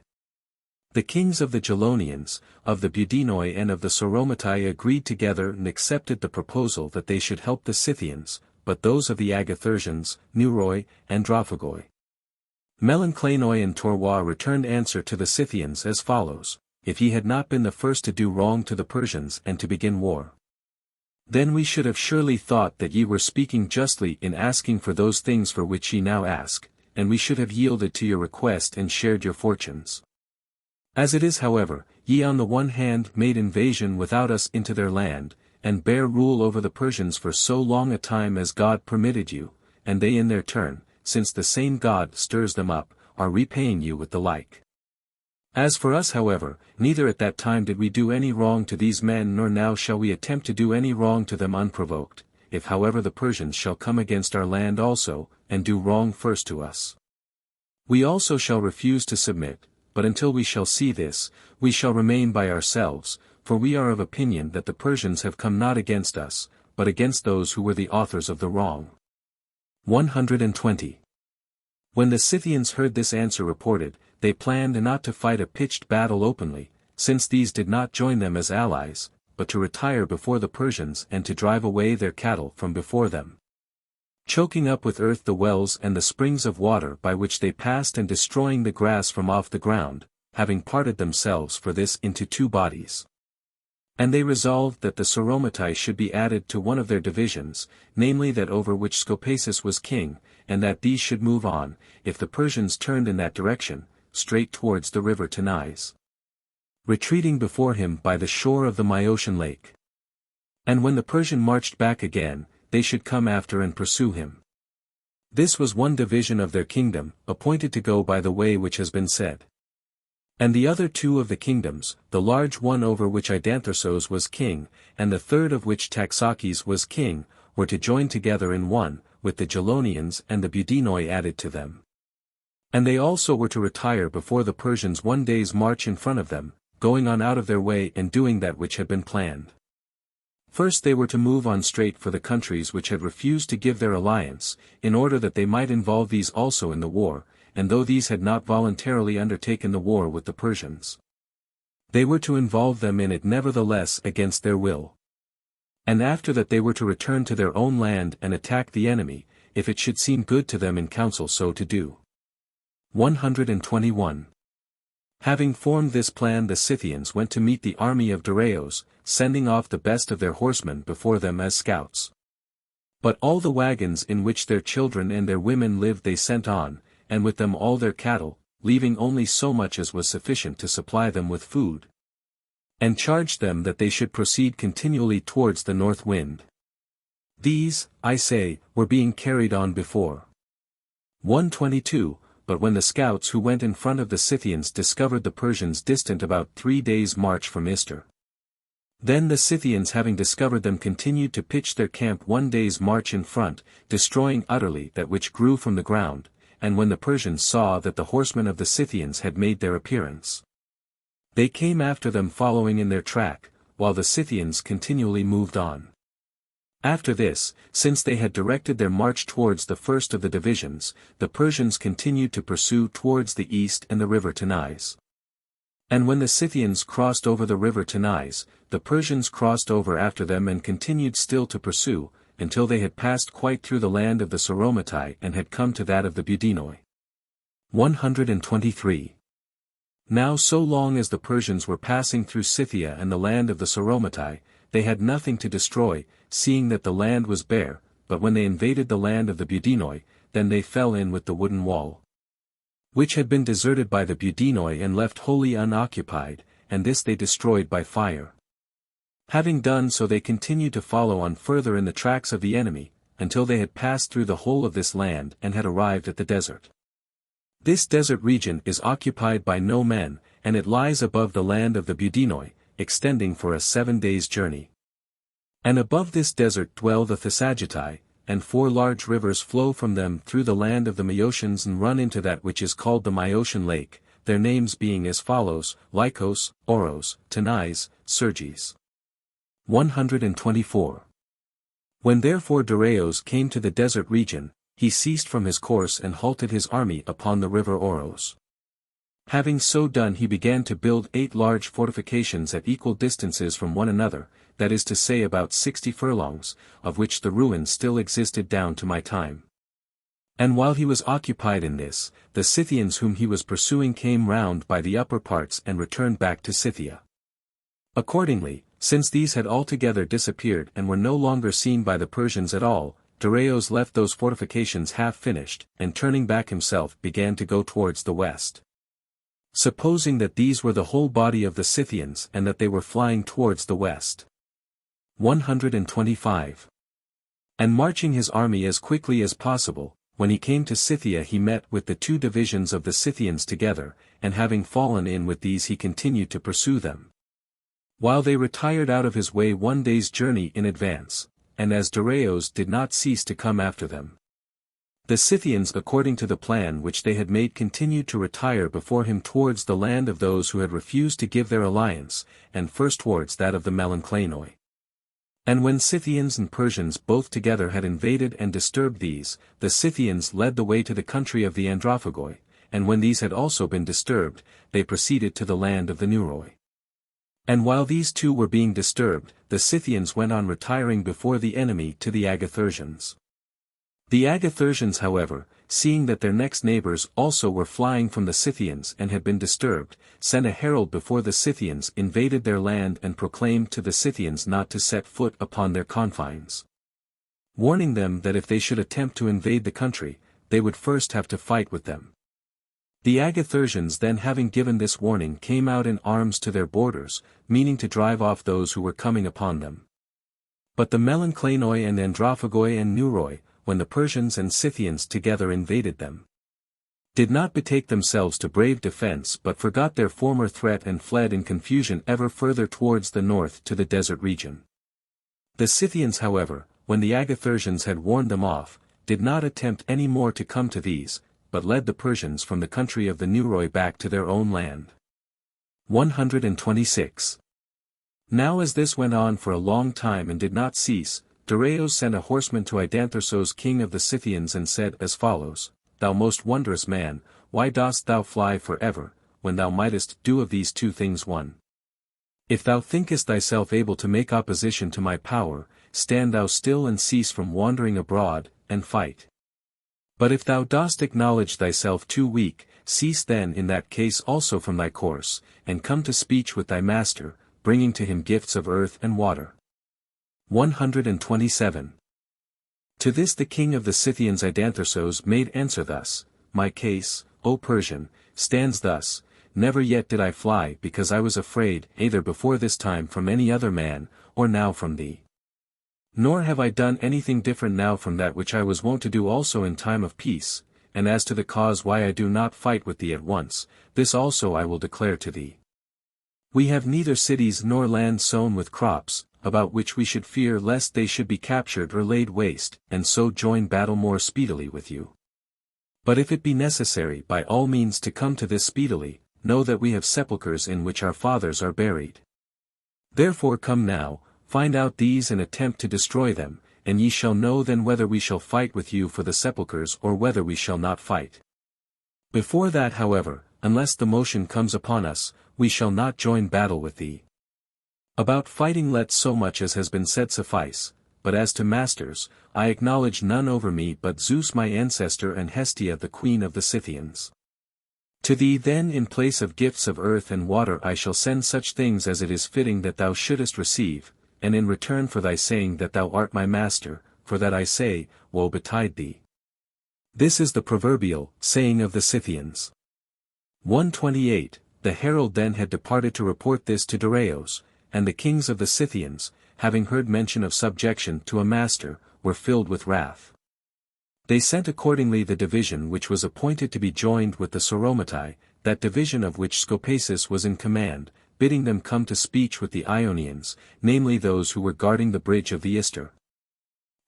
The kings of the Gelonians, of the Budinoi and of the Sauromatai agreed together and accepted the proposal that they should help the Scythians, but those of the Agathyrsians, Neuroi, and Drophagoi, Melanchlaenoi and Toroi returned answer to the Scythians as follows: If ye had not been the first to do wrong to the Persians and to begin war, then we should have surely thought that ye were speaking justly in asking for those things for which ye now ask, and we should have yielded to your request and shared your fortunes. As it is, however, ye on the one hand made invasion without us into their land, and bear rule over the Persians for so long a time as God permitted you, and they in their turn, since the same God stirs them up, are repaying you with the like. As for us, however, neither at that time did we do any wrong to these men nor now shall we attempt to do any wrong to them unprovoked, if however the Persians shall come against our land also, and do wrong first to us. We also shall refuse to submit, but until we shall see this, we shall remain by ourselves, for we are of opinion that the Persians have come not against us, but against those who were the authors of the wrong. 120. When the Scythians heard this answer reported, they planned not to fight a pitched battle openly, since these did not join them as allies, but to retire before the Persians and to drive away their cattle from before them, choking up with earth the wells and the springs of water by which they passed and destroying the grass from off the ground, having parted themselves for this into two bodies. And they resolved that the Sauromatai should be added to one of their divisions, namely that over which Scopacis was king, and that these should move on, if the Persians turned in that direction, straight towards the river Tanais, retreating before him by the shore of the Myosian lake. And when the Persian marched back again, they should come after and pursue him. This was one division of their kingdom, appointed to go by the way which has been said. And the other two of the kingdoms, the large one over which Idanthyrsos was king, and the third of which Taxaches was king, were to join together in one, with the Gelonians and the Budinoi added to them. And they also were to retire before the Persians 1 day's march in front of them, going on out of their way and doing that which had been planned. First they were to move on straight for the countries which had refused to give their alliance, in order that they might involve these also in the war, and though these had not voluntarily undertaken the war with the Persians, they were to involve them in it nevertheless against their will. And after that they were to return to their own land and attack the enemy, if it should seem good to them in council so to do. 121. Having formed this plan, the Scythians went to meet the army of Dareios, sending off the best of their horsemen before them as scouts. But all the wagons in which their children and their women lived they sent on, and with them all their cattle, leaving only so much as was sufficient to supply them with food, and charged them that they should proceed continually towards the north wind. These, I say, were being carried on before. 122. But when the scouts who went in front of the Scythians discovered the Persians distant about 3 days' march from Istar, then the Scythians having discovered them continued to pitch their camp 1 day's march in front, destroying utterly that which grew from the ground, and when the Persians saw that the horsemen of the Scythians had made their appearance, they came after them following in their track, while the Scythians continually moved on. After this, since they had directed their march towards the first of the divisions, the Persians continued to pursue towards the east and the river Tanais. And when the Scythians crossed over the river Tanais, the Persians crossed over after them and continued still to pursue, until they had passed quite through the land of the Sauromatai and had come to that of the Budinoi. 123. Now so long as the Persians were passing through Scythia and the land of the Sauromatai, they had nothing to destroy, seeing that the land was bare, but when they invaded the land of the Budinoi, then they fell in with the wooden wall, which had been deserted by the Budinoi and left wholly unoccupied, and this they destroyed by fire. Having done so they continued to follow on further in the tracks of the enemy, until they had passed through the whole of this land and had arrived at the desert. This desert region is occupied by no men, and it lies above the land of the Budinoi, extending for a 7 days' journey. And above this desert dwell the Thessagitai, and 4 large rivers flow from them through the land of the Maeotians and run into that which is called the Maeotian Lake, their names being as follows: Lycos, Oros, Tanais, Serges. 124. When therefore Dareios came to the desert region, he ceased from his course and halted his army upon the river Oros. Having so done he began to build 8 large fortifications at equal distances from one another, that is to say about 60 furlongs, of which the ruins still existed down to my time. And while he was occupied in this, the Scythians whom he was pursuing came round by the upper parts and returned back to Scythia. Accordingly, since these had altogether disappeared and were no longer seen by the Persians at all, Dareios left those fortifications half finished, and turning back himself began to go towards the west. Supposing that these were the whole body of the Scythians and that they were flying towards the west. 125. And marching his army as quickly as possible, when he came to Scythia he met with the 2 divisions of the Scythians together, and having fallen in with these he continued to pursue them, while they retired out of his way 1 day's journey in advance, and as Dareios did not cease to come after them. The Scythians according to the plan which they had made continued to retire before him towards the land of those who had refused to give their alliance, and first towards that of the Melanchlaenoi. And when Scythians and Persians both together had invaded and disturbed these, the Scythians led the way to the country of the Androphagoi, and when these had also been disturbed, they proceeded to the land of the Neuroi. And while these 2 were being disturbed, the Scythians went on retiring before the enemy to the Agathyrsians. The Agathyrsians however, seeing that their next neighbors also were flying from the Scythians and had been disturbed, sent a herald before the Scythians invaded their land and proclaimed to the Scythians not to set foot upon their confines, warning them that if they should attempt to invade the country, they would first have to fight with them. The Agathyrsians then having given this warning came out in arms to their borders, meaning to drive off those who were coming upon them. But the Melanchlaenoi and Androphagoi and Neuroi, when the Persians and Scythians together invaded them, did not betake themselves to brave defense but forgot their former threat and fled in confusion ever further towards the north to the desert region. The Scythians however, when the Agathyrsians had warned them off, did not attempt any more to come to these, but led the Persians from the country of the Neuroi back to their own land. 126. Now as this went on for a long time and did not cease, Dareios sent a horseman to Idanthyrsos king of the Scythians and said as follows: Thou most wondrous man, why dost thou fly for ever, when thou mightest do of these 2 things one? If thou thinkest thyself able to make opposition to my power, stand thou still and cease from wandering abroad, and fight. But if thou dost acknowledge thyself too weak, cease then in that case also from thy course, and come to speech with thy master, bringing to him gifts of earth and water. 127. To this the king of the Scythians Idanthyrsos made answer thus: My case, O Persian, stands thus: Never yet did I fly because I was afraid either before this time from any other man, or now from thee. Nor have I done anything different now from that which I was wont to do also in time of peace, and as to the cause why I do not fight with thee at once, this also I will declare to thee. We have neither cities nor land sown with crops, about which we should fear lest they should be captured or laid waste, and so join battle more speedily with you. But if it be necessary by all means to come to this speedily, know that we have sepulchres in which our fathers are buried. Therefore come now, find out these and attempt to destroy them, and ye shall know then whether we shall fight with you for the sepulchres or whether we shall not fight. Before that however, unless the motion comes upon us, we shall not join battle with thee. About fighting let so much as has been said suffice, but as to masters, I acknowledge none over me but Zeus my ancestor and Hestia the queen of the Scythians. To thee then in place of gifts of earth and water I shall send such things as it is fitting that thou shouldest receive, and in return for thy saying that thou art my master, for that I say, woe betide thee. This is the proverbial saying of the Scythians. 128. The herald then had departed to report this to Darius, and the kings of the Scythians, having heard mention of subjection to a master, were filled with wrath. They sent accordingly the division which was appointed to be joined with the Sauromatai, that division of which Scopacis was in command, bidding them come to speech with the Ionians, namely those who were guarding the bridge of the Ister.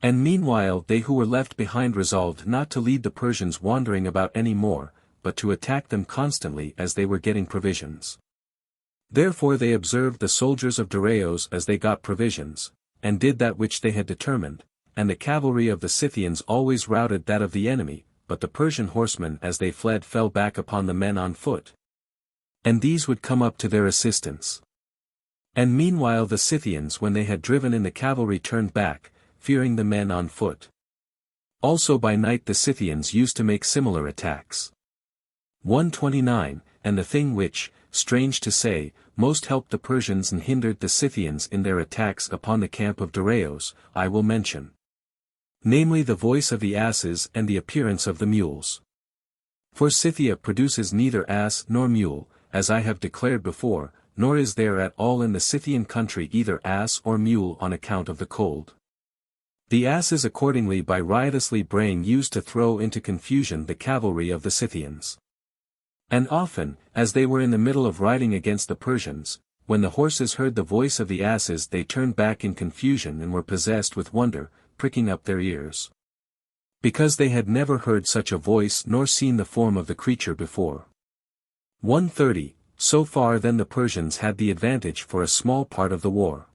And meanwhile they who were left behind resolved not to lead the Persians wandering about any more, but to attack them constantly as they were getting provisions. Therefore they observed the soldiers of Darius as they got provisions, and did that which they had determined, and the cavalry of the Scythians always routed that of the enemy, but the Persian horsemen as they fled fell back upon the men on foot. And these would come up to their assistance. And meanwhile the Scythians when they had driven in the cavalry turned back, fearing the men on foot. Also by night the Scythians used to make similar attacks. 129. And the thing which, strange to say, most helped the Persians and hindered the Scythians in their attacks upon the camp of Darius, I will mention. Namely the voice of the asses and the appearance of the mules. For Scythia produces neither ass nor mule, as I have declared before, nor is there at all in the Scythian country either ass or mule on account of the cold. The asses accordingly by riotously braying used to throw into confusion the cavalry of the Scythians. And often, as they were in the middle of riding against the Persians, when the horses heard the voice of the asses they turned back in confusion and were possessed with wonder, pricking up their ears. Because they had never heard such a voice nor seen the form of the creature before. 130. So far then the Persians had the advantage for a small part of the war.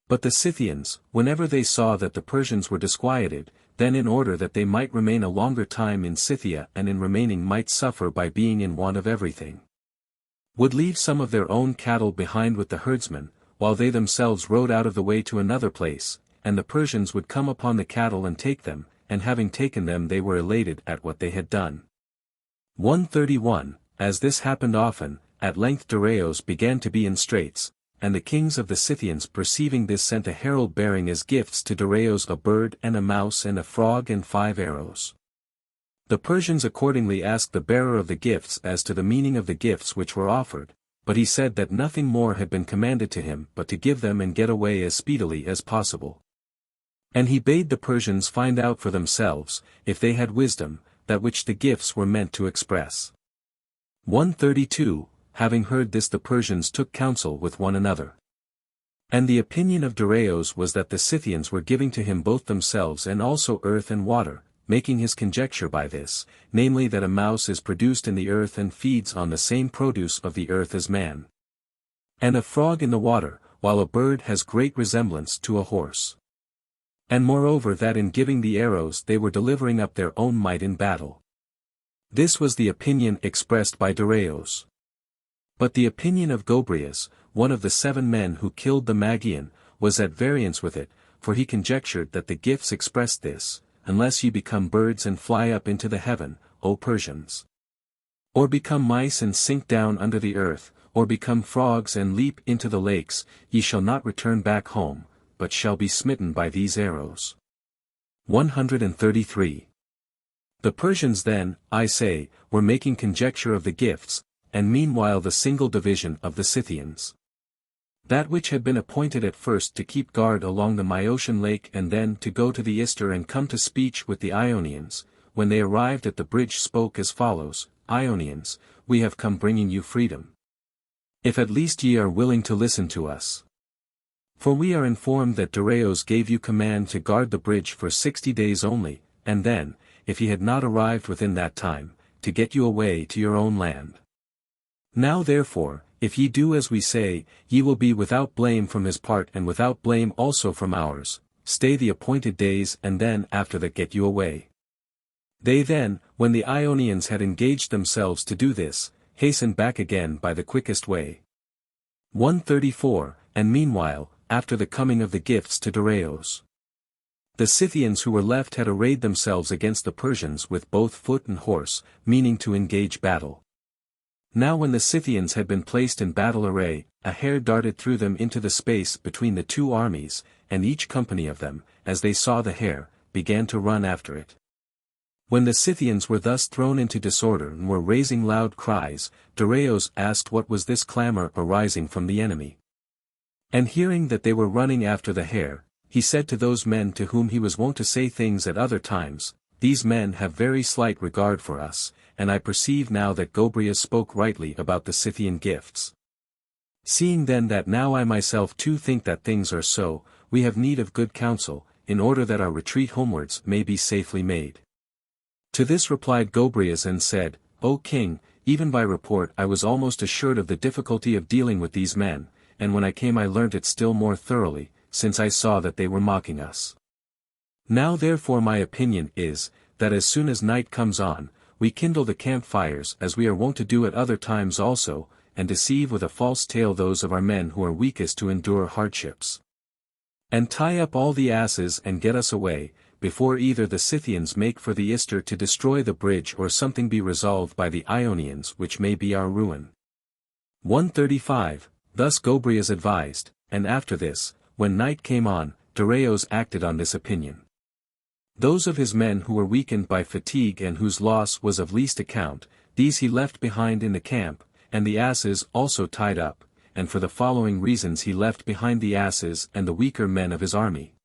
But the Scythians, whenever they saw that the Persians were disquieted, then in order that they might remain a longer time in Scythia and in remaining might suffer by being in want of everything, would leave some of their own cattle behind with the herdsmen, while they themselves rode out of the way to another place, and the Persians would come upon the cattle and take them, and having taken them they were elated at what they had done. 131. As this happened often, at length Darius began to be in straits, and the kings of the Scythians perceiving this sent a herald bearing as gifts to Darius a bird and a mouse and a frog and 5 arrows. The Persians accordingly asked the bearer of the gifts as to the meaning of the gifts which were offered, but he said that nothing more had been commanded to him but to give them and get away as speedily as possible. And he bade the Persians find out for themselves, if they had wisdom, that which the gifts were meant to express. 132. Having heard this the Persians took counsel with one another. And the opinion of Darius was that the Scythians were giving to him both themselves and also earth and water, making his conjecture by this, namely that a mouse is produced in the earth and feeds on the same produce of the earth as man. And a frog in the water, while a bird has great resemblance to a horse. And moreover that in giving the arrows they were delivering up their own might in battle. This was the opinion expressed by Darius. But the opinion of Gobryas, one of the 7 men who killed the Magian, was at variance with it, for he conjectured that the gifts expressed this, unless ye become birds and fly up into the heaven, O Persians. Or become mice and sink down under the earth, or become frogs and leap into the lakes, ye shall not return back home, but shall be smitten by these arrows. 133. The Persians then, I say, were making conjecture of the gifts, and meanwhile the single division of the Scythians. That which had been appointed at first to keep guard along the Myosian lake and then to go to the Ister and come to speech with the Ionians, when they arrived at the bridge spoke as follows, Ionians, we have come bringing you freedom. If at least ye are willing to listen to us. For we are informed that Darius gave you command to guard the bridge for 60 days only, and then, if ye had not arrived within that time, to get you away to your own land. Now therefore, if ye do as we say, ye will be without blame from his part and without blame also from ours, stay the appointed days and then after that get you away. They then, when the Ionians had engaged themselves to do this, hastened back again by the quickest way. 134. And meanwhile, after the coming of the gifts to Darius, The Scythians who were left had arrayed themselves against the Persians with both foot and horse, meaning to engage battle. Now when the Scythians had been placed in battle array, a hare darted through them into the space between the two armies, and each company of them, as they saw the hare, began to run after it. When the Scythians were thus thrown into disorder and were raising loud cries, Dareios asked what was this clamor arising from the enemy. And hearing that they were running after the hare, he said to those men to whom he was wont to say things at other times, "These men have very slight regard for us, and I perceive now that Gobryas spoke rightly about the Scythian gifts. Seeing then that now I myself too think that things are so, we have need of good counsel, in order that our retreat homewards may be safely made." To this replied Gobryas and said, "O king, even by report I was almost assured of the difficulty of dealing with these men, and when I came I learnt it still more thoroughly, since I saw that they were mocking us. Now therefore my opinion is, that as soon as night comes on, we kindle the campfires as we are wont to do at other times also, and deceive with a false tale those of our men who are weakest to endure hardships. And tie up all the asses and get us away, before either the Scythians make for the Ister to destroy the bridge or something be resolved by the Ionians which may be our ruin." 135. Thus Gobryas advised, and after this, when night came on, Dareios acted on this opinion. Those of his men who were weakened by fatigue and whose loss was of least account, these he left behind in the camp, and the asses also tied up, and for the following reasons he left behind the asses and the weaker men of his army.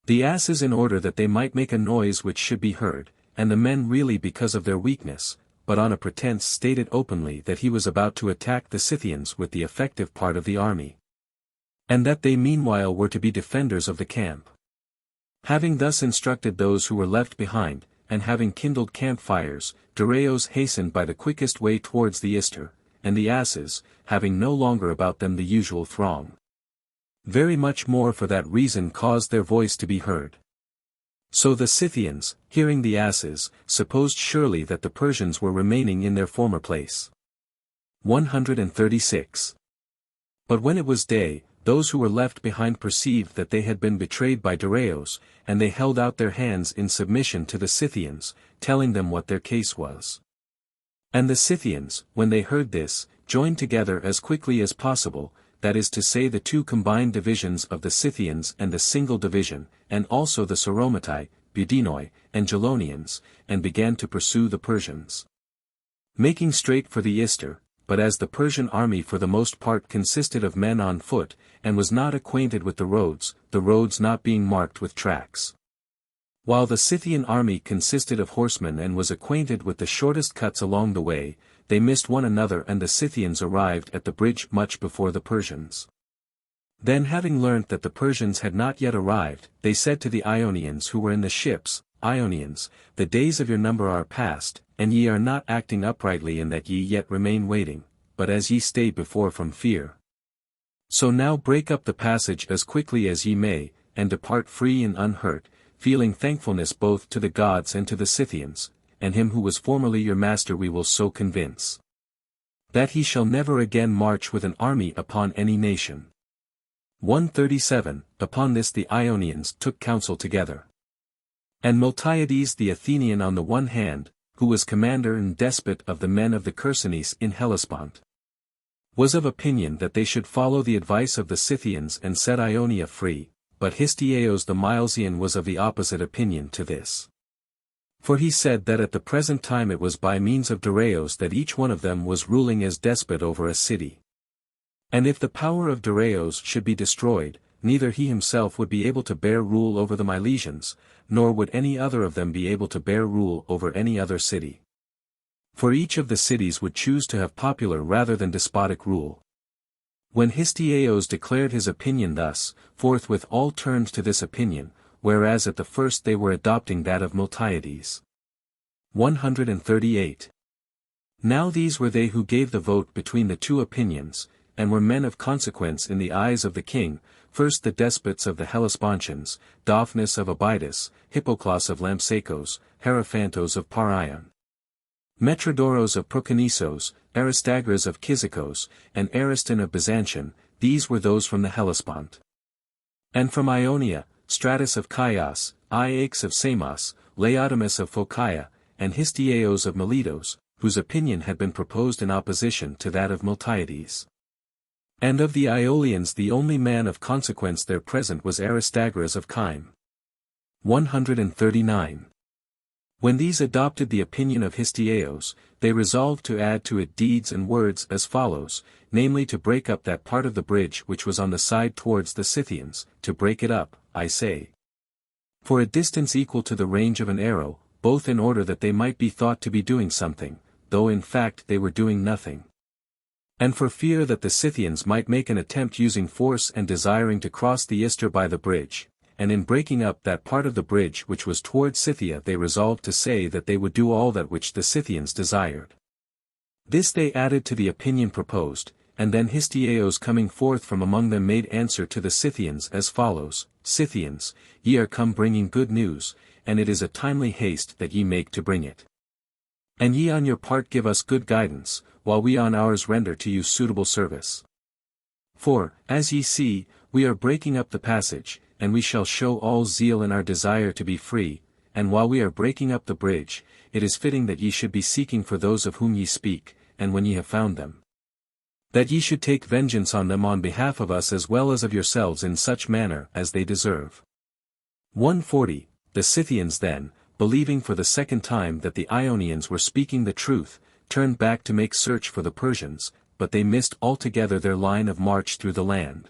The asses in order that they might make a noise which should be heard, and the men really because of their weakness, but on a pretense stated openly that he was about to attack the Scythians with the effective part of the army, and that they meanwhile were to be defenders of the camp. Having thus instructed those who were left behind, and having kindled campfires, Dareios hastened by the quickest way towards the Ister, and the asses, having no longer about them the usual throng, very much more for that reason caused their voice to be heard. So the Scythians, hearing the asses, supposed surely that the Persians were remaining in their former place. 136. But when it was day, those who were left behind perceived that they had been betrayed by Dareios, and they held out their hands in submission to the Scythians, telling them what their case was. And the Scythians, when they heard this, joined together as quickly as possible, that is to say the two combined divisions of the Scythians and the single division, and also the Sauromatai, Budinoi, and Gelonians, and began to pursue the Persians, making straight for the Ister. But as the Persian army for the most part consisted of men on foot, and was not acquainted with the roads not being marked with tracks, while the Scythian army consisted of horsemen and was acquainted with the shortest cuts along the way, they missed one another and the Scythians arrived at the bridge much before the Persians. Then having learnt that the Persians had not yet arrived, they said to the Ionians who were in the ships, "Ionians, the days of your number are past, and ye are not acting uprightly in that ye yet remain waiting, but as ye stayed before from fear. So now break up the passage as quickly as ye may, and depart free and unhurt, feeling thankfulness both to the gods and to the Scythians, and him who was formerly your master we will so convince, that he shall never again march with an army upon any nation." 137. Upon this the Ionians took counsel together. And Miltiades the Athenian on the one hand, who was commander and despot of the men of the Chersonese in Hellespont, was of opinion that they should follow the advice of the Scythians and set Ionia free, but Histiaeus the Milesian was of the opposite opinion to this. For he said that at the present time it was by means of Dareios that each one of them was ruling as despot over a city. And if the power of Dareios should be destroyed, neither he himself would be able to bear rule over the Milesians, nor would any other of them be able to bear rule over any other city. For each of the cities would choose to have popular rather than despotic rule. When Histiaeus declared his opinion thus, forthwith all turned to this opinion, whereas at the first they were adopting that of Miltiades. 138. Now these were they who gave the vote between the two opinions, and were men of consequence in the eyes of the king, first the despots of the Hellespontians, Daphnis of Abydos, Hippoclaus of Lampsacos, Hierophantos of Parion, Metrodoros of Proconnesos, Aristagras of Kyzikos, and Ariston of Byzantium. These were those from the Hellespont. And from Ionia, Stratus of Chios, Iax of Samos, Laodamas of Phocaea, and Histieos of Miletos, whose opinion had been proposed in opposition to that of Miltiades. And of the Aeolians the only man of consequence there present was Aristagoras of Kyme. 139. When these adopted the opinion of Histieos, they resolved to add to it deeds and words as follows, namely to break up that part of the bridge which was on the side towards the Scythians, to break it up, I say, for a distance equal to the range of an arrow, both in order that they might be thought to be doing something, though in fact they were doing nothing. And for fear that the Scythians might make an attempt using force and desiring to cross the Ister by the bridge, and in breaking up that part of the bridge which was toward Scythia they resolved to say that they would do all that which the Scythians desired. This they added to the opinion proposed, and then Histieos coming forth from among them made answer to the Scythians as follows, Scythians, ye are come bringing good news, and it is a timely haste that ye make to bring it. And ye on your part give us good guidance, while we on ours render to you suitable service. For, as ye see, we are breaking up the passage, and we shall show all zeal in our desire to be free, and while we are breaking up the bridge, it is fitting that ye should be seeking for those of whom ye speak, and when ye have found them, that ye should take vengeance on them on behalf of us as well as of yourselves in such manner as they deserve. 140. The Scythians then, believing for the second time that the Ionians were speaking the truth, turned back to make search for the Persians, but they missed altogether their line of march through the land.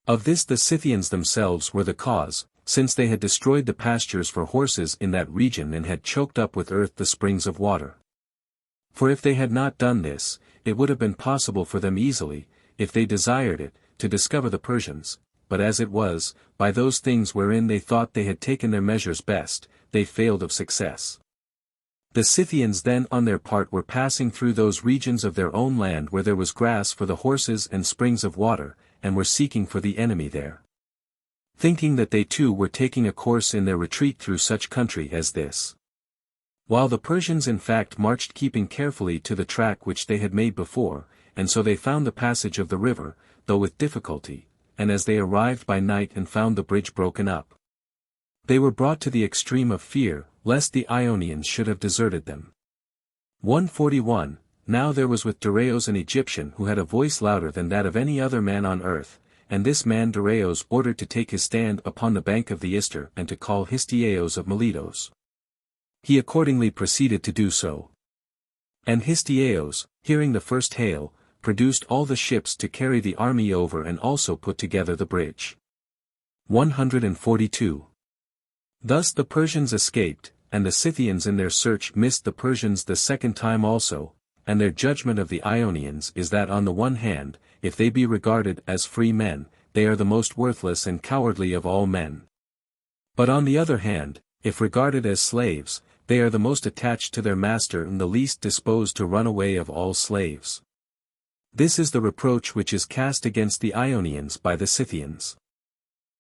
Of this the Scythians themselves were the cause, since they had destroyed the pastures for horses in that region and had choked up with earth the springs of water. For if they had not done this, it would have been possible for them easily, if they desired it, to discover the Persians, but as it was, by those things wherein they thought they had taken their measures best, they failed of success. The Scythians then on their part were passing through those regions of their own land where there was grass for the horses and springs of water, and were seeking for the enemy there, thinking that they too were taking a course in their retreat through such country as this. While the Persians in fact marched keeping carefully to the track which they had made before, and so they found the passage of the river, though with difficulty, and as they arrived by night and found the bridge broken up, they were brought to the extreme of fear, lest the Ionians should have deserted them. 141. Now there was with Dareios an Egyptian who had a voice louder than that of any other man on earth, and this man Dareios ordered to take his stand upon the bank of the Ister and to call Histieos of Miletos. He accordingly proceeded to do so. And Histieos, hearing the first hail, produced all the ships to carry the army over and also put together the bridge. 142. Thus the Persians escaped, and the Scythians in their search missed the Persians the second time also, and their judgment of the Ionians is that on the one hand, if they be regarded as free men, they are the most worthless and cowardly of all men. But on the other hand, if regarded as slaves, they are the most attached to their master and the least disposed to run away of all slaves. This is the reproach which is cast against the Ionians by the Scythians.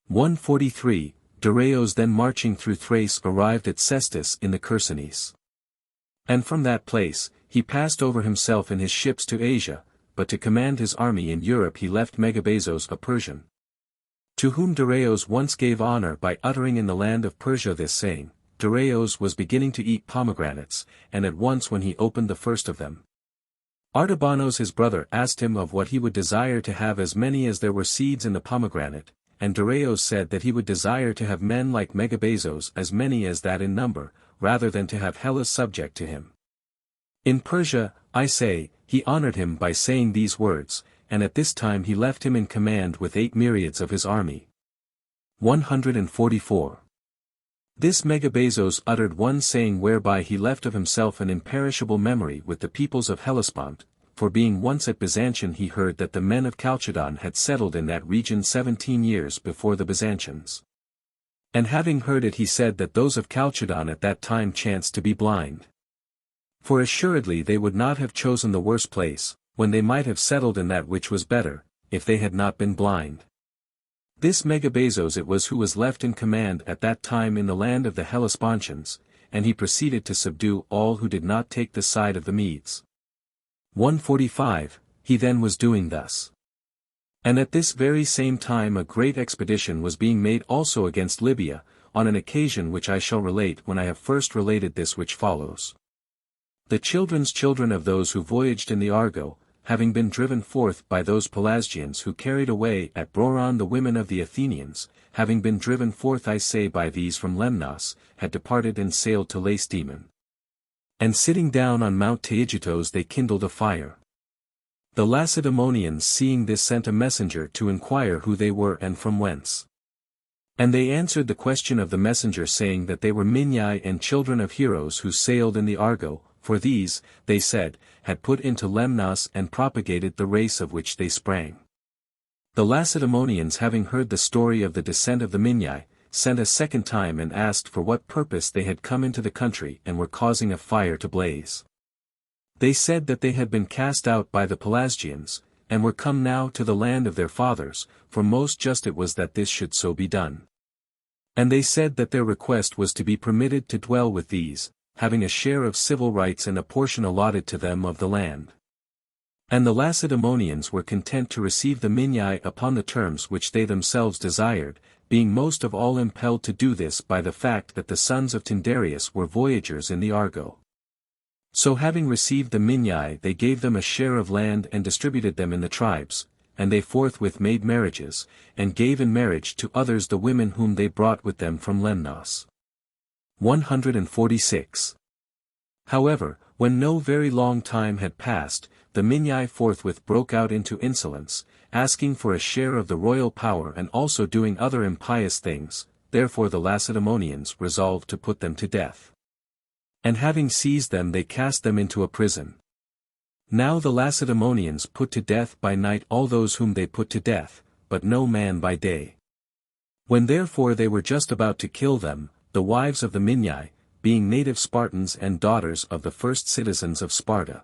143. Dareios then marching through Thrace arrived at Cestus in the Chersonese. And from that place, he passed over himself in his ships to Asia, but to command his army in Europe he left Megabazos a Persian, to whom Dareios once gave honor by uttering in the land of Persia this saying. Dareios was beginning to eat pomegranates, and at once when he opened the first of them, Artabanos his brother asked him of what he would desire to have as many as there were seeds in the pomegranate, and Dareios said that he would desire to have men like Megabazos as many as that in number, rather than to have Hellas subject to him. In Persia, I say, he honored him by saying these words, and at this time he left him in command with 8 myriads of his army. 144. This Megabazos uttered one saying whereby he left of himself an imperishable memory with the peoples of Hellespont, for being once at Byzantium he heard that the men of Chalcedon had settled in that region 17 years before the Byzantians. And having heard it he said that those of Chalcedon at that time chanced to be blind. For assuredly they would not have chosen the worse place, when they might have settled in that which was better, if they had not been blind. This Megabazos it was who was left in command at that time in the land of the Hellespontians, and he proceeded to subdue all who did not take the side of the Medes. 145. He then was doing thus. And at this very same time a great expedition was being made also against Libya, on an occasion which I shall relate when I have first related this which follows. The children's children of those who voyaged in the Argo, having been driven forth by those Pelasgians who carried away at Broron the women of the Athenians, having been driven forth I say by these from Lemnos, had departed and sailed to Lacedaemon. And sitting down on Mount Taygetos they kindled a fire. The Lacedaemonians seeing this sent a messenger to inquire who they were and from whence. And they answered the question of the messenger saying that they were Minyai and children of heroes who sailed in the Argo, for these, they said, had put into Lemnos and propagated the race of which they sprang. The Lacedaemonians having heard the story of the descent of the Minyai, sent a second time and asked for what purpose they had come into the country and were causing a fire to blaze. They said that they had been cast out by the Pelasgians, and were come now to the land of their fathers, for most just it was that this should so be done. And they said that their request was to be permitted to dwell with these, having a share of civil rights and a portion allotted to them of the land. And the Lacedaemonians were content to receive the Minyai upon the terms which they themselves desired, being most of all impelled to do this by the fact that the sons of Tyndareus were voyagers in the Argo. So having received the Minyai they gave them a share of land and distributed them in the tribes, and they forthwith made marriages, and gave in marriage to others the women whom they brought with them from Lemnos. 146. However, when no very long time had passed, the Minyai forthwith broke out into insolence, asking for a share of the royal power and also doing other impious things, therefore the Lacedaemonians resolved to put them to death. And having seized them they cast them into a prison. Now the Lacedaemonians put to death by night all those whom they put to death, but no man by day. When therefore they were just about to kill them, the wives of the Minyai, being native Spartans and daughters of the first citizens of Sparta,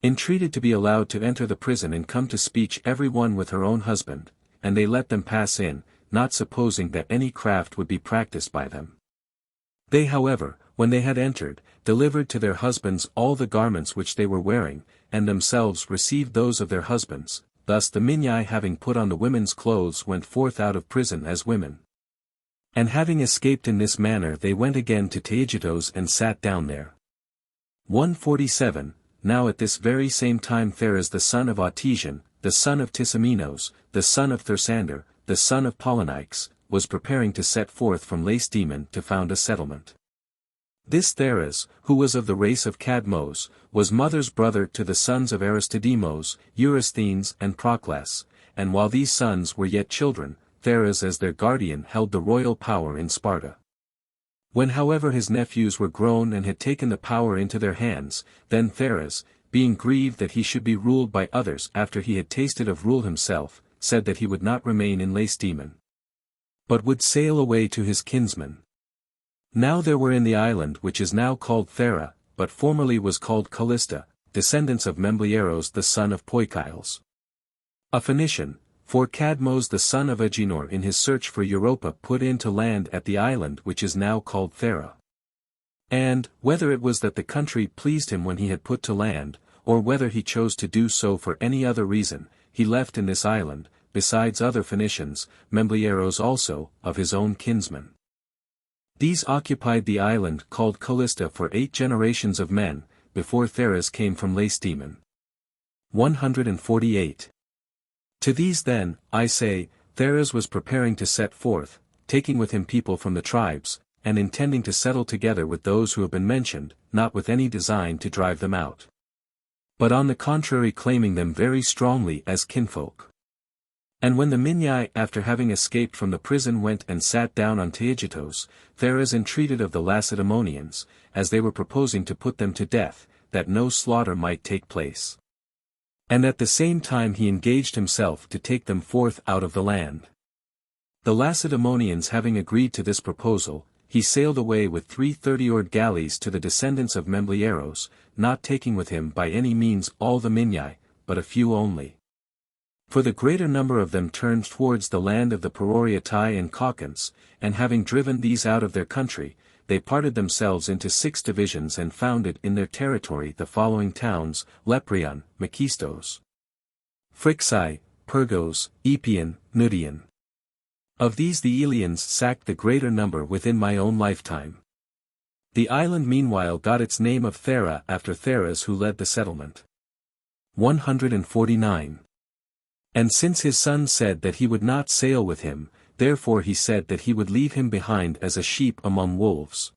entreated to be allowed to enter the prison and come to speech every one with her own husband, and they let them pass in, not supposing that any craft would be practiced by them. They however, when they had entered, delivered to their husbands all the garments which they were wearing, and themselves received those of their husbands. Thus the Minyai having put on the women's clothes went forth out of prison as women. And having escaped in this manner they went again to Taygetos and sat down there. 147. Now at this very same time Pheres the son of Autesian, the son of Tisamenos, the son of Thersander, the son of Polynices, was preparing to set forth from Lacedaemon to found a settlement. This Pheres, who was of the race of Cadmos, was mother's brother to the sons of Aristodemos, Eurysthenes and Proclus, and while these sons were yet children, Pheres as their guardian held the royal power in Sparta. When however his nephews were grown and had taken the power into their hands, then Pheres, being grieved that he should be ruled by others after he had tasted of rule himself, said that he would not remain in Lacedaemon, but would sail away to his kinsmen. Now there were in the island which is now called Thera, but formerly was called Callista, descendants of Memblieros the son of Poikiles, a Phoenician, for Cadmos the son of Agenor in his search for Europa put in to land at the island which is now called Thera. And, whether it was that the country pleased him when he had put to land, or whether he chose to do so for any other reason, he left in this island, besides other Phoenicians, Memblieros also, of his own kinsmen. These occupied the island called Callista for 8 generations of men, before Pheres came from Lacedaemon. 148. To these then, I say, Pheres was preparing to set forth, taking with him people from the tribes, and intending to settle together with those who have been mentioned, not with any design to drive them out, but on the contrary claiming them very strongly as kinfolk. And when the Minyai after having escaped from the prison went and sat down on Taygetos, Pheres entreated of the Lacedaemonians, as they were proposing to put them to death, that no slaughter might take place. And at the same time he engaged himself to take them forth out of the land. The Lacedaemonians having agreed to this proposal, he sailed away with 3 30-oared galleys to the descendants of Memblieros, not taking with him by any means all the Minyai, but a few only. For the greater number of them turned towards the land of the Peroriotai and Caucans, and having driven these out of their country, they parted themselves into 6 divisions and founded in their territory the following towns: Leprion, Makistos, Phrixai, Pergos, Epian, Nudian. Of these the Eleans sacked the greater number within my own lifetime. The island meanwhile got its name of Thera after Theras who led the settlement. 149. And since his son said that he would not sail with him, therefore he said that he would leave him behind as a sheep among wolves.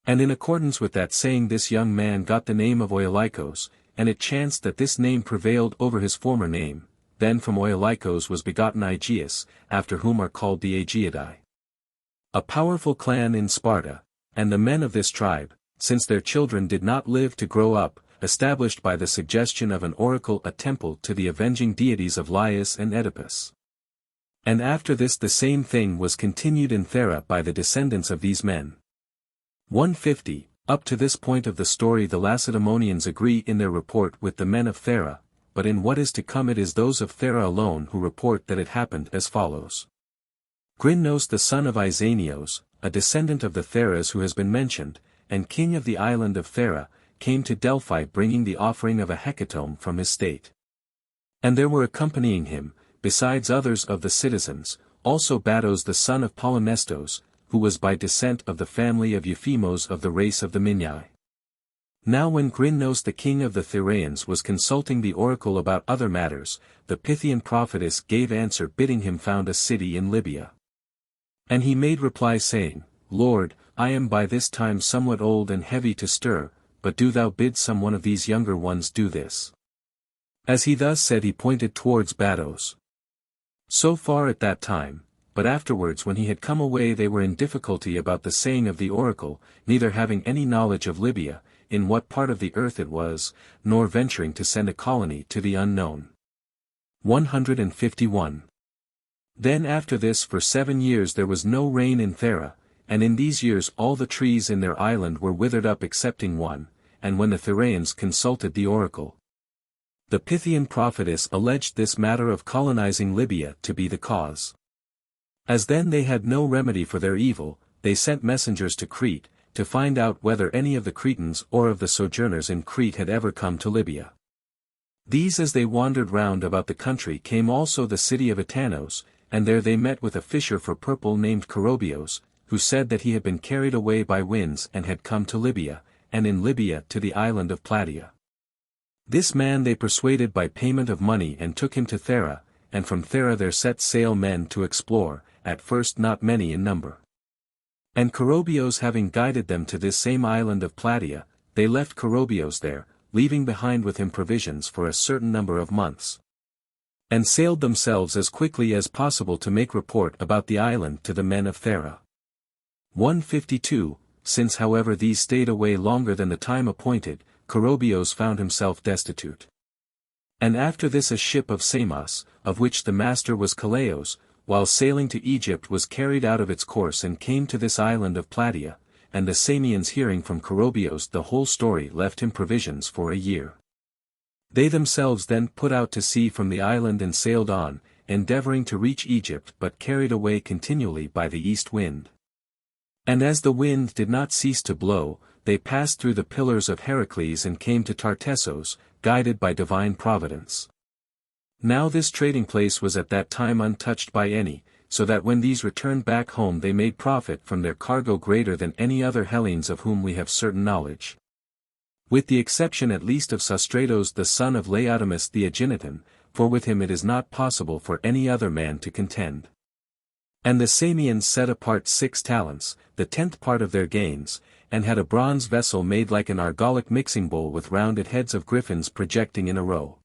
And in accordance with that saying this young man got the name of Oiolykos, and it chanced that this name prevailed over his former name. Then from Oiolykos was begotten Aegeus, after whom are called the Aegiadae. A powerful clan in Sparta, and the men of this tribe, since their children did not live to grow up, established by the suggestion of an oracle a temple to the avenging deities of Laius and Oedipus. And after this the same thing was continued in Thera by the descendants of these men. 150. Up to this point of the story the Lacedaemonians agree in their report with the men of Thera, but in what is to come it is those of Thera alone who report that it happened as follows. Grinnos the son of Isanios, a descendant of the Theras who has been mentioned, and king of the island of Thera, came to Delphi bringing the offering of a hecatomb from his state. And there were accompanying him, besides others of the citizens, also Bados the son of Polynestos, who was by descent of the family of Euphemos of the race of the Minyai. Now when Grinnos the king of the Theraeans was consulting the oracle about other matters, the Pythian prophetess gave answer bidding him found a city in Libya. And he made reply saying, Lord, I am by this time somewhat old and heavy to stir, but do thou bid some one of these younger ones do this. As he thus said he pointed towards Bados. So far at that time, but afterwards when he had come away they were in difficulty about the saying of the oracle, neither having any knowledge of Libya, in what part of the earth it was, nor venturing to send a colony to the unknown. 151. Then after this for 7 years there was no rain in Thera, and in these years all the trees in their island were withered up excepting one, and when the Theraeans consulted the oracle, the Pythian prophetess alleged this matter of colonizing Libya to be the cause. As then they had no remedy for their evil, they sent messengers to Crete, to find out whether any of the Cretans or of the sojourners in Crete had ever come to Libya. These as they wandered round about the country came also the city of Etanos, and there they met with a fisher for purple named Corobios, who said that he had been carried away by winds and had come to Libya, and in Libya to the island of Plataea. This man they persuaded by payment of money and took him to Thera, and from Thera there set sail men to explore, at first not many in number. And Corobios having guided them to this same island of Plataea, they left Corobios there, leaving behind with him provisions for a certain number of months. And sailed themselves as quickly as possible to make report about the island to the men of Thera. 152. Since however these stayed away longer than the time appointed, Corobios found himself destitute. And after this a ship of Samos, of which the master was Clios, while sailing to Egypt was carried out of its course and came to this island of Plataea, and the Samians hearing from Corobios the whole story left him provisions for a year. They themselves then put out to sea from the island and sailed on, endeavoring to reach Egypt but carried away continually by the east wind. And as the wind did not cease to blow, they passed through the pillars of Heracles and came to Tartessos, guided by divine providence. Now this trading place was at that time untouched by any, so that when these returned back home they made profit from their cargo greater than any other Hellenes of whom we have certain knowledge. With the exception at least of Sostratos the son of Laodamas the Aeginetan, for with him it is not possible for any other man to contend. And the Samians set apart 6 talents, the 10th part of their gains, and had a bronze vessel made like an argolic mixing bowl with rounded heads of griffins projecting in a row.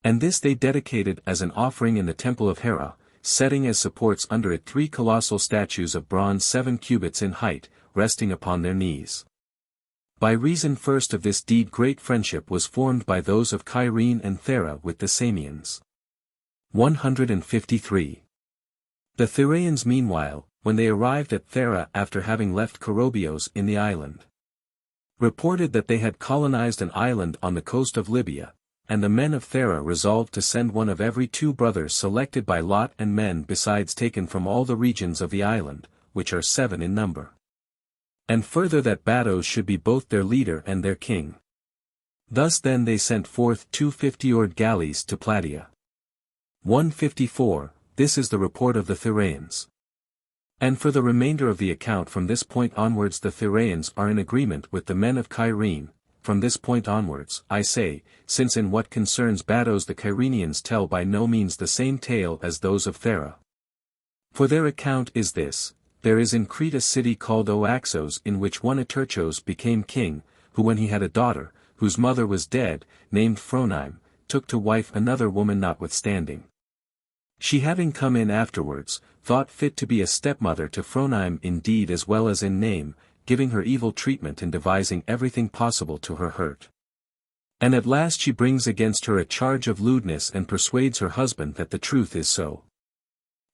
And this they dedicated as an offering in the temple of Hera, setting as supports under it 3 colossal statues of bronze 7 cubits in height, resting upon their knees. By reason first of this deed great friendship was formed by those of Cyrene and Thera with the Samians. 153. The Theraeans meanwhile, when they arrived at Thera after having left Corobios in the island, reported that they had colonized an island on the coast of Libya, and the men of Thera resolved to send one of every 2 brothers selected by lot and men besides taken from all the regions of the island, which are 7 in number. And further that Bados should be both their leader and their king. Thus then they sent forth 2 50-oared galleys to Plataea. 154, this is the report of the Thracians. And for the remainder of the account from this point onwards the Thracians are in agreement with the men of Cyrene, from this point onwards, I say, since in what concerns Bados the Cyrenians tell by no means the same tale as those of Thera. For their account is this, there is in Crete a city called Oaxos in which one Eterchos became king, who when he had a daughter, whose mother was dead, named Phronime, took to wife another woman notwithstanding. She having come in afterwards, thought fit to be a stepmother to Phronime in deed as well as in name, giving her evil treatment and devising everything possible to her hurt. And at last she brings against her a charge of lewdness and persuades her husband that the truth is so.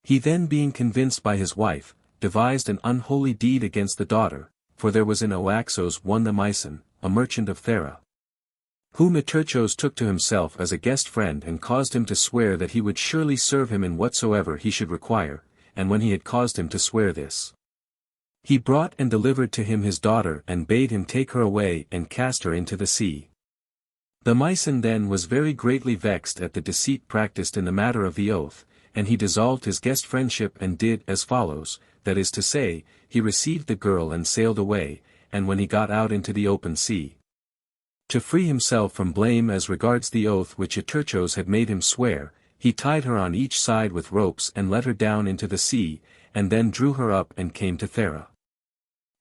He then being convinced by his wife, devised an unholy deed against the daughter, for there was in Oaxos one the Myson, a merchant of Thera, whom Eterchos took to himself as a guest friend and caused him to swear that he would surely serve him in whatsoever he should require, and when he had caused him to swear this, he brought and delivered to him his daughter and bade him take her away and cast her into the sea. The Myson then was very greatly vexed at the deceit practiced in the matter of the oath, and he dissolved his guest friendship and did as follows, that is to say, he received the girl and sailed away, and when he got out into the open sea, to free himself from blame as regards the oath which Eterchos had made him swear, he tied her on each side with ropes and let her down into the sea, and then drew her up and came to Thera.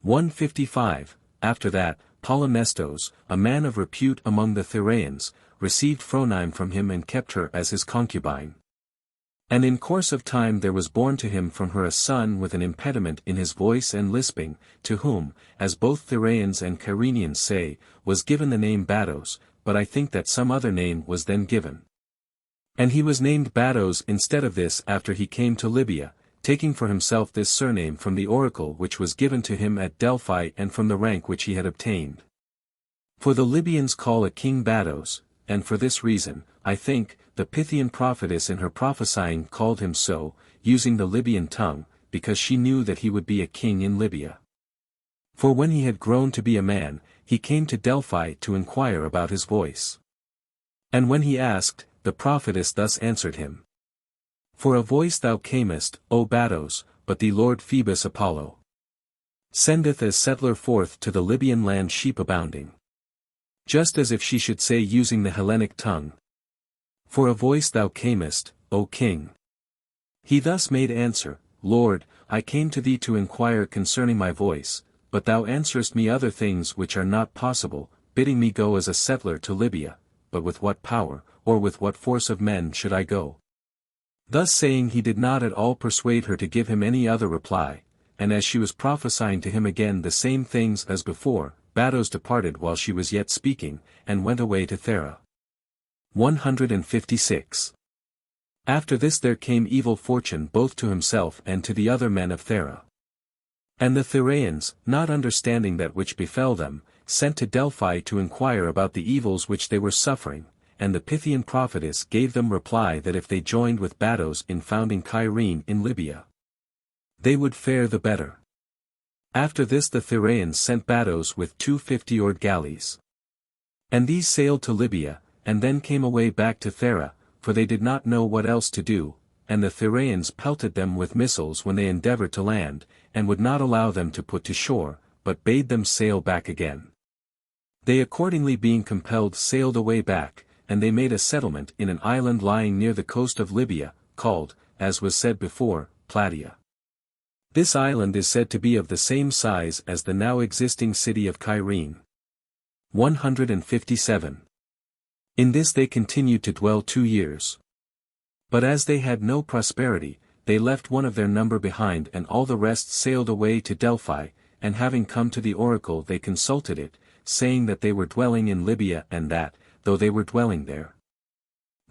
155, after that, Polymnestos, a man of repute among the Thracians, received Phronime from him and kept her as his concubine. And in course of time there was born to him from her a son with an impediment in his voice and lisping, to whom, as both Thracians and Cyrenians say, was given the name Bados, but I think that some other name was then given. And he was named Bados instead of this after he came to Libya, taking for himself this surname from the oracle which was given to him at Delphi and from the rank which he had obtained. For the Libyans call a king Bados, and for this reason, I think, the Pythian prophetess in her prophesying called him so, using the Libyan tongue, because she knew that he would be a king in Libya. For when he had grown to be a man, he came to Delphi to inquire about his voice. And when he asked, the prophetess thus answered him. For a voice thou camest, O Bados, but the Lord Phoebus Apollo sendeth as settler forth to the Libyan land sheep abounding. Just as if she should say using the Hellenic tongue. For a voice thou camest, O king. He thus made answer, Lord, I came to thee to inquire concerning my voice, but thou answerest me other things which are not possible, bidding me go as a settler to Libya, but with what power, or with what force of men should I go? Thus saying he did not at all persuade her to give him any other reply, and as she was prophesying to him again the same things as before, Bados departed while she was yet speaking, and went away to Thera. 156. After this there came evil fortune both to himself and to the other men of Thera. And the Thracians, not understanding that which befell them, sent to Delphi to inquire about the evils which they were suffering, and the Pythian prophetess gave them reply that if they joined with Bados in founding Cyrene in Libya, they would fare the better. After this the Thracians sent Bados with 250-oared galleys. And these sailed to Libya, and then came away back to Thera, for they did not know what else to do, and the Thracians pelted them with missiles when they endeavored to land, and would not allow them to put to shore, but bade them sail back again. They accordingly being compelled sailed away back, and they made a settlement in an island lying near the coast of Libya, called, as was said before, Plataea. This island is said to be of the same size as the now existing city of Cyrene. 157. In this they continued to dwell 2 years. But as they had no prosperity, they left one of their number behind and all the rest sailed away to Delphi, and having come to the oracle they consulted it, saying that they were dwelling in Libya and that, though they were dwelling there,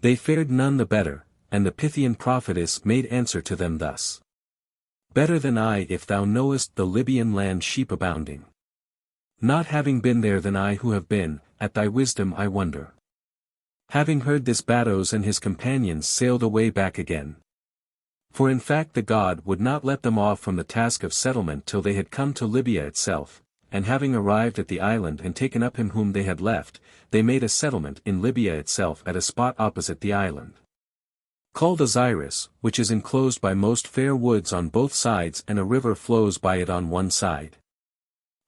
they fared none the better, and the Pythian prophetess made answer to them thus. Better than I if thou knowest the Libyan land sheep abounding. Not having been there than I who have been, at thy wisdom I wonder. Having heard this Bados and his companions sailed away back again. For in fact the god would not let them off from the task of settlement till they had come to Libya itself, and having arrived at the island and taken up him whom they had left, they made a settlement in Libya itself at a spot opposite the island, called Osiris, which is enclosed by most fair woods on both sides and a river flows by it on one side.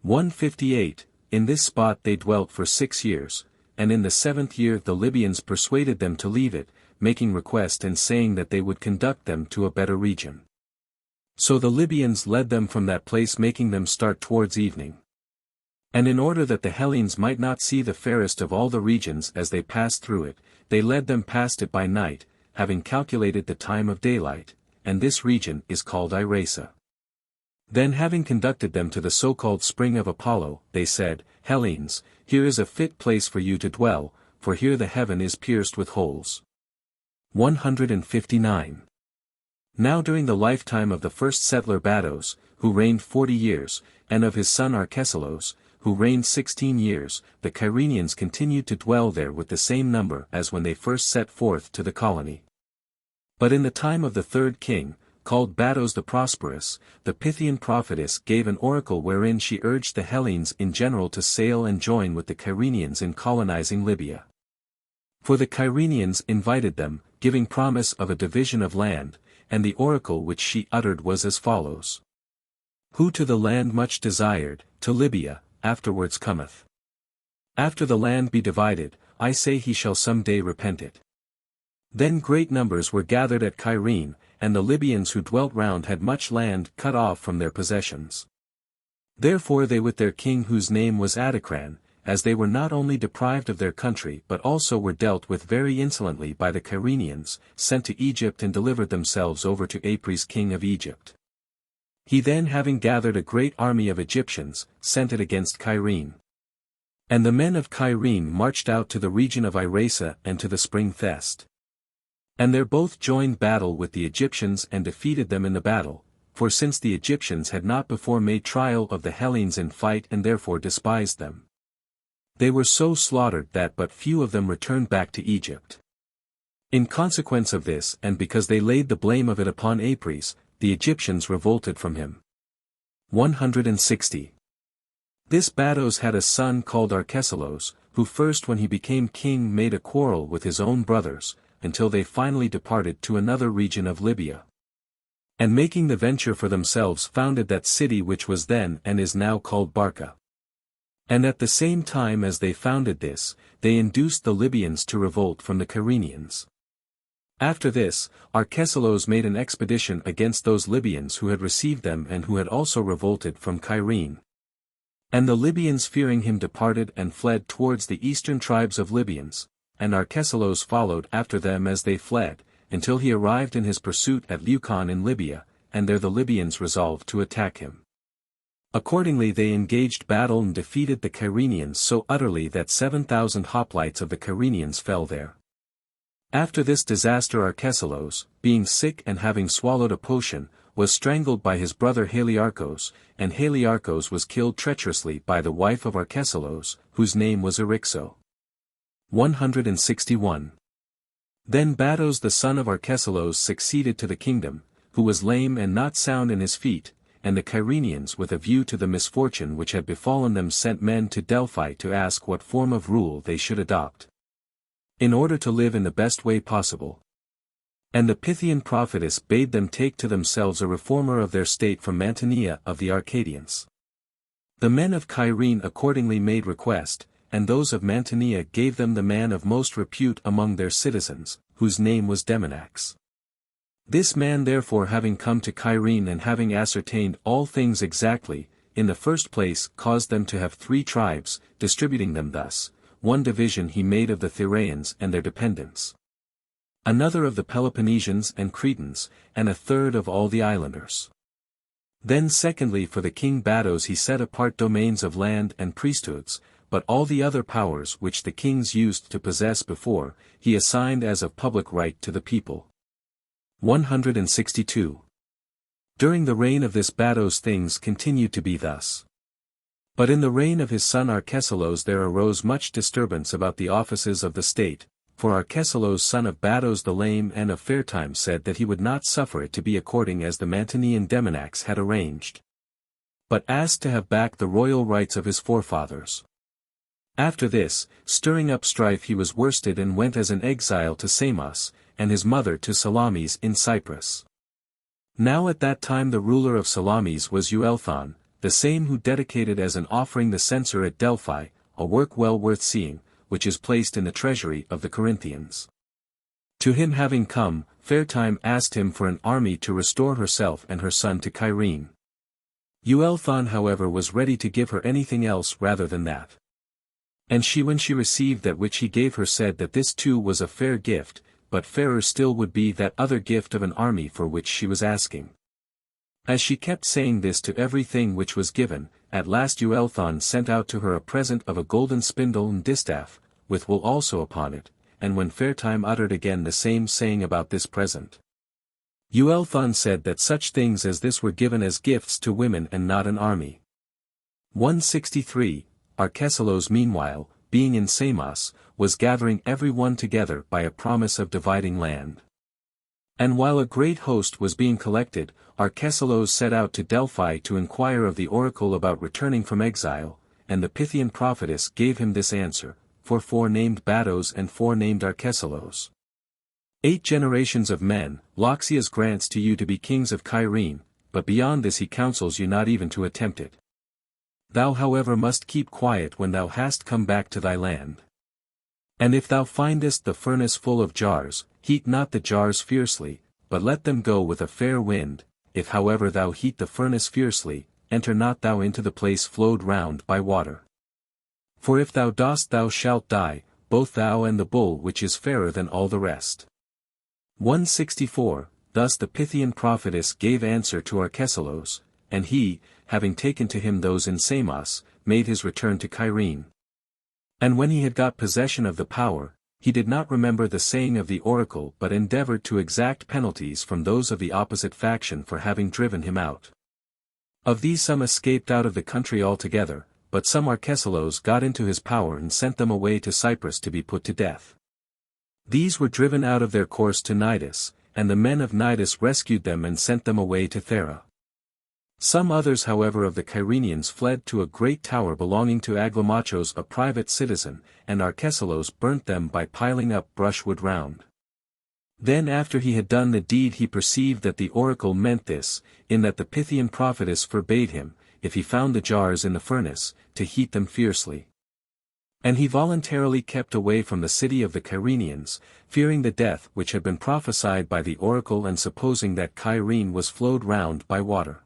158, In this spot they dwelt for 6 years, and in the 7th year the Libyans persuaded them to leave it, making request and saying that they would conduct them to a better region. So the Libyans led them from that place, making them start towards evening. And in order that the Hellenes might not see the fairest of all the regions as they passed through it, they led them past it by night, having calculated the time of daylight, and this region is called Irasa. Then having conducted them to the so-called spring of Apollo, they said, Hellenes, here is a fit place for you to dwell, for here the heaven is pierced with holes. 159. Now during the lifetime of the first settler Bados, who reigned 40 years, and of his son Archeselos, who reigned 16 years, the Kyrenians continued to dwell there with the same number as when they first set forth to the colony. But in the time of the third king, called Bados the Prosperous, the Pythian prophetess gave an oracle wherein she urged the Hellenes in general to sail and join with the Kyrenians in colonizing Libya. For the Kyrenians invited them, giving promise of a division of land, and the oracle which she uttered was as follows. Who to the land much desired, to Libya, afterwards cometh. After the land be divided, I say he shall some day repent it. Then great numbers were gathered at Cyrene, and the Libyans who dwelt round had much land cut off from their possessions. Therefore they with their king whose name was Adicran, as they were not only deprived of their country but also were dealt with very insolently by the Kyrenians, sent to Egypt and delivered themselves over to Apries king of Egypt. He then having gathered a great army of Egyptians, sent it against Cyrene. And the men of Cyrene marched out to the region of Irasa and to the spring Thest. And there both joined battle with the Egyptians and defeated them in the battle, for since the Egyptians had not before made trial of the Hellenes in fight and therefore despised them, they were so slaughtered that but few of them returned back to Egypt. In consequence of this and because they laid the blame of it upon Apries, the Egyptians revolted from him. 160. This Bados had a son called Archeselos, who first when he became king made a quarrel with his own brothers, until they finally departed to another region of Libya. And making the venture for themselves founded that city which was then and is now called Barca. And at the same time as they founded this, they induced the Libyans to revolt from the Kyrenians. After this, Archeselos made an expedition against those Libyans who had received them and who had also revolted from Cyrene. And the Libyans fearing him departed and fled towards the eastern tribes of Libyans, and Archeselos followed after them as they fled, until he arrived in his pursuit at Leucon in Libya, and there the Libyans resolved to attack him. Accordingly they engaged battle and defeated the Kyrenians so utterly that 7,000 hoplites of the Kyrenians fell there. After this disaster Archeselos, being sick and having swallowed a potion, was strangled by his brother Haliarchos, and Haliarchos was killed treacherously by the wife of Archeselos, whose name was Eryxo. 161. Then Bados the son of Archeselos succeeded to the kingdom, who was lame and not sound in his feet, and the Kyrenians with a view to the misfortune which had befallen them sent men to Delphi to ask what form of rule they should adopt, in order to live in the best way possible. And the Pythian prophetess bade them take to themselves a reformer of their state from Mantinea of the Arcadians. The men of Cyrene accordingly made request, and those of Mantinea gave them the man of most repute among their citizens, whose name was Demonax. This man therefore having come to Cyrene and having ascertained all things exactly, in the first place caused them to have 3 tribes, distributing them thus: 1 division he made of the Theraeans and their dependents, another of the Peloponnesians and Cretans, and a third of all the islanders. Then secondly for the king Bados he set apart domains of land and priesthoods, but all the other powers which the kings used to possess before, he assigned as of public right to the people. 162. During the reign of this Bados things continued to be thus. But in the reign of his son Archeselos there arose much disturbance about the offices of the state, for Archeselos son of Bados the lame and of Fairtime said that he would not suffer it to be according as the Mantinean Demonax had arranged, but asked to have back the royal rights of his forefathers. After this, stirring up strife he was worsted and went as an exile to Samos, and his mother to Salamis in Cyprus. Now at that time the ruler of Salamis was Euelthon, the same who dedicated as an offering the censer at Delphi, a work well worth seeing, which is placed in the treasury of the Corinthians. To him having come, Fairtime asked him for an army to restore herself and her son to Cyrene. Euelthon however was ready to give her anything else rather than that. And she when she received that which he gave her said that this too was a fair gift, but fairer still would be that other gift of an army for which she was asking. As she kept saying this to everything which was given, at last Euelthon sent out to her a present of a golden spindle and distaff, with wool also upon it, and when Fairtime uttered again the same saying about this present, Euelthon said that such things as this were given as gifts to women and not an army. 163, Arcesilaus meanwhile, being in Samos, was gathering every one together by a promise of dividing land. And while a great host was being collected, Arcesilaus set out to Delphi to inquire of the oracle about returning from exile, and the Pythian prophetess gave him this answer, for 4 named Batos and 4 named Arcesilaus. 8 generations of men, Loxias grants to you to be kings of Cyrene, but beyond this he counsels you not even to attempt it. Thou however must keep quiet when thou hast come back to thy land. And if thou findest the furnace full of jars, heat not the jars fiercely, but let them go with a fair wind. If however thou heat the furnace fiercely, enter not thou into the place flowed round by water. For if thou dost thou shalt die, both thou and the bull which is fairer than all the rest. 164, Thus the Pythian prophetess gave answer to Arcesilaus, and he, having taken to him those in Samos, made his return to Cyrene. And when he had got possession of the power, he did not remember the saying of the oracle but endeavored to exact penalties from those of the opposite faction for having driven him out. Of these some escaped out of the country altogether, but some Arcesilaus got into his power and sent them away to Cyprus to be put to death. These were driven out of their course to Cnidus, and the men of Cnidus rescued them and sent them away to Thera. Some others however of the Cyrenians fled to a great tower belonging to Aglomachos a private citizen, and Arcesilaus burnt them by piling up brushwood round. Then after he had done the deed he perceived that the oracle meant this, in that the Pythian prophetess forbade him, if he found the jars in the furnace, to heat them fiercely. And he voluntarily kept away from the city of the Cyrenians, fearing the death which had been prophesied by the oracle and supposing that Cyrene was flowed round by water.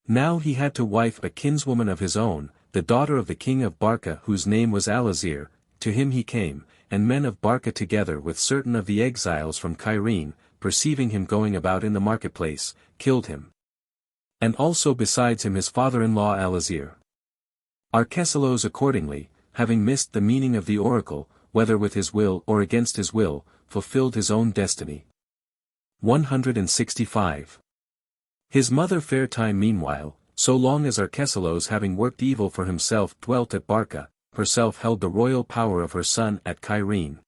Now he had to wife a kinswoman of his own, the daughter of the king of Barca whose name was Alazir. To him he came, and men of Barca together with certain of the exiles from Cyrene, perceiving him going about in the marketplace, killed him. And also besides him his father-in-law Alazir. Arcesilaus accordingly, having missed the meaning of the oracle, whether with his will or against his will, fulfilled his own destiny. 165. His mother Fairtime meanwhile, so long as Arcesilaus having worked evil for himself dwelt at Barca, herself held the royal power of her son at Cyrene.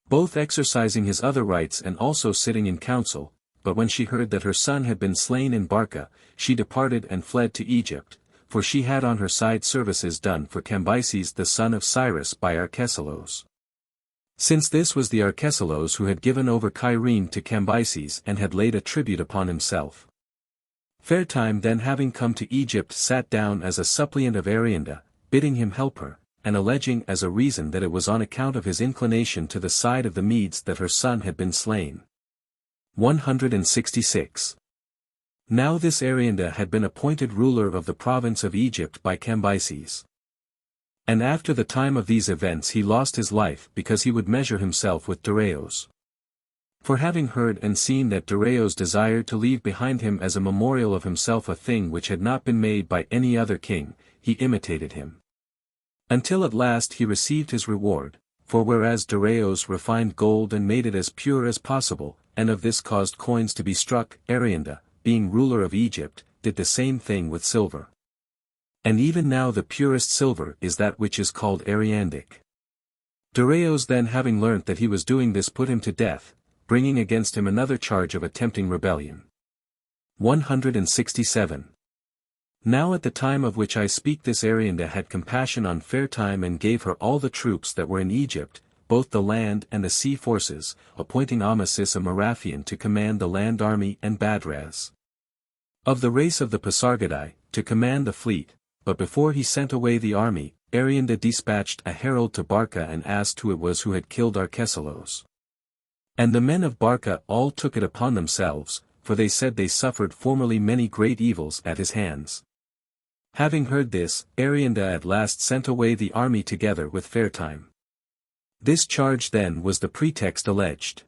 Both exercising his other rights and also sitting in council, but when she heard that her son had been slain in Barca, she departed and fled to Egypt, for she had on her side services done for Cambyses the son of Cyrus by Arcesilaus. Since this was the Arcesilaus who had given over Cyrene to Cambyses and had laid a tribute upon himself. Fairtime then having come to Egypt sat down as a suppliant of Arianda, bidding him help her, and alleging as a reason that it was on account of his inclination to the side of the Medes that her son had been slain. 166. Now this Arianda had been appointed ruler of the province of Egypt by Cambyses. And after the time of these events he lost his life because he would measure himself with Darius. For having heard and seen that Darius desired to leave behind him as a memorial of himself a thing which had not been made by any other king, he imitated him. Until at last he received his reward, for whereas Darius refined gold and made it as pure as possible, and of this caused coins to be struck, Arianda, being ruler of Egypt, did the same thing with silver. And even now the purest silver is that which is called Ariandic. Darius then having learnt that he was doing this put him to death, bringing against him another charge of attempting rebellion. 167. Now at the time of which I speak this Arianda had compassion on Fairtime and gave her all the troops that were in Egypt, both the land and the sea forces, appointing Amasis a Marathian to command the land army and Badraz of the race of the Pasargadae, to command the fleet, but before he sent away the army, Arianda dispatched a herald to Barca and asked who it was who had killed Arcesilaus. And the men of Barca all took it upon themselves, for they said they suffered formerly many great evils at his hands. Having heard this, Arianda at last sent away the army together with Fairtime. This charge then was the pretext alleged.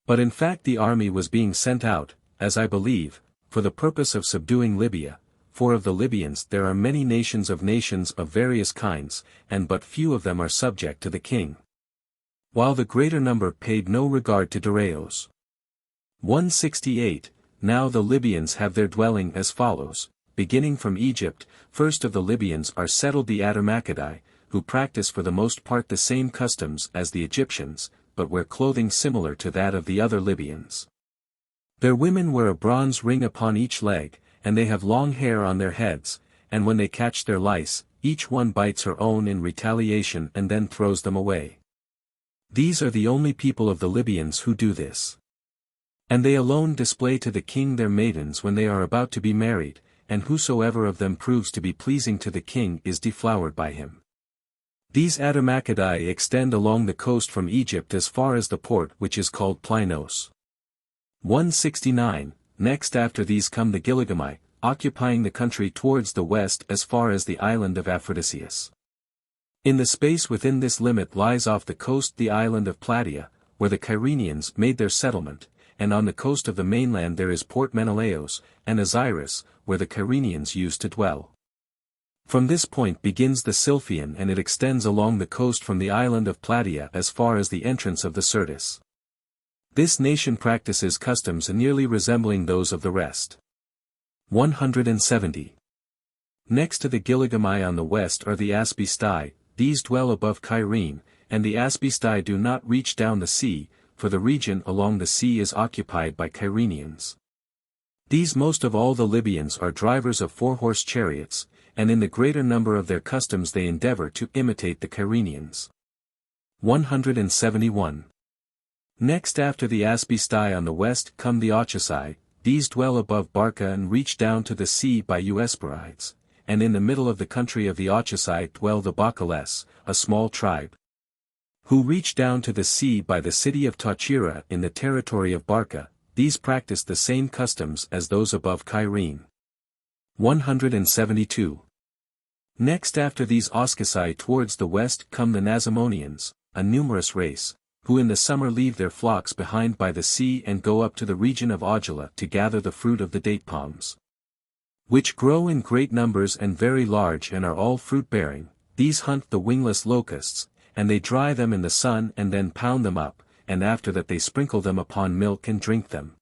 But in fact the army was being sent out, as I believe, for the purpose of subduing Libya, for of the Libyans there are many nations of various kinds, and but few of them are subject to the king, while the greater number paid no regard to Darius. 168. Now the Libyans have their dwelling as follows, beginning from Egypt. First of the Libyans are settled the Atarmacidae, who practice for the most part the same customs as the Egyptians, but wear clothing similar to that of the other Libyans. Their women wear a bronze ring upon each leg, and they have long hair on their heads, and when they catch their lice, each one bites her own in retaliation and then throws them away. These are the only people of the Libyans who do this. And they alone display to the king their maidens when they are about to be married, and whosoever of them proves to be pleasing to the king is deflowered by him. These Atarmacidae extend along the coast from Egypt as far as the port which is called Plynos. 169. Next after these come the Gilligamai, occupying the country towards the west as far as the island of Aphrodisias. In the space within this limit lies off the coast the island of Plataea, where the Cyrenians made their settlement, and on the coast of the mainland there is Port Menelaos, and Osiris, where the Cyrenians used to dwell. From this point begins the Silphian and it extends along the coast from the island of Plataea as far as the entrance of the Syrtis. This nation practices customs nearly resembling those of the rest. 170. Next to the Gilligamai on the west are the Aspistai. These dwell above Cyrene, and the Aspistai do not reach down the sea, for the region along the sea is occupied by Cyrenians. These most of all the Libyans are drivers of four-horse chariots, and in the greater number of their customs they endeavor to imitate the Cyrenians. 171. Next after the Aspistai on the west come the Ochusai. These dwell above Barca and reach down to the sea by Euesperides, and in the middle of the country of the Ochusai dwell the Bacales, a small tribe, who reach down to the sea by the city of Tauchira in the territory of Barca. These practice the same customs as those above Cyrene. 172. Next after these Oscusai towards the west come the Nasamonians, a numerous race, who in the summer leave their flocks behind by the sea and go up to the region of Augila to gather the fruit of the date palms, which grow in great numbers and very large and are all fruit-bearing. These hunt the wingless locusts, and they dry them in the sun and then pound them up, and after that they sprinkle them upon milk and drink them.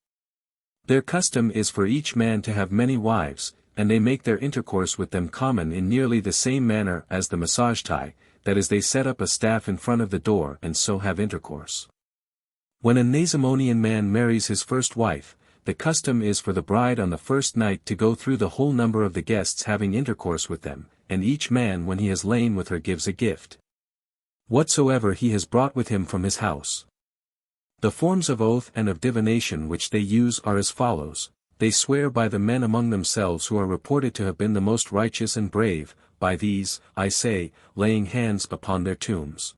Their custom is for each man to have many wives, and they make their intercourse with them common in nearly the same manner as the Massagetai, that is they set up a staff in front of the door and so have intercourse. When a Nasamonian man marries his first wife, the custom is for the bride on the first night to go through the whole number of the guests having intercourse with them, and each man when he has lain with her gives a gift, whatsoever he has brought with him from his house. The forms of oath and of divination which they use are as follows. They swear by the men among themselves who are reported to have been the most righteous and brave, by these, I say, laying hands upon their tombs.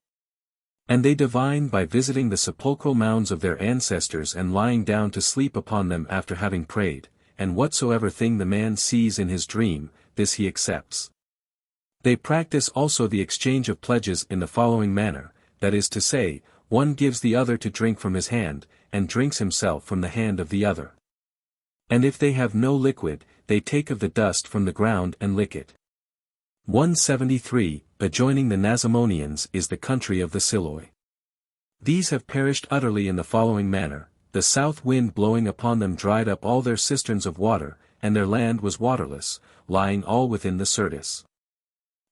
And they divine by visiting the sepulchral mounds of their ancestors and lying down to sleep upon them after having prayed, and whatsoever thing the man sees in his dream, this he accepts. They practice also the exchange of pledges in the following manner, that is to say, one gives the other to drink from his hand, and drinks himself from the hand of the other. And if they have no liquid, they take of the dust from the ground and lick it. 173. Adjoining the Nasamonians is the country of the Siloi. These have perished utterly in the following manner. The south wind blowing upon them dried up all their cisterns of water, and their land was waterless, lying all within the Syrtis.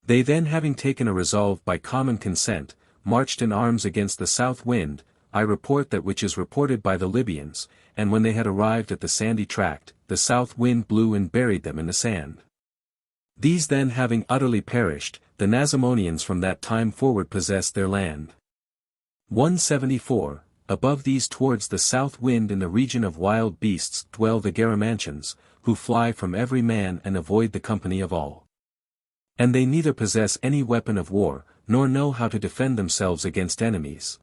They then having taken a resolve by common consent, marched in arms against the south wind. I report that which is reported by the Libyans, and when they had arrived at the sandy tract, the south wind blew and buried them in the sand. These then having utterly perished, the Nasamonians from that time forward possessed their land. 174, above these towards the south wind in the region of wild beasts dwell the Garamantians, who fly from every man and avoid the company of all. And they neither possess any weapon of war, nor know how to defend themselves against enemies.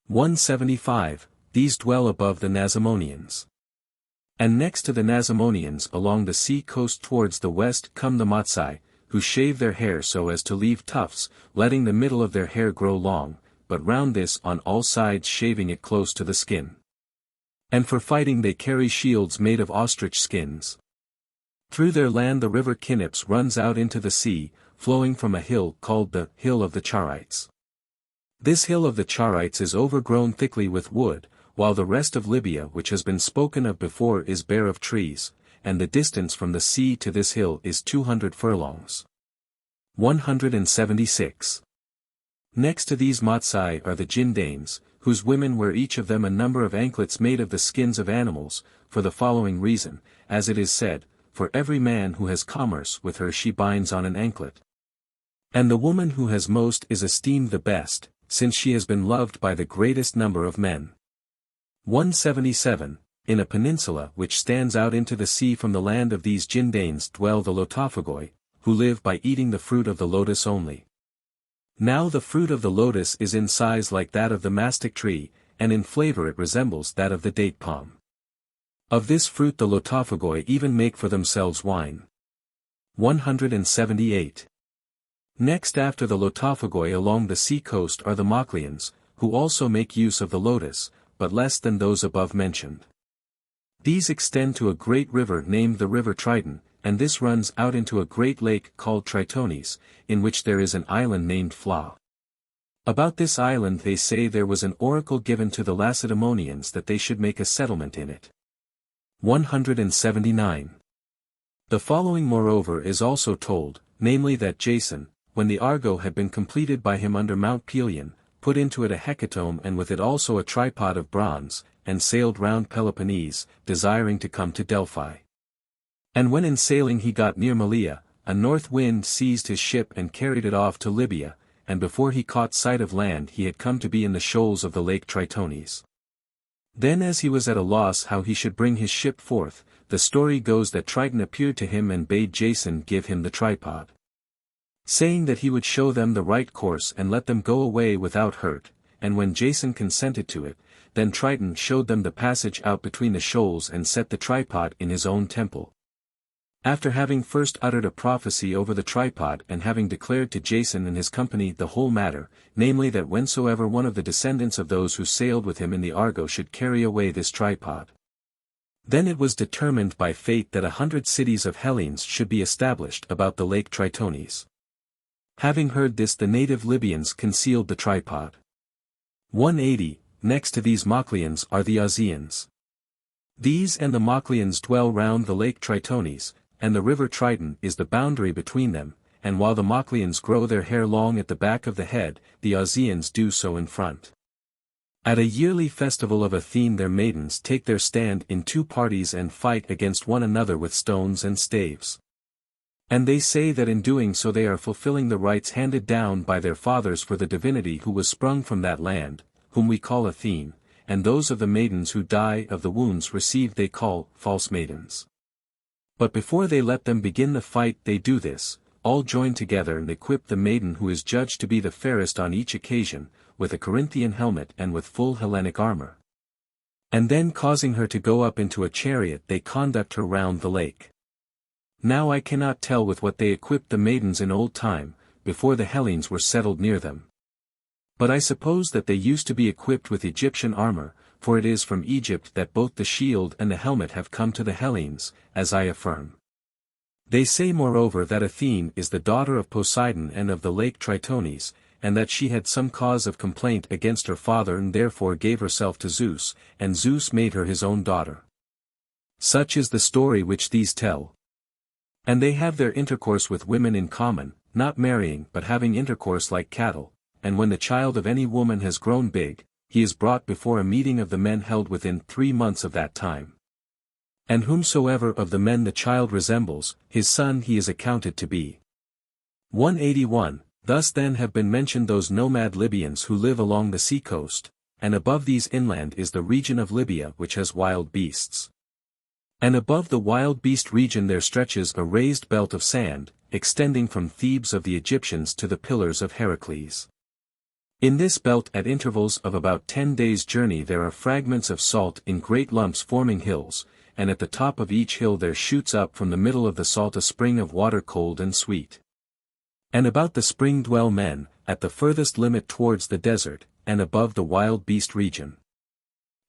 175, these dwell above the Nasamonians. And next to the Nasamonians along the sea coast towards the west come the Matsai, who shave their hair so as to leave tufts, letting the middle of their hair grow long, but round this on all sides shaving it close to the skin. And for fighting they carry shields made of ostrich skins. Through their land the river Knips runs out into the sea, flowing from a hill called the Hill of the Charites. This hill of the Charites is overgrown thickly with wood, while the rest of Libya which has been spoken of before is bare of trees, and the distance from the sea to this hill is 200 furlongs. 176. Next to these Matsai are the Jindanes, whose women wear each of them a number of anklets made of the skins of animals, for the following reason, as it is said, for every man who has commerce with her she binds on an anklet. And the woman who has most is esteemed the best, since she has been loved by the greatest number of men. 177, in a peninsula which stands out into the sea from the land of these Jindanes dwell the Lotophagoi, who live by eating the fruit of the lotus only. Now the fruit of the lotus is in size like that of the mastic tree, and in flavor it resembles that of the date palm. Of this fruit the Lotophagoi even make for themselves wine. 178. Next after the Lotophagoi along the sea coast are the Moclians, who also make use of the lotus, but less than those above mentioned. These extend to a great river named the river Triton, and this runs out into a great lake called Tritonis, in which there is an island named Phla. About this island they say there was an oracle given to the Lacedaemonians that they should make a settlement in it. 179. The following moreover is also told, namely that Jason, when the Argo had been completed by him under Mount Pelion, put into it a hecatomb and with it also a tripod of bronze, and sailed round Peloponnese, desiring to come to Delphi. And when in sailing he got near Malea, a north wind seized his ship and carried it off to Libya, and before he caught sight of land he had come to be in the shoals of the lake Tritonis. Then as he was at a loss how he should bring his ship forth, the story goes that Triton appeared to him and bade Jason give him the tripod, saying that he would show them the right course and let them go away without hurt, and when Jason consented to it, then Triton showed them the passage out between the shoals and set the tripod in his own temple. After having first uttered a prophecy over the tripod and having declared to Jason and his company the whole matter, namely that whensoever one of the descendants of those who sailed with him in the Argo should carry away this tripod, then it was determined by fate that 100 cities of Hellenes should be established about the lake Tritonis. Having heard this the native Libyans concealed the tripod. 180, next to these Moclians are the Ausians. These and the Moclians dwell round the lake Tritonis, and the river Triton is the boundary between them, and while the Moclians grow their hair long at the back of the head, the Ausians do so in front. At a yearly festival of Athene their maidens take their stand in two parties and fight against one another with stones and staves. And they say that in doing so they are fulfilling the rites handed down by their fathers for the divinity who was sprung from that land, whom we call Athene, and those of the maidens who die of the wounds received they call false maidens. But before they let them begin the fight they do this, all join together and equip the maiden who is judged to be the fairest on each occasion, with a Corinthian helmet and with full Hellenic armor. And then causing her to go up into a chariot they conduct her round the lake. Now I cannot tell with what they equipped the maidens in old time, before the Hellenes were settled near them. But I suppose that they used to be equipped with Egyptian armor, for it is from Egypt that both the shield and the helmet have come to the Hellenes, as I affirm. They say moreover that Athene is the daughter of Poseidon and of the lake Tritonis, and that she had some cause of complaint against her father and therefore gave herself to Zeus, and Zeus made her his own daughter. Such is the story which these tell. And they have their intercourse with women in common, not marrying but having intercourse like cattle, and when the child of any woman has grown big, he is brought before a meeting of the men held within 3 months of that time. And whomsoever of the men the child resembles, his son he is accounted to be. 181, Thus then have been mentioned those nomad Libyans who live along the sea-coast, and above these inland is the region of Libya which has wild beasts. And above the wild beast region there stretches a raised belt of sand, extending from Thebes of the Egyptians to the Pillars of Heracles. In this belt at intervals of about 10 days' journey there are fragments of salt in great lumps forming hills, and at the top of each hill there shoots up from the middle of the salt a spring of water cold and sweet. And about the spring dwell men, at the furthest limit towards the desert, and above the wild beast region.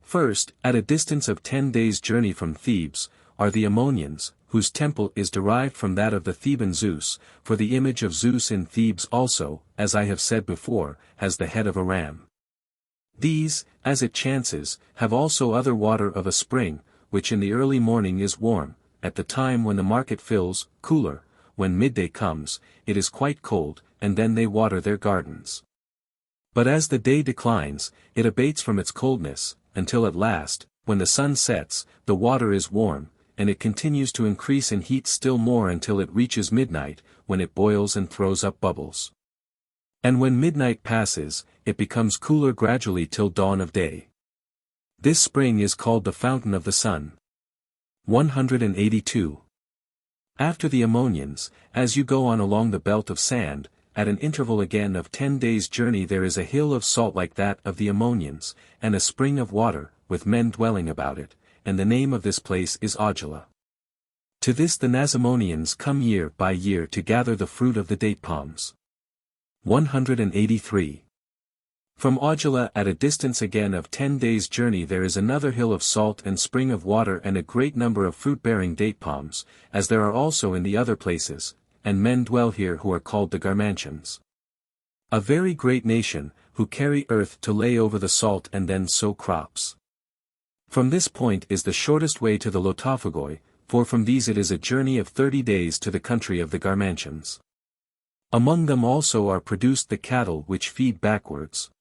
First, at a distance of 10 days' journey from Thebes, are the Ammonians, whose temple is derived from that of the Theban Zeus, for the image of Zeus in Thebes also, as I have said before, has the head of a ram. These, as it chances, have also other water of a spring, which in the early morning is warm, at the time when the market fills, cooler, when midday comes, it is quite cold, and then they water their gardens. But as the day declines, it abates from its coldness, until at last, when the sun sets, the water is warm, and it continues to increase in heat still more until it reaches midnight, when it boils and throws up bubbles. And when midnight passes, it becomes cooler gradually till dawn of day. This spring is called the fountain of the sun. 182. After the Ammonians, as you go on along the belt of sand, at an interval again of 10 days' journey there is a hill of salt like that of the Ammonians, and a spring of water, with men dwelling about it, and the name of this place is Augila. To this the Nasamonians come year by year to gather the fruit of the date palms. 183. From Augila at a distance again of 10 days' journey there is another hill of salt and spring of water and a great number of fruit-bearing date palms, as there are also in the other places, and men dwell here who are called the Garmantians. A very great nation, who carry earth to lay over the salt and then sow crops. From this point is the shortest way to the Lotophagoi, for from these it is a journey of 30 days to the country of the Garmantians. Among them also are produced the cattle which feed backwards.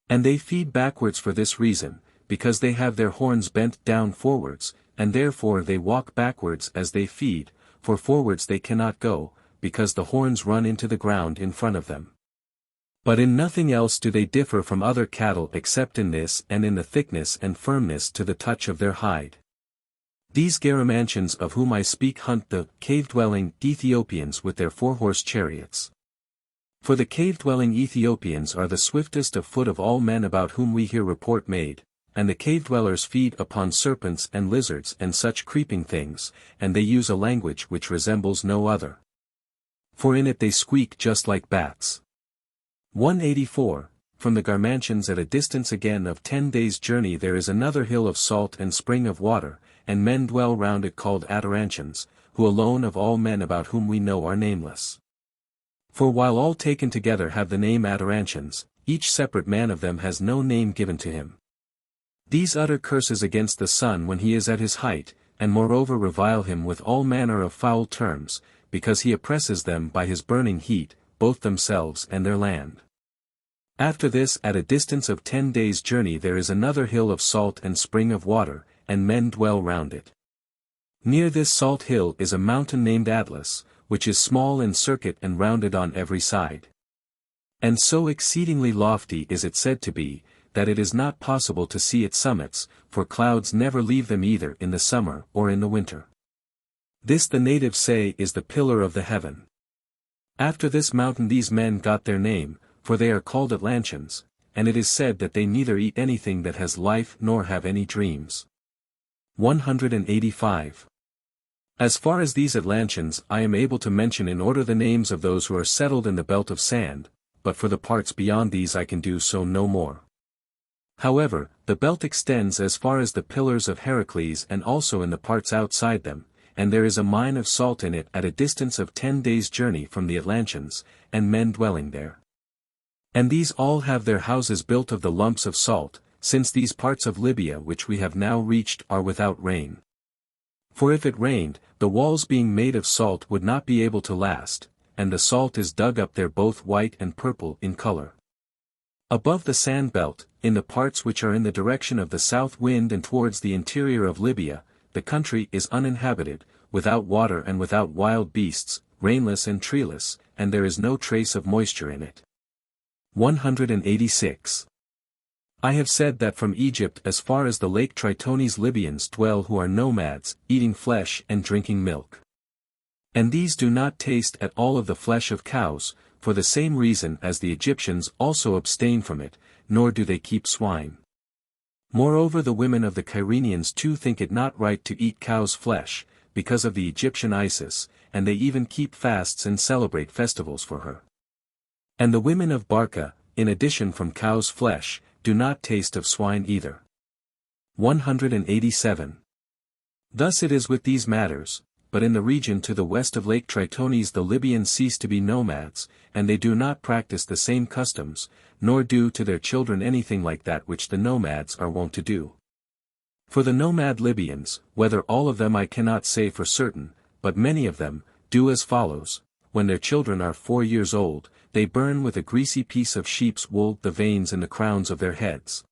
And they feed backwards for this reason, because they have their horns bent down forwards, and therefore they walk backwards as they feed, for forwards they cannot go, because the horns run into the ground in front of them. But in nothing else do they differ from other cattle except in this and in the thickness and firmness to the touch of their hide. These Garamantians of whom I speak hunt the cave-dwelling Ethiopians with their 4-horse chariots. For the cave-dwelling Ethiopians are the swiftest of foot of all men about whom we hear report made, and the cave-dwellers feed upon serpents and lizards and such creeping things, and they use a language which resembles no other. For in it they squeak just like bats. 184. From the Garmantians at a distance again of 10 days' journey there is another hill of salt and spring of water, and men dwell round it called Atarantians, who alone of all men about whom we know are nameless. For while all taken together have the name Atarantians, each separate man of them has no name given to him. These utter curses against the sun when he is at his height, and moreover revile him with all manner of foul terms, because he oppresses them by his burning heat, both themselves and their land. After this at a distance of 10 days' journey there is another hill of salt and spring of water, and men dwell round it. Near this salt hill is a mountain named Atlas, which is small in circuit and rounded on every side. And so exceedingly lofty is it said to be, that it is not possible to see its summits, for clouds never leave them either in the summer or in the winter. This the natives say is the pillar of the heaven. After this mountain these men got their name, for they are called Atlanteans, and it is said that they neither eat anything that has life nor have any dreams. 185. As far as these Atlanteans I am able to mention in order the names of those who are settled in the belt of sand, but for the parts beyond these I can do so no more. However, the belt extends as far as the Pillars of Heracles and also in the parts outside them, and there is a mine of salt in it at a distance of 10 days' journey from the Atlanteans, and men dwelling there. And these all have their houses built of the lumps of salt, since these parts of Libya which we have now reached are without rain. For if it rained, the walls being made of salt would not be able to last, and the salt is dug up there both white and purple in color. Above the sand belt, in the parts which are in the direction of the south wind and towards the interior of Libya, the country is uninhabited, without water and without wild beasts, rainless and treeless, and there is no trace of moisture in it. 186. I have said that from Egypt as far as the lake Tritonis Libyans dwell who are nomads, eating flesh and drinking milk. And these do not taste at all of the flesh of cows, for the same reason as the Egyptians also abstain from it, nor do they keep swine. Moreover, the women of the Kyrenians too think it not right to eat cow's flesh, because of the Egyptian Isis, and they even keep fasts and celebrate festivals for her. And the women of Barca, in addition from cow's flesh, do not taste of swine either. 187. Thus it is with these matters, but in the region to the west of Lake Tritonis the Libyans cease to be nomads, and they do not practice the same customs, nor do to their children anything like that which the nomads are wont to do. For the nomad Libyans, whether all of them I cannot say for certain, but many of them, do as follows: when their children are 4 years old, they burn with a greasy piece of sheep's wool the veins in the crowns of their heads.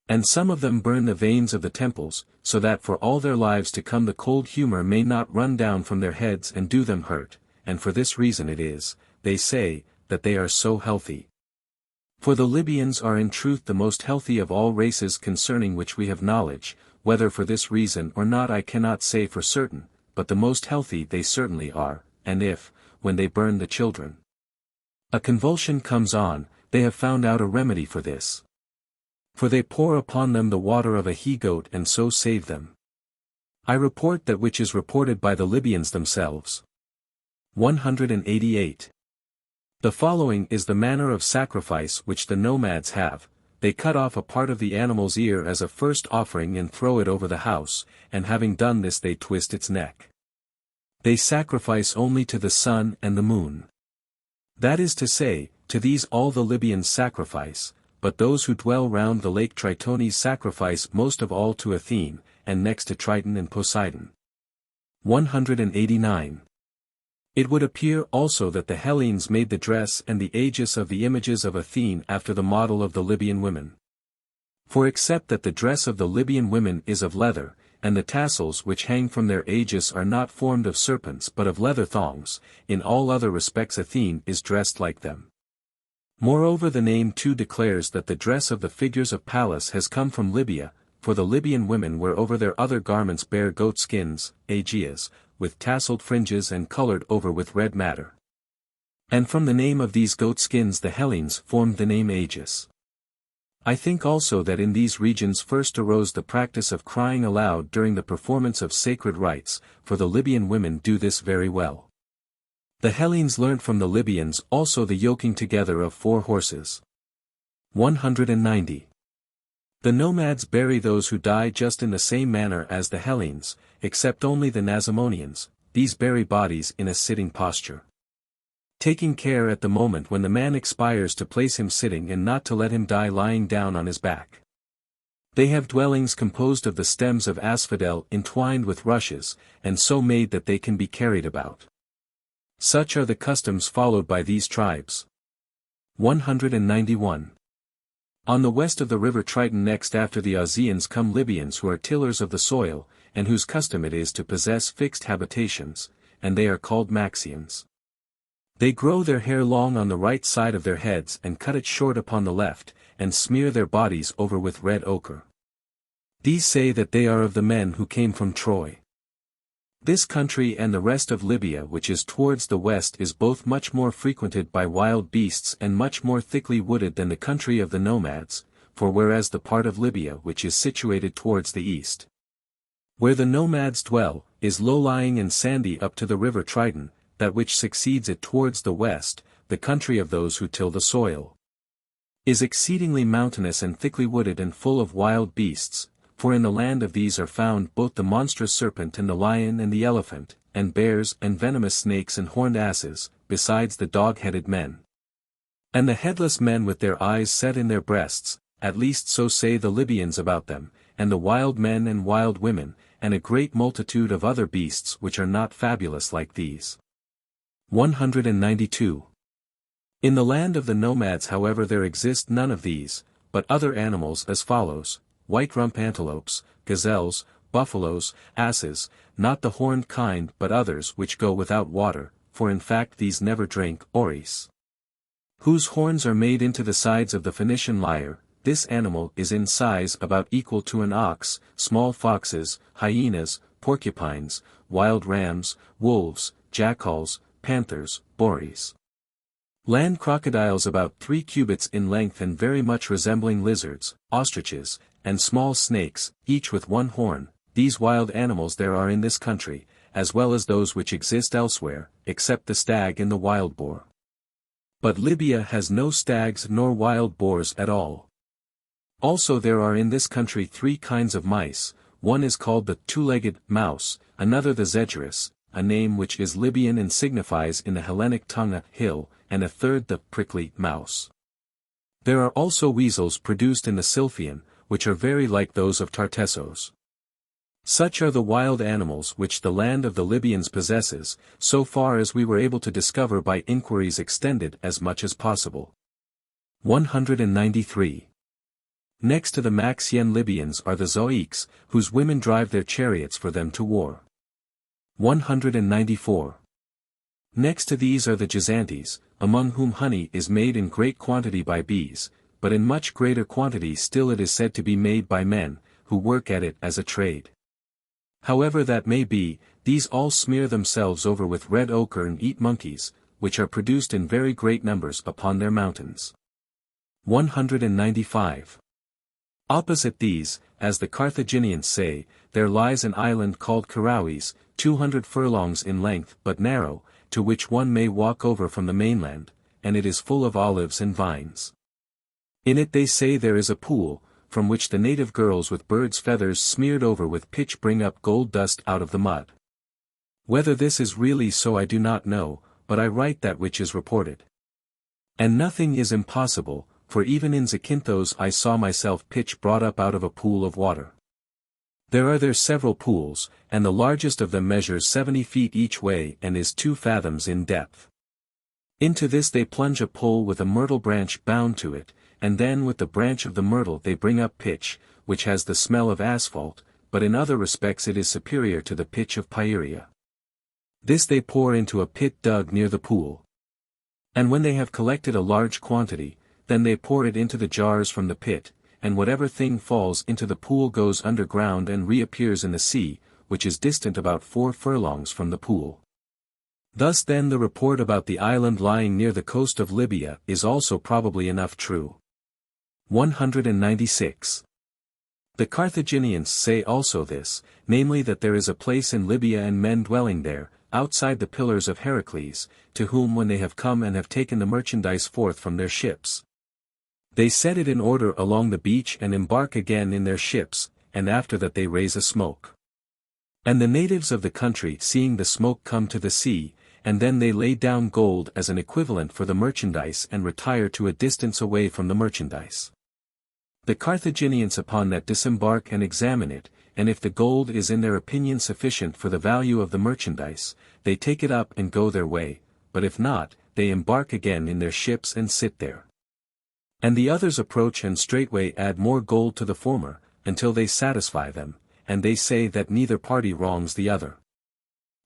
And some of them burn the veins of the temples, so that for all their lives to come the cold humor may not run down from their heads and do them hurt, and for this reason it is, they say, that they are so healthy. For the Libyans are in truth the most healthy of all races concerning which we have knowledge, whether for this reason or not I cannot say for certain, but the most healthy they certainly are, and if, when they burn the children, a convulsion comes on, they have found out a remedy for this. For they pour upon them the water of a he-goat and so save them. I report that which is reported by the Libyans themselves. 188. The following is the manner of sacrifice which the nomads have: they cut off a part of the animal's ear as a first offering and throw it over the house, and having done this they twist its neck. They sacrifice only to the sun and the moon. That is to say, to these all the Libyans sacrifice, but those who dwell round the lake Tritonis sacrifice most of all to Athene, and next to Triton and Poseidon. 189. It would appear also that the Hellenes made the dress and the aegis of the images of Athene after the model of the Libyan women. For except that the dress of the Libyan women is of leather, and the tassels which hang from their aegis are not formed of serpents but of leather thongs, in all other respects Athene is dressed like them. Moreover, the name too declares that the dress of the figures of Pallas has come from Libya, for the Libyan women wear over their other garments bare goat skins, aegias, with tasselled fringes and coloured over with red matter. And from the name of these goat skins the Hellenes formed the name aegis. I think also that in these regions first arose the practice of crying aloud during the performance of sacred rites, for the Libyan women do this very well. The Hellenes learnt from the Libyans also the yoking together of 4 horses. 190. The nomads bury those who die just in the same manner as the Hellenes, except only the Nasamonians. These bury bodies in a sitting posture, taking care at the moment when the man expires to place him sitting and not to let him die lying down on his back. They have dwellings composed of the stems of asphodel entwined with rushes, and so made that they can be carried about. Such are the customs followed by these tribes. 191. On the west of the river Triton next after the Ausians come Libyans who are tillers of the soil, and whose custom it is to possess fixed habitations, and they are called Maxians. They grow their hair long on the right side of their heads and cut it short upon the left, and smear their bodies over with red ochre. These say that they are of the men who came from Troy. This country and the rest of Libya which is towards the west is both much more frequented by wild beasts and much more thickly wooded than the country of the nomads, for whereas the part of Libya which is situated towards the east, where the nomads dwell, is low-lying and sandy up to the river Triton, that which succeeds it towards the west, the country of those who till the soil, is exceedingly mountainous and thickly wooded and full of wild beasts, for in the land of these are found both the monstrous serpent and the lion and the elephant, and bears and venomous snakes and horned asses, besides the dog-headed men. And the headless men with their eyes set in their breasts, at least so say the Libyans about them, and the wild men and wild women, and a great multitude of other beasts which are not fabulous like these. 192. In the land of the nomads however there exist none of these, but other animals as follows: white-rump antelopes, gazelles, buffaloes, asses, not the horned kind but others which go without water, for in fact these never drink, oris. Whose horns are made into the sides of the Phoenician lyre. This animal is in size about equal to an ox, small foxes, hyenas, porcupines, wild rams, wolves, jackals, panthers, boars. Land crocodiles about 3 cubits in length and very much resembling lizards, ostriches, and small snakes, each with 1 horn. These wild animals there are in this country, as well as those which exist elsewhere, except the stag and the wild boar. But Libya has no stags nor wild boars at all. Also there are in this country 3 kinds of mice, one is called the two-legged mouse, another the zegerus, a name which is Libyan and signifies in the Hellenic tongue a hill, and a third the prickly mouse. There are also weasels produced in the Sylphian, which are very like those of Tartessos. Such are the wild animals which the land of the Libyans possesses, so far as we were able to discover by inquiries extended as much as possible. 193. Next to the Maxien Libyans are the Zoiks, whose women drive their chariots for them to war. 194. Next to these are the Jazantes, among whom honey is made in great quantity by bees, but in much greater quantity still it is said to be made by men, who work at it as a trade. However that may be, these all smear themselves over with red ochre and eat monkeys, which are produced in very great numbers upon their mountains. 195. Opposite these, as the Carthaginians say, there lies an island called Caraues, 200 furlongs in length but narrow, to which one may walk over from the mainland, and it is full of olives and vines. In it they say there is a pool, from which the native girls with birds' feathers smeared over with pitch bring up gold dust out of the mud. Whether this is really so I do not know, but I write that which is reported. And nothing is impossible, for even in Zakynthos I saw myself pitch brought up out of a pool of water. There are there several pools, and the largest of them measures 70 feet each way and is 2 fathoms in depth. Into this they plunge a pole with a myrtle branch bound to it, and then with the branch of the myrtle they bring up pitch, which has the smell of asphalt, but in other respects it is superior to the pitch of Pieria. This they pour into a pit dug near the pool. And when they have collected a large quantity, then they pour it into the jars from the pit, and whatever thing falls into the pool goes underground and reappears in the sea, which is distant about 4 furlongs from the pool. Thus then the report about the island lying near the coast of Libya is also probably enough true. 196. The Carthaginians say also this, namely that there is a place in Libya and men dwelling there, outside the pillars of Heracles, to whom when they have come and have taken the merchandise forth from their ships, they set it in order along the beach and embark again in their ships, and after that they raise a smoke. And the natives of the country seeing the smoke come to the sea, and then they lay down gold as an equivalent for the merchandise and retire to a distance away from the merchandise. The Carthaginians upon that disembark and examine it, and if the gold is in their opinion sufficient for the value of the merchandise, they take it up and go their way, but if not, they embark again in their ships and sit there. And the others approach and straightway add more gold to the former, until they satisfy them, and they say that neither party wrongs the other.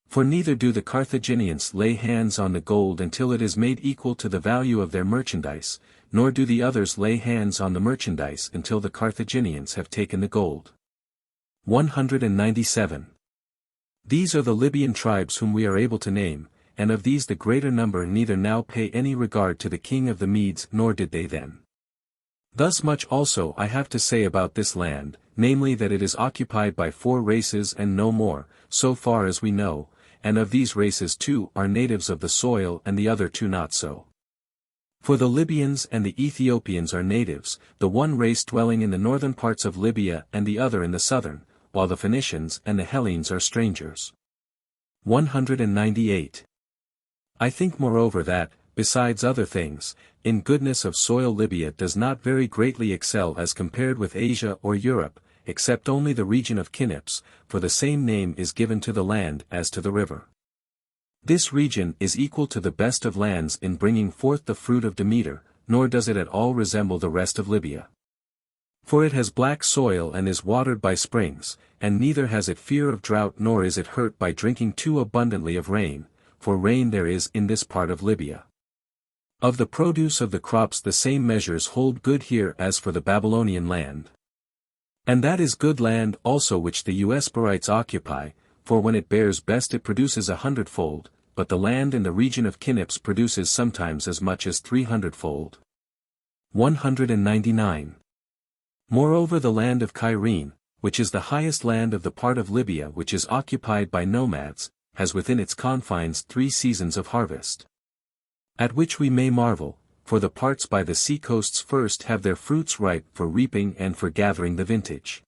For neither do the Carthaginians lay hands on the gold until it is made equal to the value of their merchandise, nor do the others lay hands on the merchandise until the Carthaginians have taken the gold. 197. These are the Libyan tribes whom we are able to name, and of these the greater number neither now pay any regard to the king of the Medes nor did they then. Thus much also I have to say about this land, namely that it is occupied by 4 races and no more, so far as we know, and of these races 2 are natives of the soil and the other 2 not so. For the Libyans and the Ethiopians are natives, the one race dwelling in the northern parts of Libya and the other in the southern, while the Phoenicians and the Hellenes are strangers. 198. I think moreover that, besides other things, in goodness of soil Libya does not very greatly excel as compared with Asia or Europe, except only the region of Knips, for the same name is given to the land as to the river. This region is equal to the best of lands in bringing forth the fruit of Demeter, nor does it at all resemble the rest of Libya. For it has black soil and is watered by springs, and neither has it fear of drought nor is it hurt by drinking too abundantly of rain, for rain there is in this part of Libya. Of the produce of the crops the same measures hold good here as for the Babylonian land. And that is good land also which the Euesporites occupy, for when it bears best it produces 100-fold, but the land in the region of Knips produces sometimes as much as 300-fold. 199. Moreover the land of Cyrene, which is the highest land of the part of Libya which is occupied by nomads, has within its confines 3 seasons of harvest. At which we may marvel, for the parts by the sea coasts first have their fruits ripe for reaping and for gathering the vintage.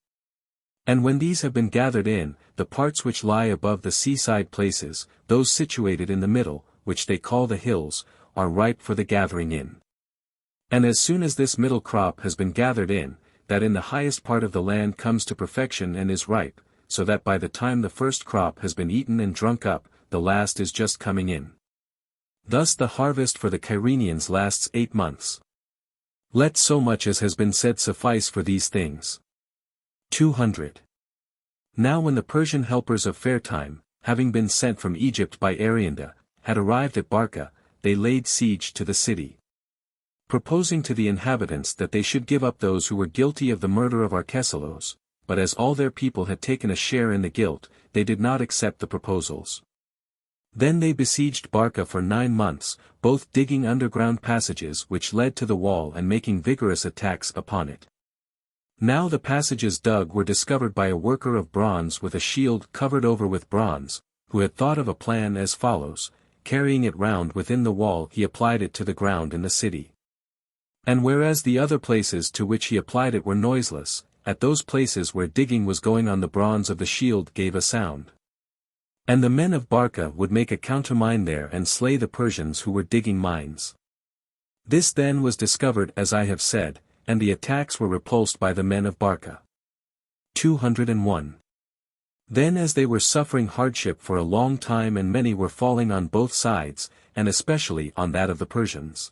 And when these have been gathered in, the parts which lie above the seaside places, those situated in the middle, which they call the hills, are ripe for the gathering in. And as soon as this middle crop has been gathered in, that in the highest part of the land comes to perfection and is ripe, so that by the time the first crop has been eaten and drunk up, the last is just coming in. Thus the harvest for the Cyrenians lasts 8 months. Let so much as has been said suffice for these things. 200. Now when the Persian helpers of Fairtime, having been sent from Egypt by Arianda, had arrived at Barca, they laid siege to the city, proposing to the inhabitants that they should give up those who were guilty of the murder of Arcesilaus, but as all their people had taken a share in the guilt, they did not accept the proposals. Then they besieged Barca for 9 months, both digging underground passages which led to the wall and making vigorous attacks upon it. Now the passages dug were discovered by a worker of bronze with a shield covered over with bronze, who had thought of a plan as follows: carrying it round within the wall he applied it to the ground in the city. And whereas the other places to which he applied it were noiseless, at those places where digging was going on the bronze of the shield gave a sound. And the men of Barca would make a countermine there and slay the Persians who were digging mines. This then was discovered as I have said, and the attacks were repulsed by the men of Barca. 201. Then as they were suffering hardship for a long time and many were falling on both sides, and especially on that of the Persians,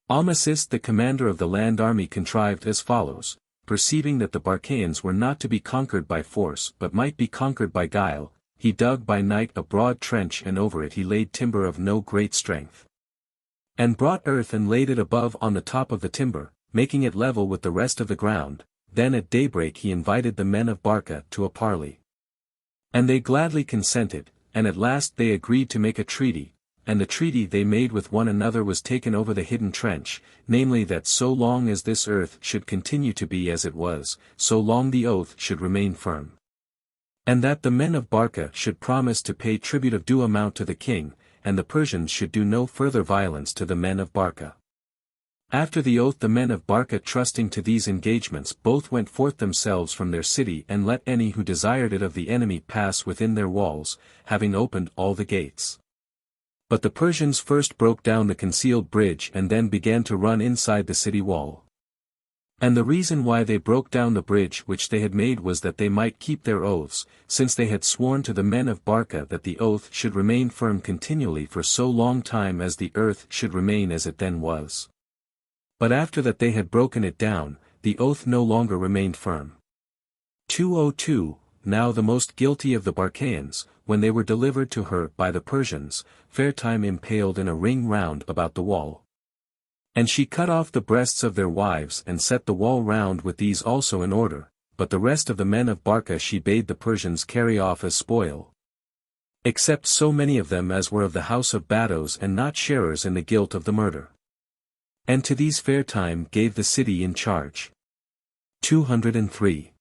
Amasis the commander of the land army contrived as follows: perceiving that the Barcaeans were not to be conquered by force but might be conquered by guile, he dug by night a broad trench and over it he laid timber of no great strength. And brought earth and laid it above on the top of the timber, making it level with the rest of the ground. Then at daybreak he invited the men of Barca to a parley. And they gladly consented, and at last they agreed to make a treaty, and the treaty they made with one another was taken over the hidden trench, namely that so long as this earth should continue to be as it was, so long the oath should remain firm. And that the men of Barca should promise to pay tribute of due amount to the king, and the Persians should do no further violence to the men of Barca. After the oath the men of Barca, trusting to these engagements, both went forth themselves from their city and let any who desired it of the enemy pass within their walls, having opened all the gates. But the Persians first broke down the concealed bridge and then began to run inside the city wall. And the reason why they broke down the bridge which they had made was that they might keep their oaths, since they had sworn to the men of Barca that the oath should remain firm continually for so long time as the earth should remain as it then was. But after that they had broken it down, the oath no longer remained firm. 202. Now the most guilty of the Barcaeans, when they were delivered to her by the Persians, Fairtime impaled in a ring round about the wall. And she cut off the breasts of their wives and set the wall round with these also in order, but the rest of the men of Barca she bade the Persians carry off as spoil, except so many of them as were of the house of Bados and not sharers in the guilt of the murder. And to these Fairtime gave the city in charge. 203.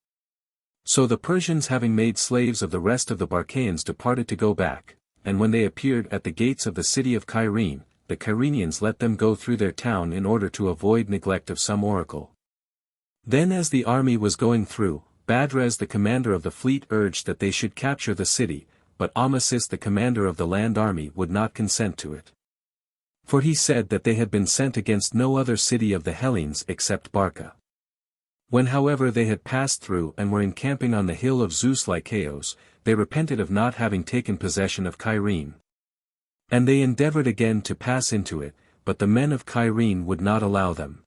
So the Persians, having made slaves of the rest of the Barcaeans, departed to go back, and when they appeared at the gates of the city of Cyrene, the Cyrenians let them go through their town in order to avoid neglect of some oracle. Then as the army was going through, Badres the commander of the fleet urged that they should capture the city, but Amasis the commander of the land army would not consent to it. For he said that they had been sent against no other city of the Hellenes except Barca. When however they had passed through and were encamping on the hill of Zeus Lycaos, they repented of not having taken possession of Cyrene. And they endeavored again to pass into it, but the men of Cyrene would not allow them.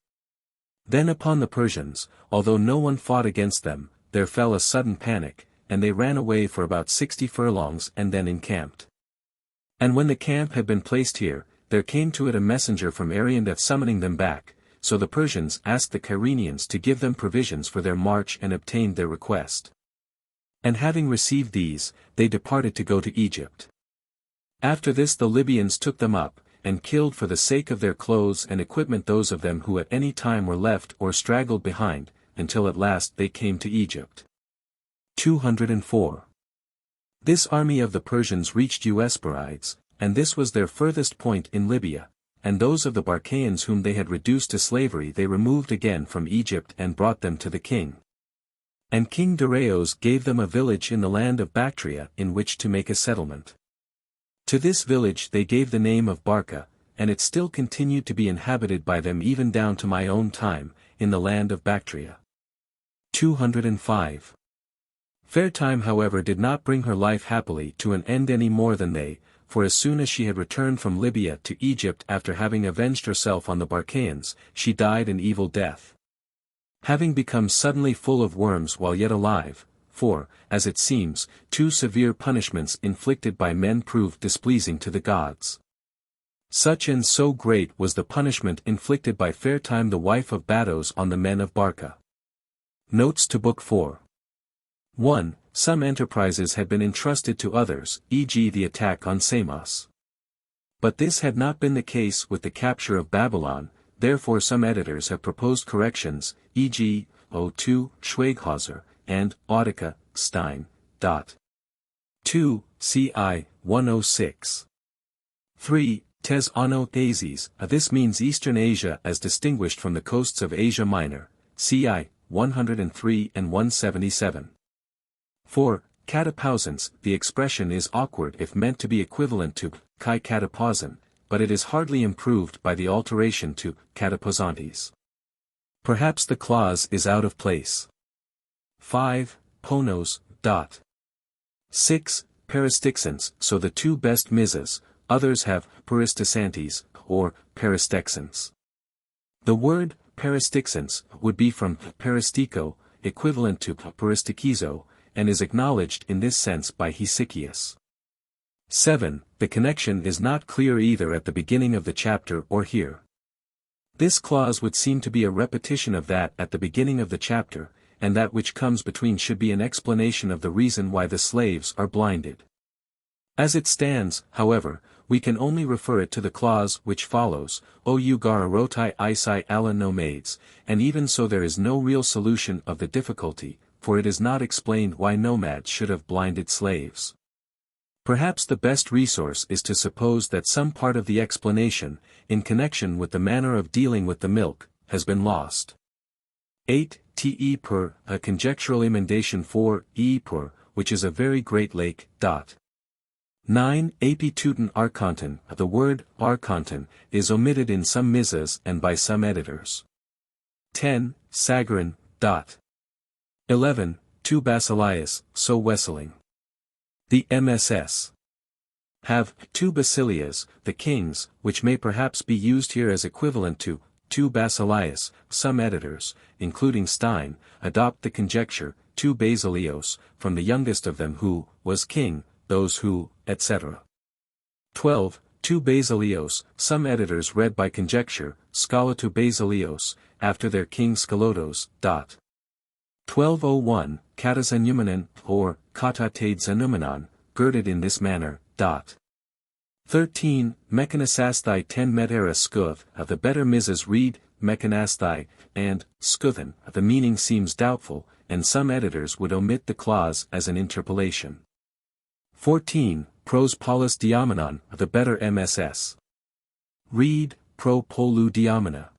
Then upon the Persians, although no one fought against them, there fell a sudden panic, and they ran away for about 60 furlongs and then encamped. And when the camp had been placed here, there came to it a messenger from Ariandeth summoning them back, so the Persians asked the Cyrenians to give them provisions for their march and obtained their request. And having received these, they departed to go to Egypt. After this the Libyans took them up, and killed for the sake of their clothes and equipment those of them who at any time were left or straggled behind, until at last they came to Egypt. 204. This army of the Persians reached Euesperides, and this was their furthest point in Libya, and those of the Barcaeans whom they had reduced to slavery they removed again from Egypt and brought them to the king. And King Darius gave them a village in the land of Bactria in which to make a settlement. To this village they gave the name of Barca, and it still continued to be inhabited by them even down to my own time, in the land of Bactria. 205. Fairtime however did not bring her life happily to an end any more than they, for as soon as she had returned from Libya to Egypt after having avenged herself on the Barcaeans, she died an evil death. Having become suddenly full of worms while yet alive, for, as it seems, too severe punishments inflicted by men proved displeasing to the gods. Such and so great was the punishment inflicted by Fairtime the wife of Batos on the men of Barca. Notes to Book 4. 1. Some enterprises had been entrusted to others, e.g. the attack on Samos. But this had not been the case with the capture of Babylon, therefore some editors have proposed corrections, e.g., O2, Schweighauser, and Audica, Stein. 2. CI, 106. 3. Tes Ano Azes, this means Eastern Asia as distinguished from the coasts of Asia Minor, CI, 103 and 177. 4. Catapausans, the expression is awkward if meant to be equivalent to kai catapausan, but it is hardly improved by the alteration to catapausantes. Perhaps the clause is out of place. 5. Ponos. 6. Peristixans, so the two best Mises, others have peristisantes, or peristexans. The word peristixans would be from peristico, equivalent to peristikizo, and is acknowledged in this sense by Hesychius. 7. The connection is not clear either at the beginning of the chapter or here. This clause would seem to be a repetition of that at the beginning of the chapter, and that which comes between should be an explanation of the reason why the slaves are blinded. As it stands, however, we can only refer it to the clause which follows, O Ugara rotai isai ala nomades, and even so there is no real solution of the difficulty, for it is not explained why nomads should have blinded slaves. Perhaps the best resource is to suppose that some part of the explanation, in connection with the manner of dealing with the milk, has been lost. 8. Te per, a conjectural emendation for e per, which is a very great lake. 9. Apituton archonton, the word archonton is omitted in some Mises and by some editors. 10. Sagarin. 11. Tu Basileus, so Wesseling. The MSS. Have two Basilias, the kings, which may perhaps be used here as equivalent to tu Basileus. Some editors, including Stein, adopt the conjecture tu Basilios, from the youngest of them who was king, those who, etc. 12. Tu Basilios, some editors read by conjecture, Scalatu Basilios, after their king Scalotos. 1201, Katazanumenon, or Katatades girded in this manner. 13. Mechanasasthai 10 Metera Skuth, the better Mises read, Mechanasthai, and Skuthan. The meaning seems doubtful, and some editors would omit the clause as an interpolation. 14. Pros Paulus Diamenon, the better MSS. Read, Pro Polu Diamena.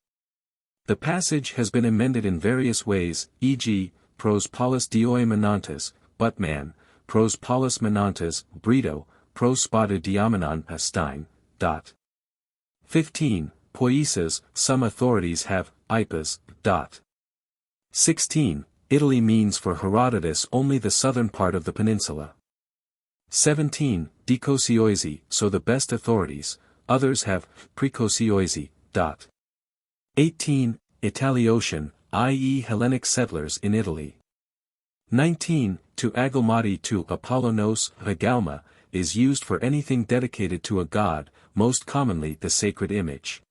The passage has been amended in various ways, e.g., Pros Paulus Dioimenantes, Buttman, Pros Paulus Menantes, Brito, Pros Spada Diamenon Stein. 15. Poiesis, some authorities have, Ipas. 16. Italy means for Herodotus only the southern part of the peninsula. 17. Decosioisi, so the best authorities, others have, Precosioisi. 18. Italiotian, i.e. Hellenic settlers in Italy. 19. To Agalmati to Apollonos, Agalma, is used for anything dedicated to a god, most commonly the sacred image.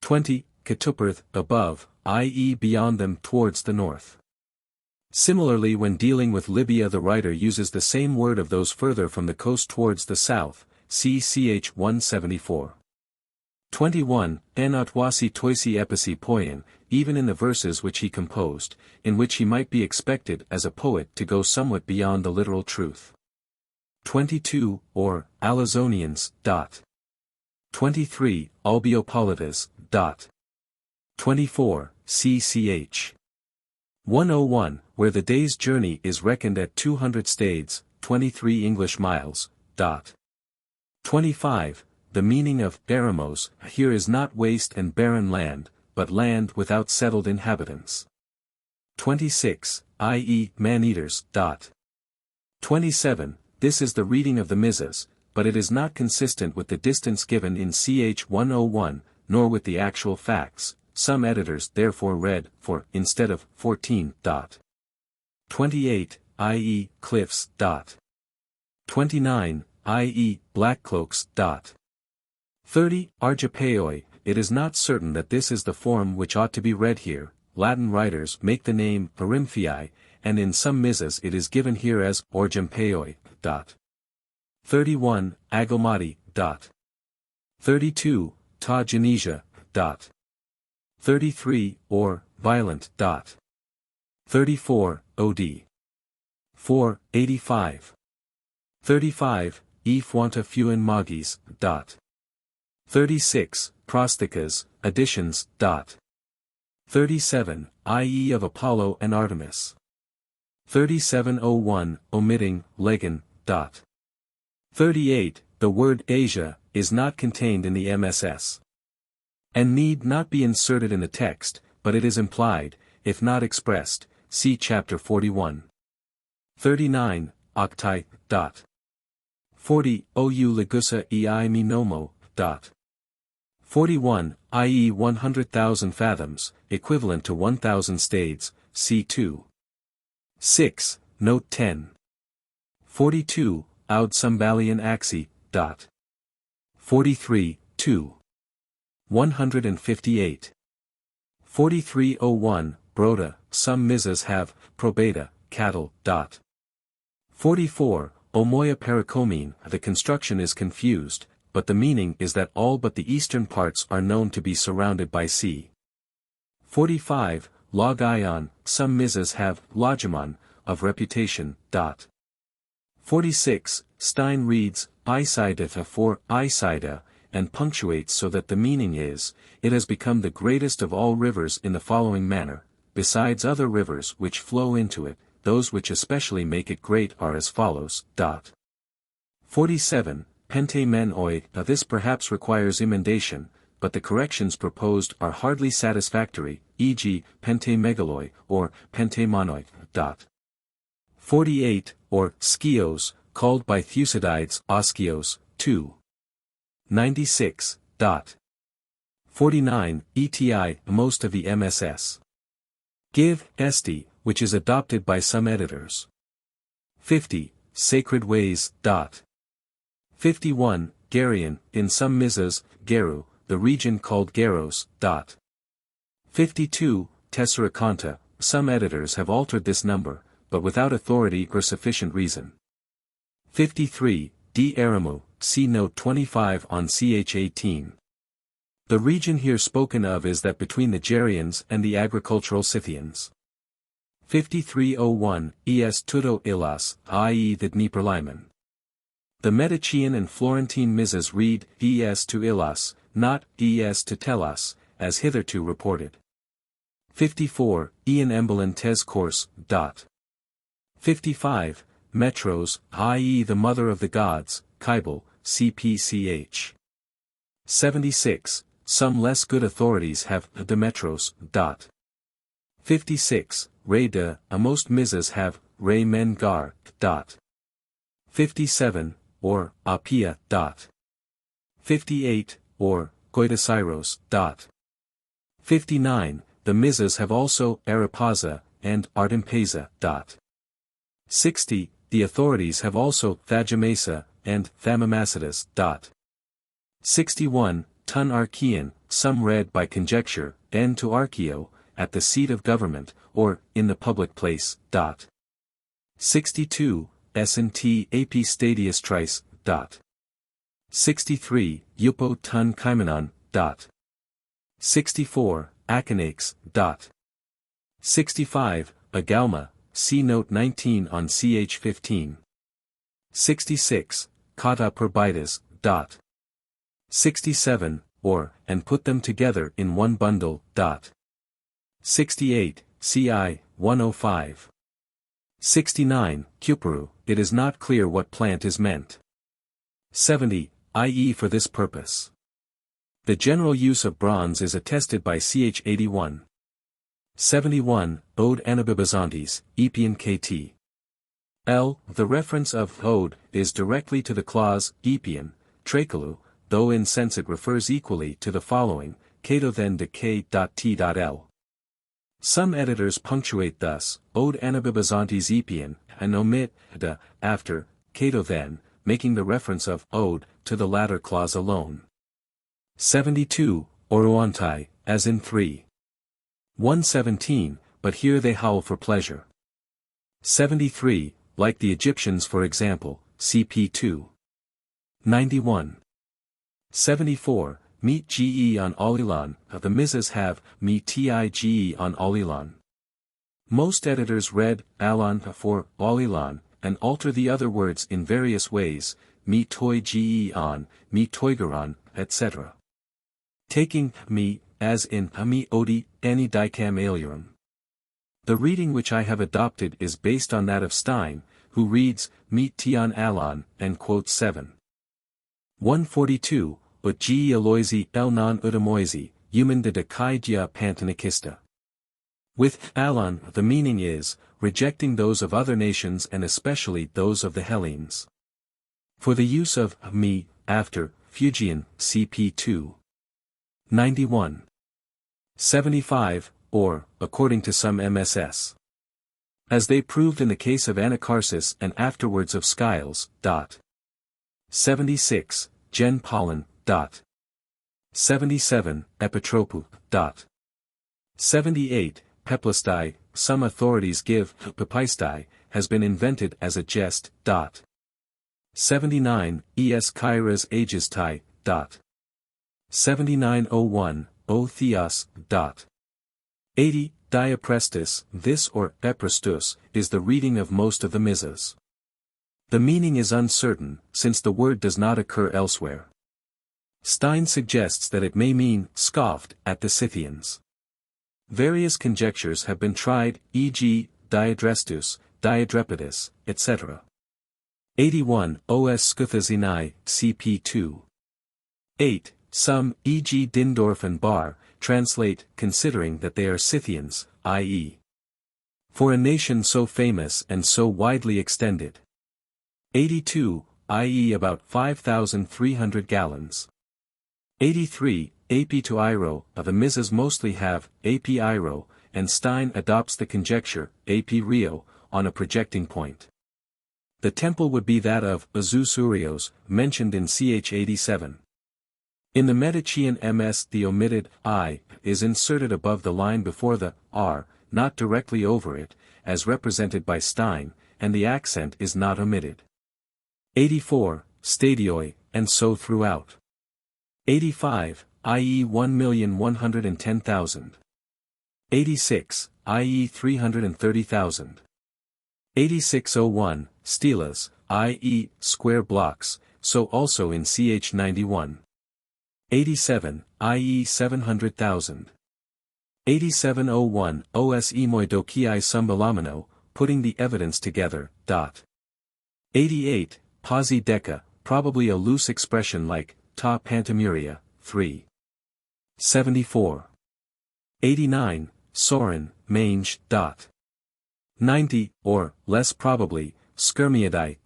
20. Ketuperth, above, i.e. beyond them towards the north. Similarly, when dealing with Libya, the writer uses the same word of those further from the coast towards the south, see ch 174. 21. En atwasi toisi episi poien, even in the verses which he composed, in which he might be expected as a poet to go somewhat beyond the literal truth. 22. Or, Alizonians. 23. Albiopolitas. 24. CCH. 101, where the day's journey is reckoned at 200 stades, 23 English miles. 25. The meaning of eremos here is not waste and barren land, but land without settled inhabitants. 26, i.e., man-eaters. 27, this is the reading of the Muses, but it is not consistent with the distance given in ch 101, nor with the actual facts. Some editors therefore read, for, instead of, 14. 28, i.e., cliffs. 29, i.e., black cloaks. 30, argipeoi, it is not certain that this is the form which ought to be read here. Latin writers make the name Perymphii, and in some Muses it is given here as orgempeoi. 31, agomati. 32, ta genesia. 33, or, violent. 34, od. 4, 85. 35, e fuanta fuin magis. 36, prosthicas, additions. 37, i.e. of Apollo and Artemis. 3701, omitting, legan. 38, the word Asia, is not contained in the MSS. And need not be inserted in the text, but it is implied, if not expressed, see chapter 41. 39, octai. 40, ou ligusa ei me nomo. 41, i.e. 100,000 fathoms, equivalent to 1,000 stades, c2. 6, note 10. 42, aud Sumbalian axi. 43, 2. 158. 4301, broda, some Muses have, probata, cattle. 44, omoia pericomein, the construction is confused, but the meaning is that all but the eastern parts are known to be surrounded by sea. 45, logion, some Muses have, logimon, of reputation. 46, Stein reads, Isaida for Isaida, and punctuates so that the meaning is, it has become the greatest of all rivers in the following manner, besides other rivers which flow into it, those which especially make it great are as follows. 47, Pente men oi, this perhaps requires emendation, but the corrections proposed are hardly satisfactory, e.g., pente megaloi, or pente monoi. 48, or skios, called by Thucydides oskios, 2. 96. 49, eti, most of the MSS. Give, esti, which is adopted by some editors. 50, sacred ways. 51, Garian, in some Muses, Geru, the region called Geros. 52, Tesseraconta, some editors have altered this number, but without authority or sufficient reason. 53, D. Eremu, see note 25 on ch 18. The region here spoken of is that between the Gerians and the agricultural Scythians. 5301, es tudo illas, i.e. the Dnieperliman. The Medicean and Florentine Muses read, es to illas, not, es to tellas, as hitherto reported. 54, Ian Embelin tes course. 55, Metros, i.e. the mother of the gods, Kybal, cpch. 76, some less good authorities have Demetros. 56, Re de, most Muses have, Re men gar. 57, or, Apia. 58, or, Goidasairos. 59, the Muses have also, Aripaza, and, Artimpeza. 60, the authorities have also, Thagemesa, and Thamamacetus. 61, Tun Archean, some read by conjecture, N to Archeo, at the seat of government, or, in the public place. 62, S&T AP Stadius Trice. 63, Eupo Tun Kaimenon. 64, Achanax. 65, Agalma, see note 19 on ch 15. 66, Kata Perbitas. 67, or, and put them together in one bundle. 68, CI, 105. 69, Cuperu, it is not clear what plant is meant. 70, i.e. for this purpose. The general use of bronze is attested by ch 81. 71, Ode Anabibazantes, Epian KT. L. The reference of ode is directly to the clause, Epian, Trachelu, though in sense it refers equally to the following, Cato then de K.T.L. Some editors punctuate thus, Ode Anabibazantes Epian, and omit, de, after, Cato then, making the reference of, ode, to the latter clause alone. 72, Oroantai, as in 3. 117, but here they howl for pleasure. 73, like the Egyptians for example, CP 2. 91. 74, meet ge on Olilan, the Muses have, meet tige on Olilan. Most editors read, Alon for, Olilan, and alter the other words in various ways, me toi ge on, me toigeron, etc. Taking, me, as in, me odi, ani dicam alierum. The reading which I have adopted is based on that of Stein, who reads, meet tion alon, and quotes 7. 142, ut ge aloisi el non utamoisi, human de kai dia pantanikista. With alon the meaning is, rejecting those of other nations and especially those of the Hellenes. For the use of me, after, Fugian, CP 2. 91. 75, or, according to some MSS. As they proved in the case of Anacharsis and afterwards of Skiles. 76, Gen Pollen. 77, Epitropu. 78, Peplistai, some authorities give, Pepistai, has been invented as a jest. 79, Es Kairas Aegistai. 7901, O Theos. 80, Diaprestus, this or Eprestus, is the reading of most of the Muses. The meaning is uncertain, since the word does not occur elsewhere. Stein suggests that it may mean, scoffed, at the Scythians. Various conjectures have been tried, e.g., Diadrestus, Diadrepitus, etc. 81, Os Scuthazinae, CP 2. 8, some, e.g. Dindorf and Bar, translate, considering that they are Scythians, i.e. for a nation so famous and so widely extended. 82, i.e. about 5,300 gallons. 83, AP to Iro, the Muses mostly have, AP Iro, and Stein adopts the conjecture, AP Rio, on a projecting point. The temple would be that of Azusurios, mentioned in ch 87. In the Medicean MS the omitted I is inserted above the line before the R, not directly over it, as represented by Stein, and the accent is not omitted. 84, Stadioi, and so throughout. 85, i.e. 1,110,000. 86, i.e. 330,000. 8601, Stelas, i.e. square blocks, so also in ch 91. 87, i.e. 700,000. 8701, os moidokiai sumbalamino, putting the evidence together. 88, Posi deca, probably a loose expression like, ta pantamuria, 3. 74. 89, Sorin, mange. 90, or, less probably, Skirmiadae.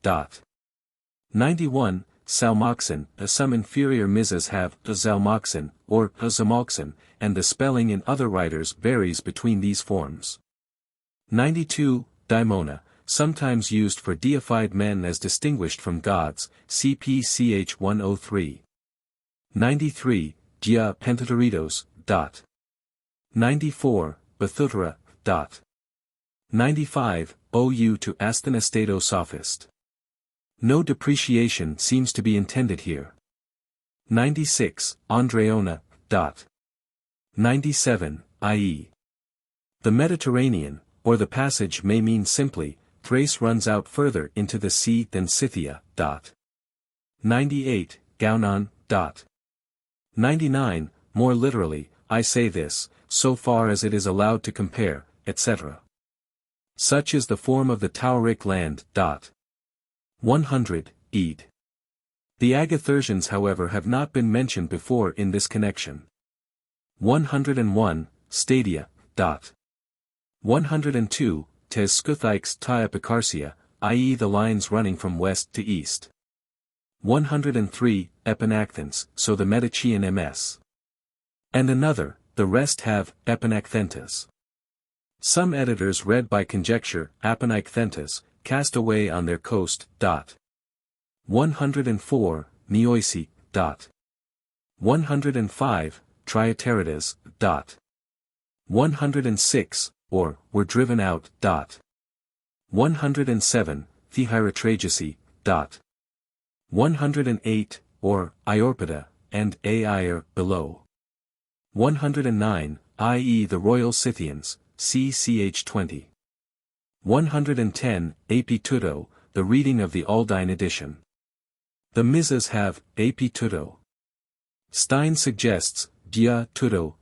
91, Salmoxin, some inferior Muses have Zalmoxin, or Zamoxin, and the spelling in other writers varies between these forms. 92, Daimona, sometimes used for deified men as distinguished from gods, CPCH 103. 93, Gia Pentatoritos, 94, Bathutra, 95, OU to Asthanastato Sophist. No depreciation seems to be intended here. 96, Andreona, 97, i.e. the Mediterranean, or the passage may mean simply, Thrace runs out further into the sea than Scythia. 98, Gaunon. 99, more literally, I say this, so far as it is allowed to compare, etc. Such is the form of the Tauric land. 100, Ed. The Agathyrsians however have not been mentioned before in this connection. 101, Stadia. 102, Tes Scuthikes ta Epicarsia, i.e. the lines running from west to east. 103, Epinacthens, so the Medicean ms. And another, the rest have, Epinacthentas. Some editors read by conjecture, Epinacthentas, cast away on their coast. 104, Neoisi. 105, Triaterides. 106, or, were driven out. 107, Thehyrotragesi. 108, or, Iorpida, and Aire, below. 109, i.e. the royal Scythians, CCH 20. 110, Apitudo, the reading of the Aldine edition. The Muses have, Apitudo. Stein suggests, Dia Tudo.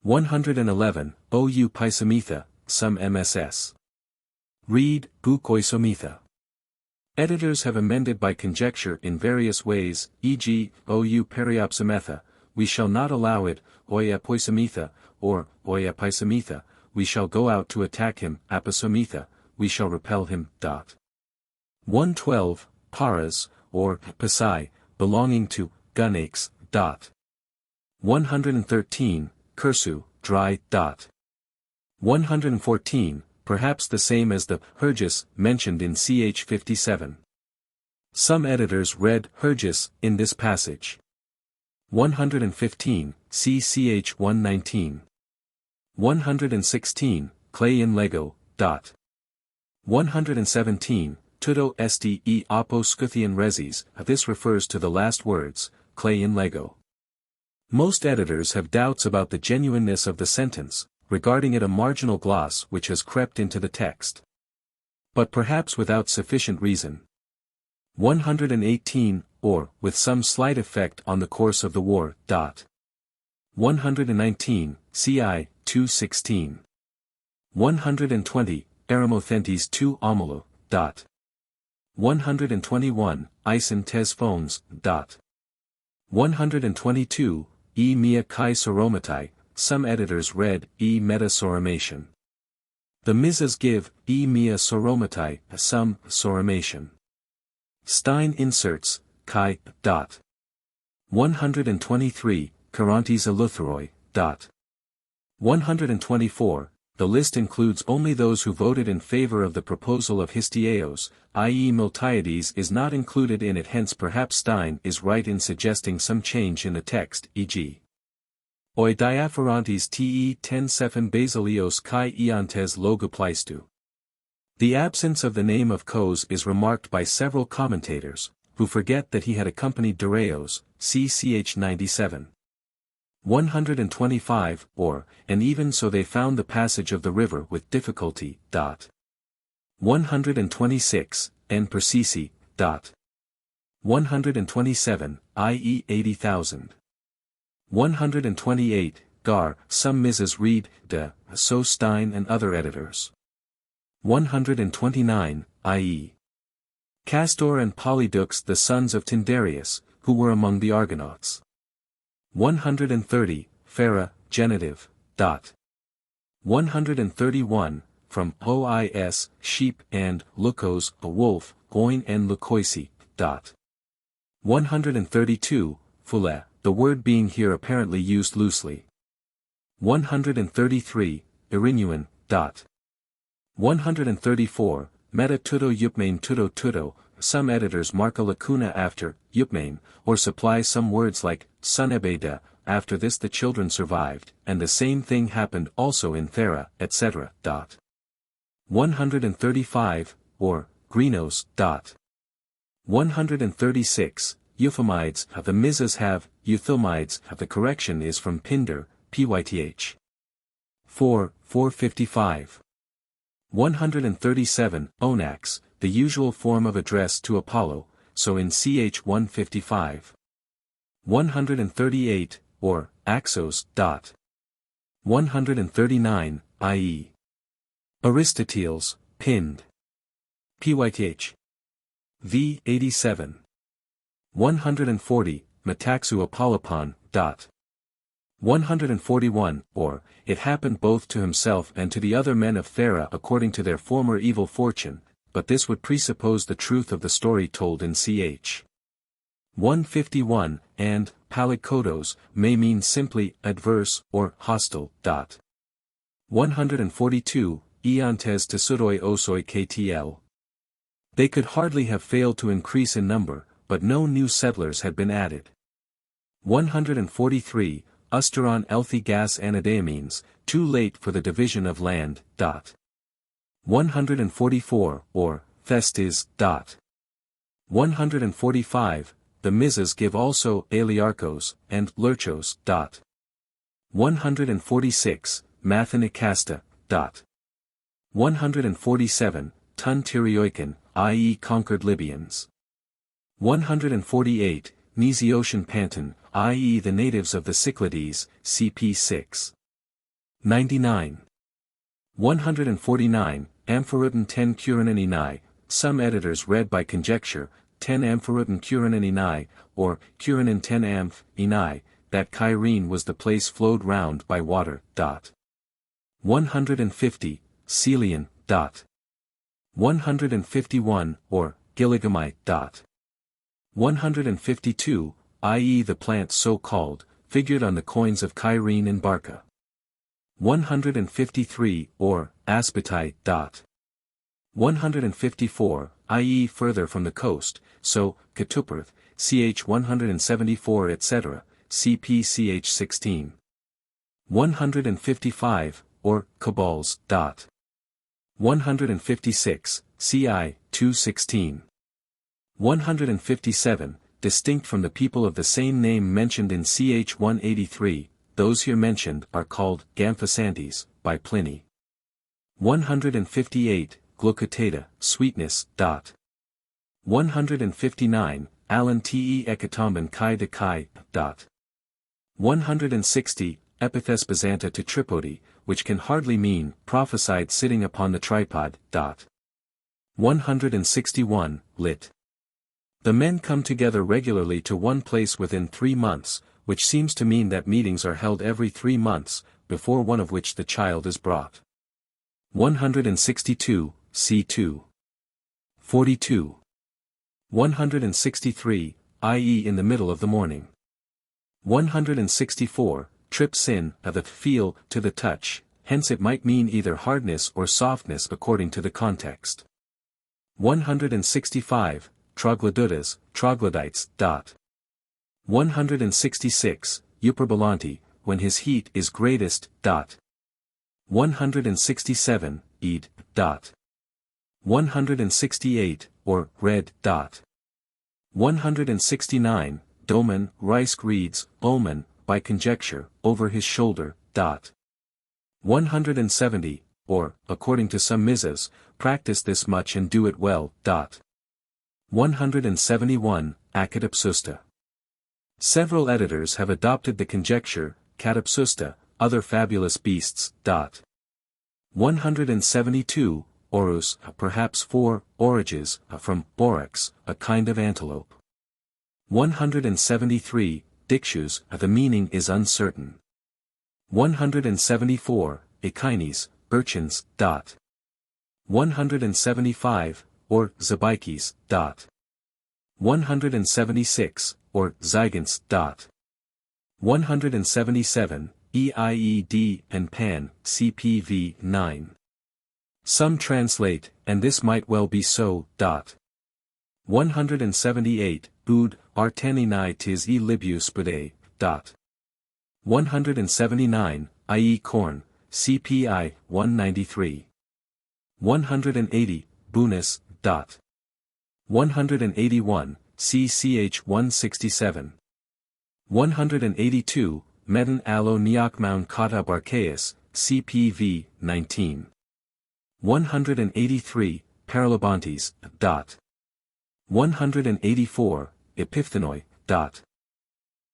111, OU Paisamitha, some MSS. Read, Bukoisomitha. Editors have amended by conjecture in various ways, e.g., OU Periopsimetha, we shall not allow it, Oia Poisamitha, or, Oia Paisamitha, we shall go out to attack him, Aposomitha, we shall repel him. 112, Paras, or, Pasai, belonging to, Gunakes. 113, Cursu, dry. 114, perhaps the same as the Hergis mentioned in ch 57. Some editors read Hergis in this passage. 115, ch 119. 116, Clay in Lego. 117, Tudo este e apos Scythian resis, this refers to the last words, Clay in Lego. Most editors have doubts about the genuineness of the sentence, regarding it a marginal gloss which has crept into the text. But perhaps without sufficient reason. 118, or, with some slight effect on the course of the war. 119, ci. 216. 120, Eremothentes 2 Omolo. 121, Ison tes phones. 122, E mia kai soromatai, some editors read, E meta soromation. The Muses give, E mia soromatai, some, soromation. Stein inserts, kai. 123, Carontes eleutheroi. 124, the list includes only those who voted in favor of the proposal of Histieos, i.e. Miltiades is not included in it, hence perhaps Stein is right in suggesting some change in the text, e.g. Oi diaphorantes te ten sephen basilios kai iantes logopleistu. The absence of the name of Cos is remarked by several commentators, who forget that he had accompanied Dareios, ch 97. 125, or, and even so they found the passage of the river with difficulty. 126, en Persisi. 127, i.e. 80,000. 128, Gar, some Muses read, de, so Stein and other editors. 129, i.e. Castor and Polydeuces the sons of Tyndareus, who were among the Argonauts. 130, Phara, genitive. 131, from ois, sheep, and lukos, a wolf, oin and lukoisi. 132, Phule, the word being here apparently used loosely. 133, Irinuan. 134, meta tuto eupmane tuto tuto. Some editors mark a lacuna after eupmane, or supply some words like sunebeda. After this the children survived, and the same thing happened also in Thera, etc. 135, or Grinos. 136, euphemides. The Muses have euphemides. The correction is from Pindar, Pyth. 455. 137, onax, the usual form of address to Apollo, so in ch 155. 138, or axos. 139, i.e. Aristoteles, pinned. Pyth. v. 87. 140, metaxu apollopon. 141, or, it happened both to himself and to the other men of Thera according to their former evil fortune, but this would presuppose the truth of the story told in ch. 151, and, palikotos, may mean simply, adverse, or hostile. 142, eontes tesudoi osoi ktl. They could hardly have failed to increase in number, but no new settlers had been added. 143, Usteron elthi gas anadeamines, too late for the division of land. 144, or, Thestis. 145, the Muses give also Aliarchos, and Lurchos. 146, Mathanikasta. 147, Tun Tyrioikon, i.e. conquered Libyans. 148, Nisiotian Panton, i.e. the natives of the Cyclades, cp 6. 99. 149, Amphirutin 10 Curaneninae, some editors read by conjecture, 10 Amphirutin Curaneninae, or Curanen 10 Amph, Enai, that Kyrene was the place flowed round by water. 150, Celian. 151, or Gilligamite. 152, i.e. the plant so called, figured on the coins of Kyrene and Barca. 153, or Aspatite. 154, i.e. further from the coast, so, Ketuperth, ch 174 etc., cp ch 16. 155, or Cabals. 156, ci 216. 157, distinct from the people of the same name mentioned in ch 183, those here mentioned are called Gamphasantes, by Pliny. 158, Glucotata, sweetness. 159, Alan te ekatomben kai de kai. 160, Epithes Byzanta to Tripodi, which can hardly mean, prophesied sitting upon the tripod. 161, lit. The men come together regularly to one place within 3 months, which seems to mean that meetings are held every 3 months, before one of which the child is brought. 162, c2. 42. 163, i.e. in the middle of the morning. 164, trip sin, the feel, to the touch, hence it might mean either hardness or softness according to the context. 165, troglodytes, troglodytes. 166, Euperbolanti, when his heat is greatest. 167, Eid. 168, or red. 169, Domen, rice reeds, omen, by conjecture, over his shoulder. 170, or, according to some Muses, practice this much and do it well. 171, Acatapsusta. Several editors have adopted the conjecture, catapsusta, other fabulous beasts. 172, Orus, perhaps 4, Oryges, from Borax, a kind of antelope. 173, Dictius, the meaning is uncertain. 174, Echines, urchins. 175, or Zabikes. 176, or Zygants. 177, EIED and Pan, CPV 9. Some translate, and this might well be so. 178, Oud, Arteninai tis e libius spede. 179, i.e. corn, CPI, 193. 180, Bunus. 181, CCH 167. 182, Medan allo neokmaun kata barchaeus, CPV, 19. 183, Paralabontes. 184, Epiphthanoi.